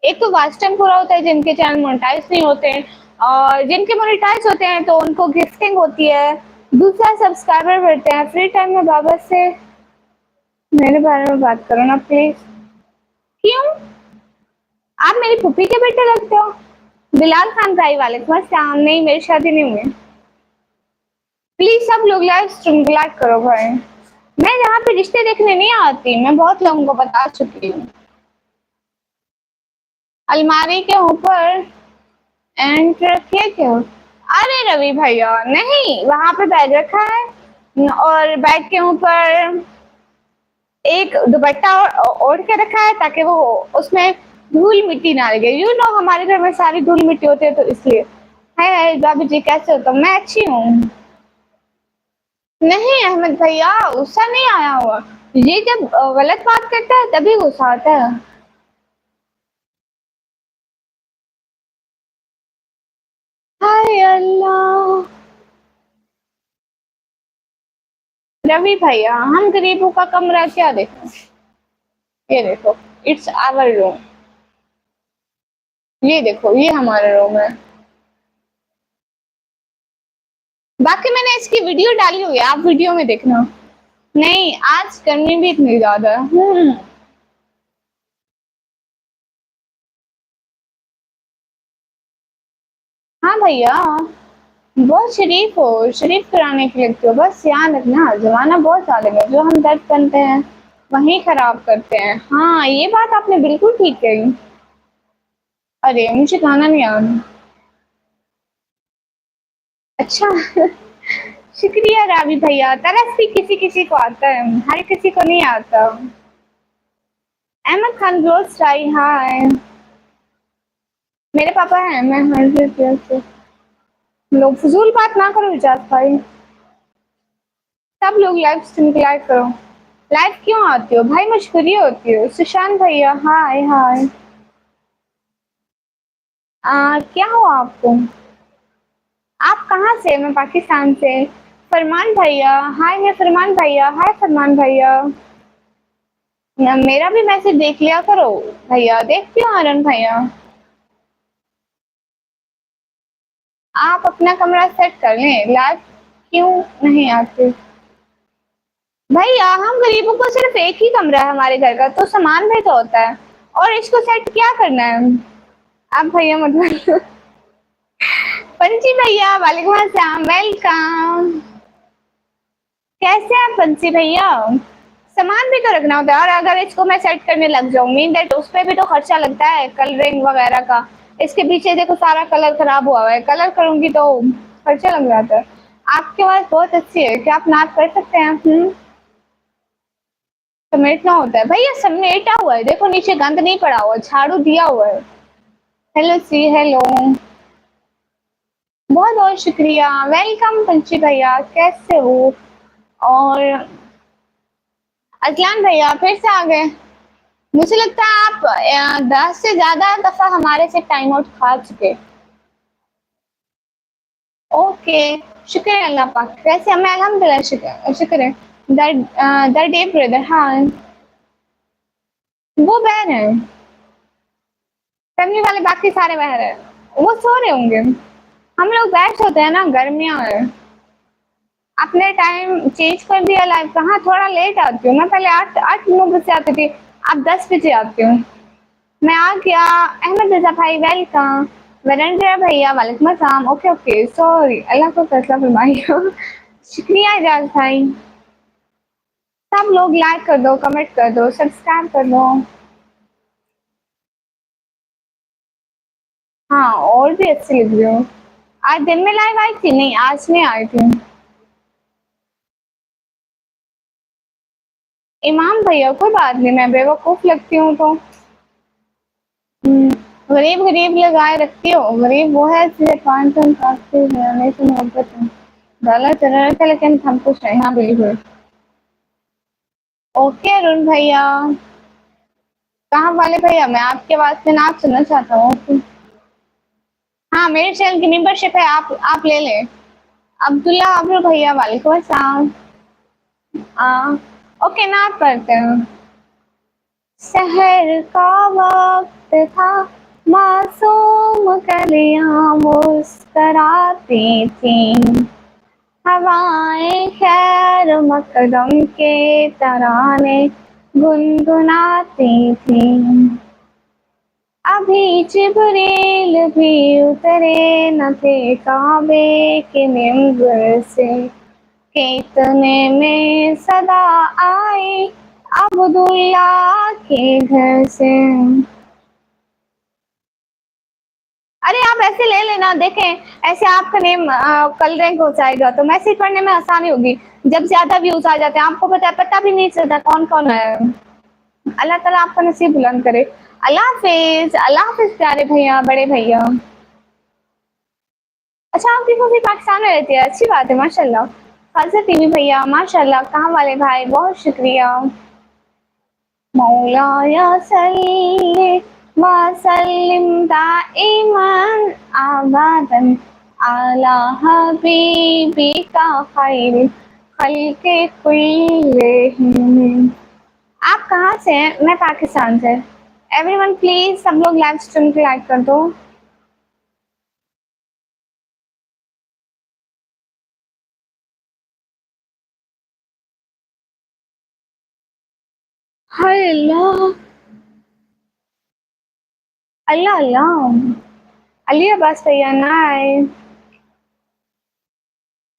एक तो वाच टाइम पूरा होता है जिनके चैनल मोनेटाइज नहीं होते हैं, और जिनके मोनेटाइज होते हैं तो उनको गिफ्टिंग होती है, दूसरा सब्सक्राइबर बढ़ते हैं। फ्री टाइम में बाबा से मेरे बारे में बात करो ना प्लीज। क्यों? आप मेरी फूफी के बेटे लगते हो। बिलाल खान भाई वाले तुम्हारे सामने ही, मेरी शादी नहीं हुई। प्लीज सब लोग लाइव स्ट्रीम लाइक करो भाई। मैं यहाँ पे रिश्ते देखने नहीं आती, मैं बहुत लोगों को बता चुकी हूँ। अलमारी के ऊपर एंड रखिए क्यों? अरे रवि भैया नहीं, वहां पे बैग रखा है और बैग के ऊपर एक दुपट्टा ओढ़ के रखा है ताकि वो उसमें धूल मिट्टी ना लगे। यू नो हमारे घर में सारी धूल मिट्टी होती है तो इसलिए। हाय हाय भाभी जी, कैसे हो तुम? मैं अच्छी हूँ। नहीं अहमद भैया, गुस्सा नहीं आया हुआ। ये जब गलत बात करता है तभी गुस्सा आता है। हाय अल्लाह। रवि भैया, हम गरीबों का कमरा क्या देखो, ये देखो, इट्स आवर रूम। ये देखो, ये हमारा रूम है। बाकी मैंने इसकी वीडियो डाली हुई है, आप वीडियो में देखना। नहीं, आज गर्मी भी इतनी ज्यादा है। हाँ भैया। बहुत शरीफ हो, शरीफ कराने के लगते हो। बस याद रखना ज़माना बहुत ज़ालिम है, जो हम दर्द बनते हैं वहीं खराब करते हैं। हाँ, ये बात आपने बिल्कुल ठीक कही। अरे मुझे गाना नहीं आता। अच्छा शुक्रिया रावी भैया। तरस भी किसी किसी को आता है, हर किसी को नहीं आता। अहमद खान रोज ट्राई। हाय, मेरे पापा हैं, मैं 100 से। लोग फजूल बात ना करो इजाज भाई। सब लोग लाइव स्ट्रीम की लाइव करो। लाइव क्यों आती हो भाई? मजबूरी होती है। सुशांत भैया हाय हाय। क्या हुआ आपको? आप कहाँ से? मैं पाकिस्तान से। फरमान भैया हाय है। फरमान भैया हाय। फरमान भैया मेरा भी मैसेज देख लिया करो भैया। देखती हो आर्यन भैया? आप अपना कमरा सेट कर लें। लाइव क्यों नहीं आते भैया? हम गरीबों को सिर्फ एक ही कमरा है हमारे घर का, तो सामान भी तो होता है। और इसको सेट क्या करना है? आप भैया मतलब पंची भैया वालेकुम अस्सलाम, वेलकम। कैसे हैं पंची भैया? सामान भी तो रखना होता है, और अगर इसको मैं सेट करने लग जाऊं, मीन दैट उस पे भी तो खर्चा लगता है, कलरिंग वगैरह का। इसके पीछे देखो सारा कलर खराब हुआ है, कलर करूंगी तो खर्चा लग जाता है। आपकी आवाज बहुत अच्छी है, क्या आप नाप कर सकते हैं? समेटना होता है भैया, समेटा हुआ है, देखो नीचे गंद नहीं पड़ा हुआ, झाड़ू दिया हुआ है। हेलो सी हेलो। बहुत बहुत शुक्रिया, वेलकम पंची भैया, कैसे हो? और अजलान भैया फिर से आ गए। मुझे लगता है आप 10 से ज्यादा दफा हमारे से टाइम आउट खा चुके। ओके, शुक्र है अल्लाह पाक। वैसे मैं अल्हम्दुलिल्लाह शुक्र शुक्र है। द डे ब्रदर, हाँ वो बहन है। फैमिली वाले बाकी सारे बाहर है, वो सो रहे होंगे। हम लोग बैठ होते हैं ना, गर्मियाँ है। आपने टाइम चेंज कर दिया लाइव का। हाँ थोड़ा लेट आती हूँ मैं, पहले 8 8 9 बजे आती थी, अब 10 बजे आती हूँ। मैं आ गया। अहमद रजा भाई वेलकम। वीरेंद्र भैया वालेकुम अस्सलाम। ओके ओके सॉरी, अल्लाह को फैसला फरमाइए शुक्रिया एजाज भाई। सब लोग लाइक कर दो, कमेंट कर दो, सब्सक्राइब कर दो। हाँ और भी अच्छी लग रही हो। आज दिन में लाइव आई थी? नहीं आज नहीं आई थी। इमाम भैया कोई बात नहीं, मैं बेवकूफ लगती हूँ तो गरीब गरीब लगाए रखती हो। गरीब वो है जिसे पाँच सौ काफी बनाने से मोहब्बत है। गलत चल रहा था लेकिन हम कुछ नहीं। हाँ बिल्कुल। ओके अरुण भैया। कहाँ वाले भैया? मैं आपके आवाज से नाच सुनना चाहता हूँ। हाँ मेरे चैनल की मेंबरशिप है, आप ले लें। अब्दुल्ला अब्रू भैया वालेकुम अस्सलाम। ओके ना करते हैं। शहर का वक्त था, मासूम कलियां मुस्कराती थी, हवाएं खैर मकदम के तराने गुनगुनाती थी। अभी जिब्रील भी उतरे न थे काबे के मिंबर से, के इतने में सदा आई अब्दुल्ला के घर से। अरे आप ऐसे ले लेना, देखें ऐसे आपका नेम कल रैंक हो जाएगा तो मैसेज पढ़ने में आसानी होगी। जब ज्यादा व्यूज आ जाते हैं आपको पता भी नहीं चलता कौन कौन है। अल्लाह ताला आपका नसीब बुलंद करे। अल्लाह हाफिज प्यारे भैया, बड़े भैया। अच्छा आपकी फूफी पाकिस्तान में रहती है, अच्छी बात है माशाल्लाह। खालसा टीवी भैया माशाल्लाह, कहाँ वाले भाई बहुत शुक्रिया। मौलाया सल्ली वसल्लिम दाइमन अबदन अला हबीबिका खैर खल्के कुल्लिहिम। आप कहाँ से हैं? मैं पाकिस्तान से। एवरीवन प्लीज सब लोग लाइव स्ट्रीम को लाइक कर दो। हाय अल्लाह, अल्लाह अल्लाह। अली अब्बास भैया नाइस।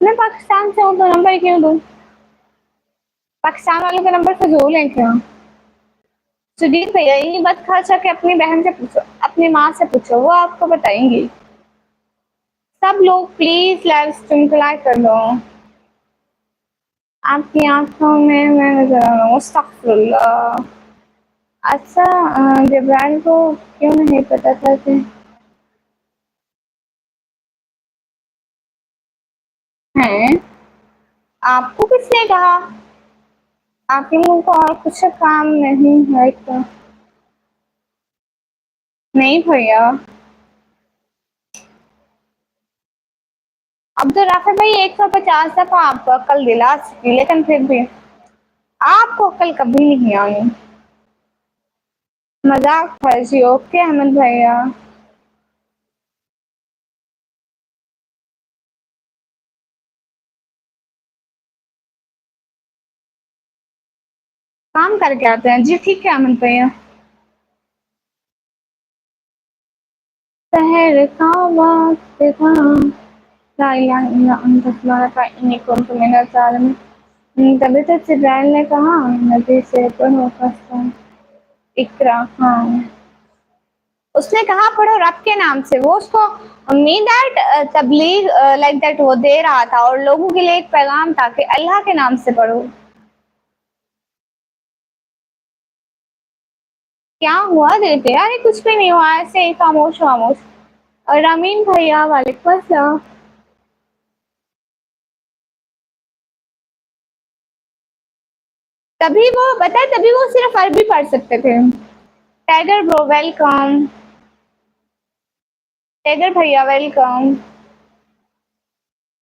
मैं पाकिस्तान से हूँ तो नंबर क्यों दूँ? पाकिस्तान वालों का नंबर फिजूल है क्या? सुदीप भैया ये बात खास जाके अपनी बहन से पूछो, अपनी माँ से पूछो, वो आपको बताएंगी। सब लोग प्लीज लाइव स्ट्रीम को लाइक कर दो। आपकी आंखों में मैं नजर आ रहा हूँ, अस्तगफुरुल्लाह। अच्छा जब्रान को क्यों नहीं पता था कि हैं? आपको किसने कहा? आपके मुंह को और कुछ काम नहीं है क्या? नहीं भैया। अब तो राफे भाई 150 दफा आपको अक्ल दिला चुकी, लेकिन फिर भी आपको अक्ल कभी नहीं आई। मजाक था जी। ओके अहमद भैया। काम करके आते हैं जी। ठीक है अहमद भैया। शहर का वक्त था, ला इलाहा इल्ला अंत सुब्हानका इन्नी कुन्तु मिनज़ ज़ालिमीन। तभी तो जिब्राइल ने कहा नबी से पढ़ो कस्म। इकरा। हाँ, उसने कहा पढ़ो रब के नाम से। वो उसको मीन दैट तबलीग लाइक दैट वो दे रहा था और लोगों के लिए एक पैगाम था कि अल्लाह के नाम से पढ़ो। क्या हुआ देते? अरे कुछ भी नहीं हुआ, ऐसे ही खामोश खामोश। और अमीन भैया वालेकुम अस्सलाम। तभी वो बताए, तभी वो सिर्फ अरबी पढ़ सकते थे। Tiger bro welcome. टाइगर भैया वेलकम।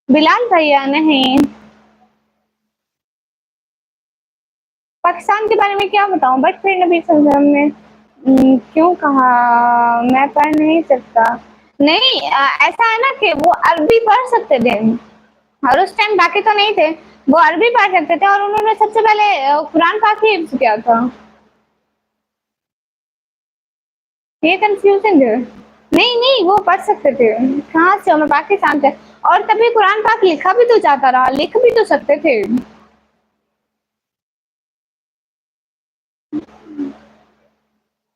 बिलाल भैया नहीं। पाकिस्तान के बारे में क्या बताऊं, बट फिर नबी सल्लल्लाहु अलैहि वसल्लम ने क्यों कहा मैं पढ़ नहीं सकता? नहीं ऐसा है ना कि वो अरबी पढ़ सकते थे और उस टाइम बाकी तो नहीं थे। वो अरबी पढ़ सकते थे और उन्होंने सबसे पहले कुरान पाक ही हिफ्ज किया था। ये कंफ्यूजन है। नहीं नहीं वो पढ़ सकते थे। कहाँ से? मैं पाकिस्तान से। और तभी कुरान पाक लिखा भी तो जाता रहा, लिख भी तो सकते थे।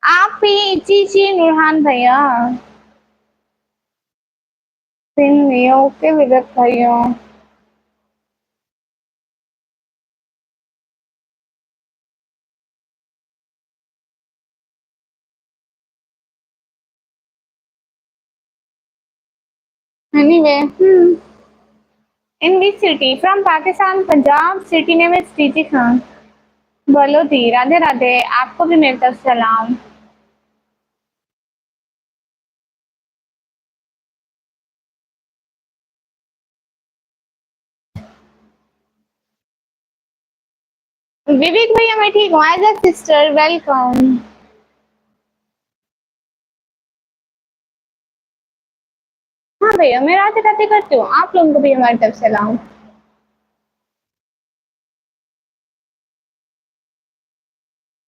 आप भी जी जी नूरहान भैया। सिंह भैया ओके विदत भैया। Anyway in which city from Pakistan Punjab city name is TT Khan. बोलो दी राधे राधे। आपको भी मेरी तरफ सलाम। विवेक भैया मैं ठीक हूँ। As a sister welcome. हाँ भैया मैं राधे राधे करती हूँ। आप लोगों को भी हमारी तरफ सलाम।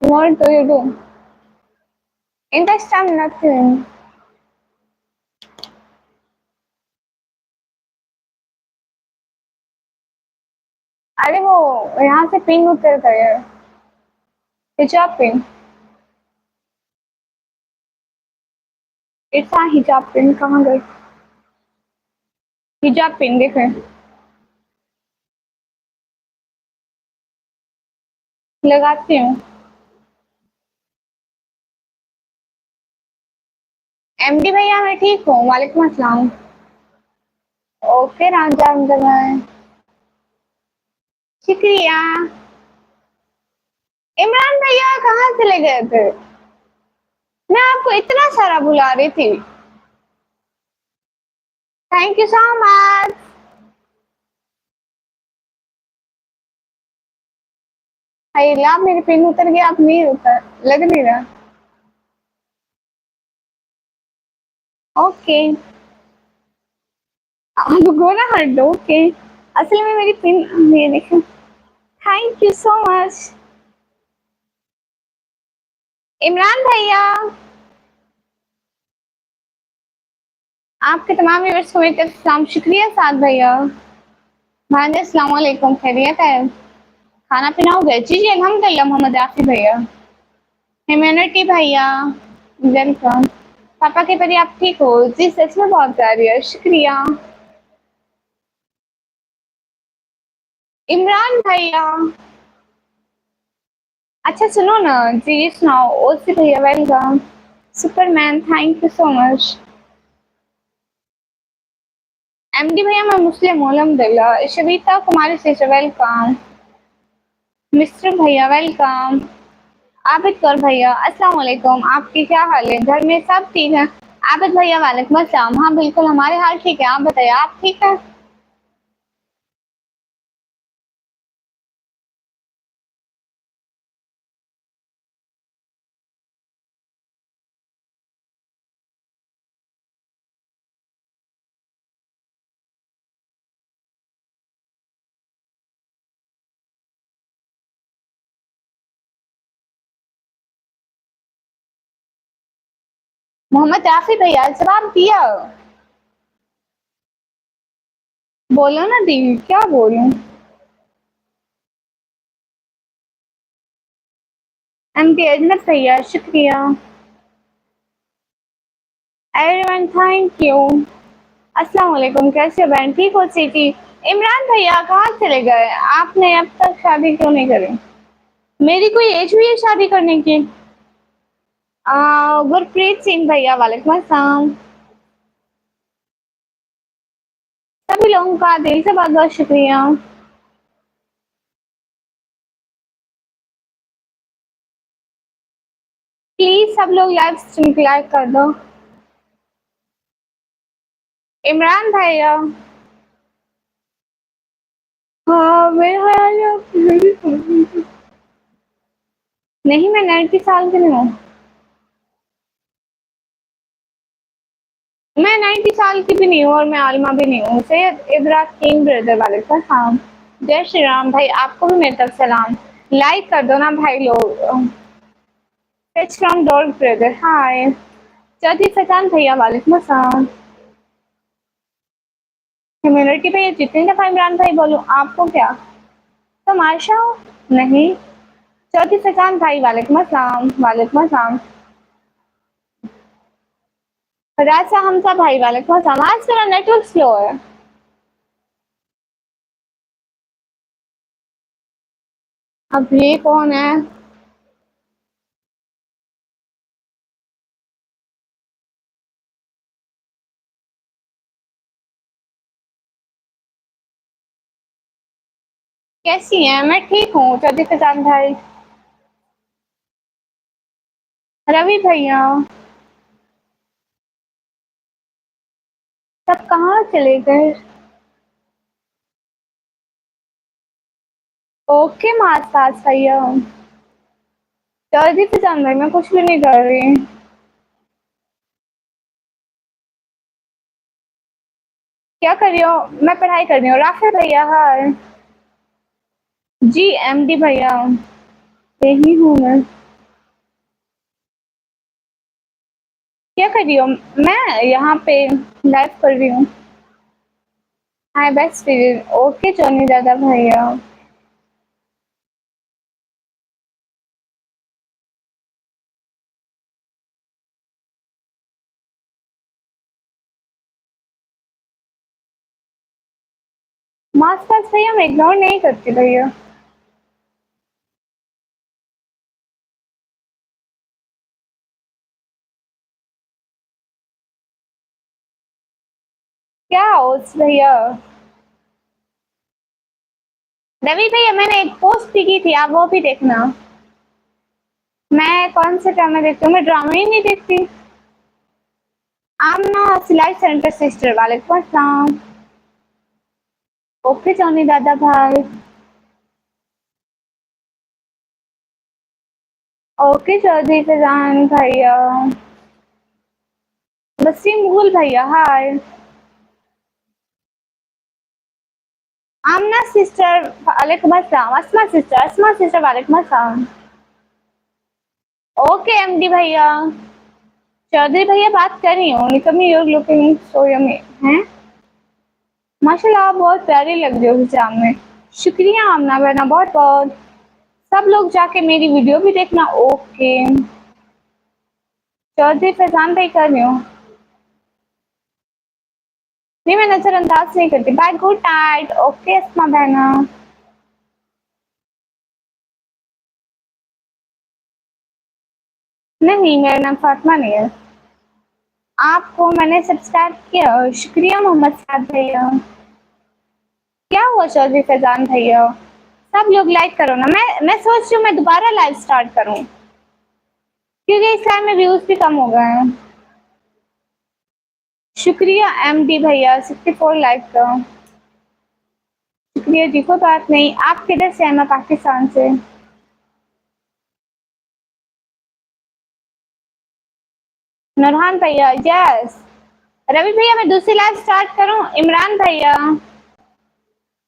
What do you do? In this time nothing. अरे वो यहाँ से पिन उतर गए। हिजाब पिन। इट्स हिजाब पिन कहाँ गई? हिजाब पिन देखें। लगाती हूँ। एमडी भैया मैं ठीक हूँ। वालेकुम अस्सलाम। ओके राजा अंदर में। शुक्रिया। इमरान भैया कहाँ चले गए थे? मैं आपको इतना सारा बुला रही थी। Thank you so much. अल्लाह मेरे पिन उतर गया, अब नहीं उतर, लग नहीं रहा। ओके आप गोना हट दो। ओके असल में मेरी पिन ये देखो। Thank you so much Imran भैया। आपके तमाम व्यूअर्स को मेरी तरफ से सलाम। शुक्रिया साद भैया। हाँ जी, अस्सलाम वालेकुम, खैरियत है? खाना पीना हो गया? जी, जी, अल्हम्दुलिल्लाह मोहम्मद आसिफ भैया। ह्यूमैनिटी भैया, वेलकम। पापा के परी आप ठीक हो? जी, सच में बहुत प्यारी है, शुक्रिया। इमरान भैया, अच्छा सुनो ना, जी सुनाओ। ओसी भैया welcome. Superman thank you so much. MD भैया मैं मुस्लिम हूँ अल्हम्दुलिल्लाह। शबीता कुमारी सिस्टर वेलकम। मिस्टर भैया वेलकम। आबिद कौर भैया अस्सलाम वालेकुम, आपकी क्या हाल है? घर में सब ठीक है? आबिद भैया वालेकुम अस्सलाम। हाँ बिल्कुल हमारे हाल ठीक है, आप बताइए आप ठीक है? मोहम्मद राफी भैया जवाब दिया। बोलो ना दी, क्या बोलूं? एमडी अजमत भैया शुक्रिया। Everyone thank you. अस्सलाम वालेकुम, कैसे हो बहन, ठीक हो सीटी? इमरान भैया कहाँ चले गए? आपने अब तक शादी क्यों नहीं करी? मेरी कोई एज हुई है शादी करने की? गुरप्रीत सिंह भैया वालेकुम अस्सलाम। सभी लोगों का दिल से बहुत बहुत शुक्रिया। प्लीज सब लोग लाइव स्ट्रीम को लाइक कर दो। इमरान भैया, हाँ मेरा ख्याल है नहीं, मैं 90 साल की नहीं हूँ। मैं 90 साल की भी नहीं हूँ और मैं आलिमा भी नहीं हूँ। सैयद इब्राहिम ब्रदर वाले का सलाम। जय श्री राम भाई, आपको भी मेरी तरफ सलाम। लाइक कर दो ना भाई लोग। It's from Dog Brother, हाय। चौधरी सजान भैया वालेकुम अस्सलाम। कम्युनिटी पे जितनी दफा इमरान भाई बोलूं आपको क्या तमाशा हो? नहीं। चौधरी सजान भाई वालेकुम अस्सलाम, वालेकुम अस्सलाम। राजा हमजा भाई वालेकुम अस्सलाम। आज मेरा नेटवर्क स्लो है। अब ये कौन है? कैसी हैं? मैं ठीक हूँ चौधरी सजान भाई। रवि भैया, सब कहाँ चले गए? ओके मास्ताज भैया। चौधरी सजान भाई मैं कुछ भी नहीं कर रही। क्या कर रही हो? मैं पढ़ाई कर रही हूँ। राफे भैया हाय। जी एमडी भैया, यही हूँ मैं। क्या कर रही हो? मैं यहाँ पे लाइव कर रही हूँ। हाय बेस्ट फ्रेंड, ओके जोनी दादा भैया। मास्टर्स भैया मैं इग्नोर नहीं करती भैया। क्या ओट्स भैया? रवि भैया मैंने एक पोस्ट भी की थी, आप वो भी देखना। मैं कौन से ड्रामा देखती हूँ? मैं ड्रामा ही नहीं देखती। आमना सिलाई सेंटर सिस्टर वालेकुम अस्सलाम। ओके जोनी दादा भाई। ओके चौधरी फैजान भैया। वसीम मुगल भैया हाय। आमना सिस्टर वालेकुम अस्सलाम। अस्मा सिस्टर वालेकुम अस्सलाम। ओके एमडी भैया। चौधरी भैया बात कर रही हूँ, निकमी यूर लुकिंग सो यमी हैं। माशाल्लाह आप बहुत प्यारी लग रही हो हिजाब में। शुक्रिया आमना बहना, बहुत बहुत। सब लोग जाके मेरी वीडियो भी देखना। ओके, चौधरी फैजान भाई कर रही हूँ। नहीं, मैं नजरअंदाज नहीं करती। Bye, good night. Okay Asma बहना। नहीं, मेरा नाम फातिमा नहीं है। आपको मैंने सब्सक्राइब किया, शुक्रिया मोहम्मद साद भैया। क्या हुआ चौधरी फैजान भैया? सब लोग लाइक करो ना। मैं सोच रही हूँ मैं दोबारा लाइव स्टार्ट करूँ, क्योंकि इस टाइम में व्यूज भी कम हो गए हैं। शुक्रिया एमडी भैया 64 लाइक का। शुक्रिया जी, कोई बात नहीं। आप किधर से हैं? मैं पाकिस्तान से। नूरहान भैया यस। रवि भैया मैं दूसरी लाइव स्टार्ट करूं? इमरान भैया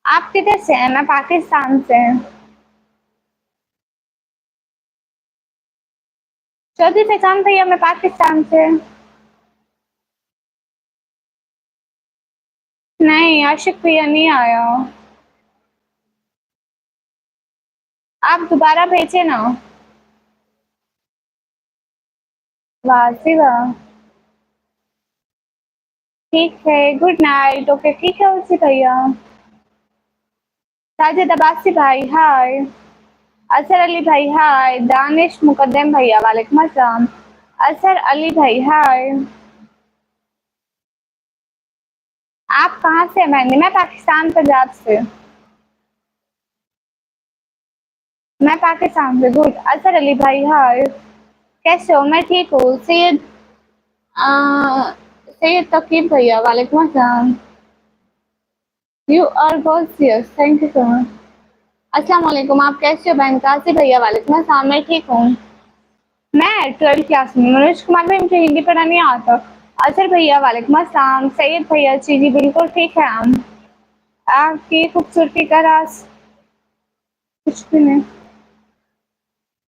आप किधर से हैं? मैं पाकिस्तान से। चौधरी फैजान भैया मैं पाकिस्तान से। नहीं, आशिक भैया नहीं आया। आप दोबारा भेजे ना। वाह वाह। ठीक है, गुड नाइट। ओके ठीक है उसी भैया। साजिद अब्बासी भाई हाय। असर अली भाई हाय। दानिश मुकद्दम भैया वालेकुम अस्सलाम। असर अली भाई हाय। आप कहाँ से हैं बहनी? मैं पाकिस्तान पंजाब से। मैं पाकिस्तान से। गुड। असर अली भाई हाय। कैसे हो? मैं ठीक हूँ। सैयद तकीब भैया वालेकुम अस्सलाम। You are gorgeous, thank you so much. अस्सलाम वालेकुम, आप कैसे हो बहन? काशी भैया वालेकुम अस्सलाम, मैं ठीक हूँ। मैं 12th क्लास में। मनोज कुमार भाई मुझे हिंदी पढ़ा नहीं आता। असर भैया वालेकुम अस्सलाम। सैयद भैया जी बिल्कुल ठीक है हम। आपकी खूबसूरती का राज कुछ भी नहीं।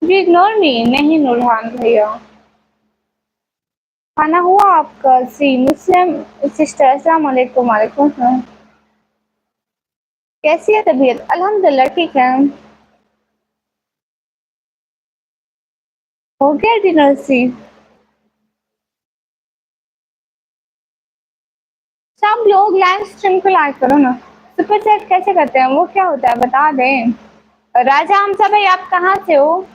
जी इग्नोर मी नहीं नूरहान भैया। खाना हुआ आपका? सी मुस्लिम सिस्टर अस्सलाम वालेकुम। वालेकुम सलाम। कैसी है तबीयत? अल्हम्दुलिल्लाह ठीक है। हो गया डिनर सी? सब लोग लाइव स्ट्रीम को लाइक करो ना। सुपर चैट कैसे करते हैं? वो क्या होता है बता दें। राजा हमसा भाई आप कहाँ से हो?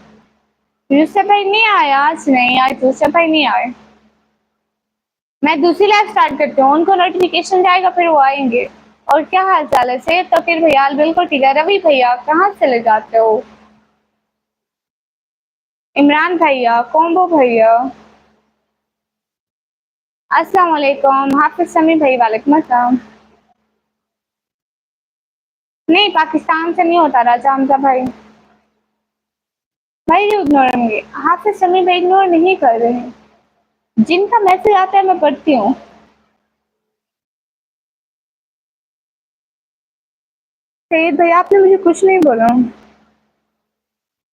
यूसुफ भाई नहीं आया आज? नहीं आज यूसुफ भाई नहीं आए। मैं दूसरी लाइव स्टार्ट करती हूँ, उनको नोटिफिकेशन जाएगा फिर वो आएंगे। और क्या हाल चाल है? सेहत तो फिर भैया बिल्कुल ठीक है। रवि भैया कहाँ चले जाते हो? इमरान भैया, कोम्बो भैया अस्सलाम वालेकुम। हाफिज समी भाई वालेकुम अस्सलाम। नहीं पाकिस्तान से नहीं होता राजा हमजा भाई। भाई जो इग्नोर होंगे। हाफिज समी भाई इग्नोर नहीं कर रहे हैं। जिनका मैसेज आता है मैं पढ़ती हूँ। सैयद भाई आपने मुझे कुछ नहीं बोला।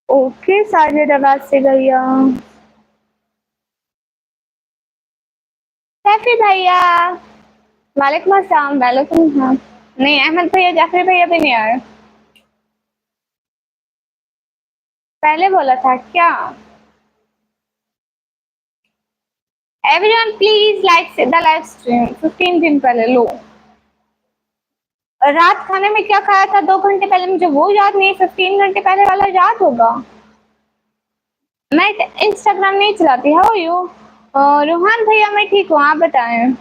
ओके साजिद आवाज से भैया। सैफी भैया वालेकुम अस्सलाम। वालेकुम अस्सलाम। नहीं अहमद भैया जाफरी भैया भी नहीं आए। पहले बोला था क्या? Everyone please like the live stream. 15 दिन पहले लो। रात खाने में क्या खाया था 2 घंटे पहले? मुझे वो याद नहीं। 15 घंटे पहले वाला याद होगा। मैं इंस्टाग्राम नहीं चलाती। How you? रूहान भैया मैं ठीक हूँ, आप बताएं।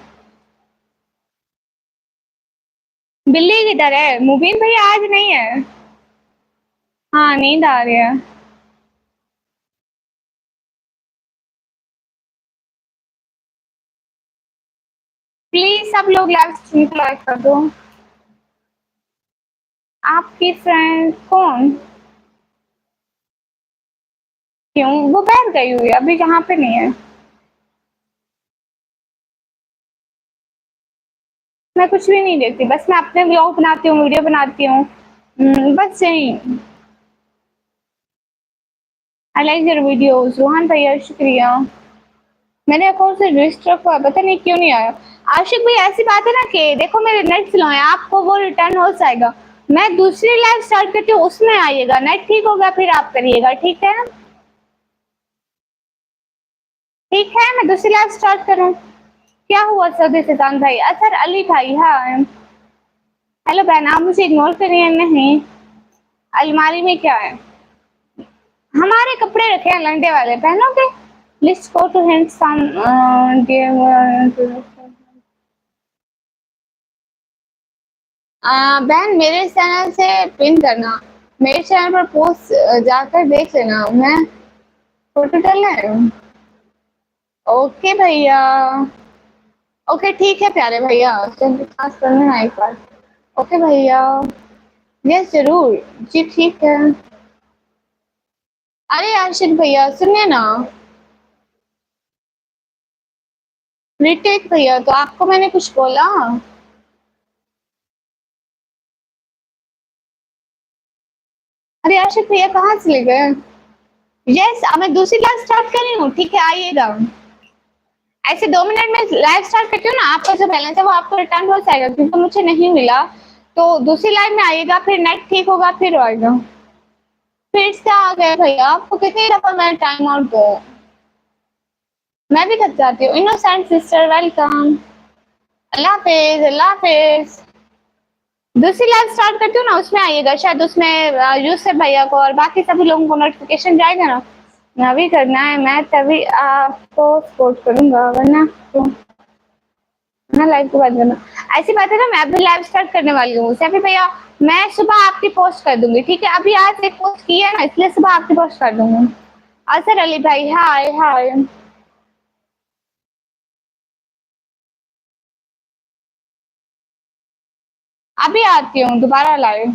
बिल्ली किधर है? मुबीन भैया आज नहीं है। हाँ नींद आ रही है। प्लीज सब लोग लाइव स्ट्रीम को लाइक कर दो। आपकी फ्रेंड कौन? क्यों? वो बाहर गई हुई है अभी, यहाँ पे नहीं है। मैं कुछ भी नहीं देखती, बस मैं अपने व्लॉग बनाती हूँ, वीडियो बनाती हूँ। बस यही। I like your videos. Rohan भैया शुक्रिया। मैंने अकाउंट से रजिस्टर हुआ, पता नहीं क्यों नहीं आया। आशिक भाई ऐसी बात है ना कि देखो मेरे नेट स्लो है, आपको वो रिटर्न हो जाएगा। मैं दूसरी लाइव स्टार्ट करती हूँ, उसमें आइएगा, नेट ठीक होगा फिर आप करिएगा, ठीक है? ठीक है, मैं दूसरी लाइव स्टार्ट करूँ? क्या हुआ सऊदी सितान भाई? असर अली भाई, हाँ। हेलो बहन, आप मुझे इग्नोर करिए। नहीं, अलमारी में क्या है? हमारे कपड़े रखे हैं लंडे वाले, पहनोगे? Let's go to handsome बहन मेरे चैनल से पिन करना, मेरे चैनल पर पोस्ट जाकर देख लेना, मैं फोटो डालना है। ओके भैया, ओके ठीक है प्यारे भैया, चलिए खास करना ना एक बार। ओके भैया, यस जरूर, जी ठीक है। अरे आशिक भैया सुनिए ना, रिटेक भैया, तो आपको मैंने कुछ बोला? अरे आशिक भैया कहाँ चले गए? यस, अब मैं दूसरी क्लास स्टार्ट कर रही हूँ, ठीक है आइएगा। ऐसे 2 मिनट में लाइव स्टार्ट करती हूँ ना, आपका जो बैलेंस है वो आपको रिटर्न हो जाएगा, क्योंकि मुझे नहीं मिला। तो दूसरी लाइव में आइएगा, फिर नेट ठीक होगा फिर आएगा। फिर से आ गए भैया, आपको कितनी दफा मैं टाइम आउट दो? मैं भी थक जाती हूँ। Innocent sister welcome. अल्लाह हाफिज, अल्लाह हाफिज। दूसरी लाइव स्टार्ट करती हूँ ना, उसमें आइएगा, शायद उसमें यूसुफ भैया को और बाकी सभी लोगों को नोटिफिकेशन जाएगा ना। मैं भी करना है, मैं तभी आपको सपोर्ट करूंगा, वरना क्यों? ना लाइव के बाद करना। ऐसी बात है ना, मैं अभी लाइव स्टार्ट करने वाली हूँ सैफी भैया। मैं सुबह आपकी पोस्ट कर दूंगी, ठीक है? अभी आज एक पोस्ट की है ना, इसलिए सुबह आपकी पोस्ट कर दूंगी। असर अली भाई, हाय हाय। अभी आती हूँ दोबारा लाइव।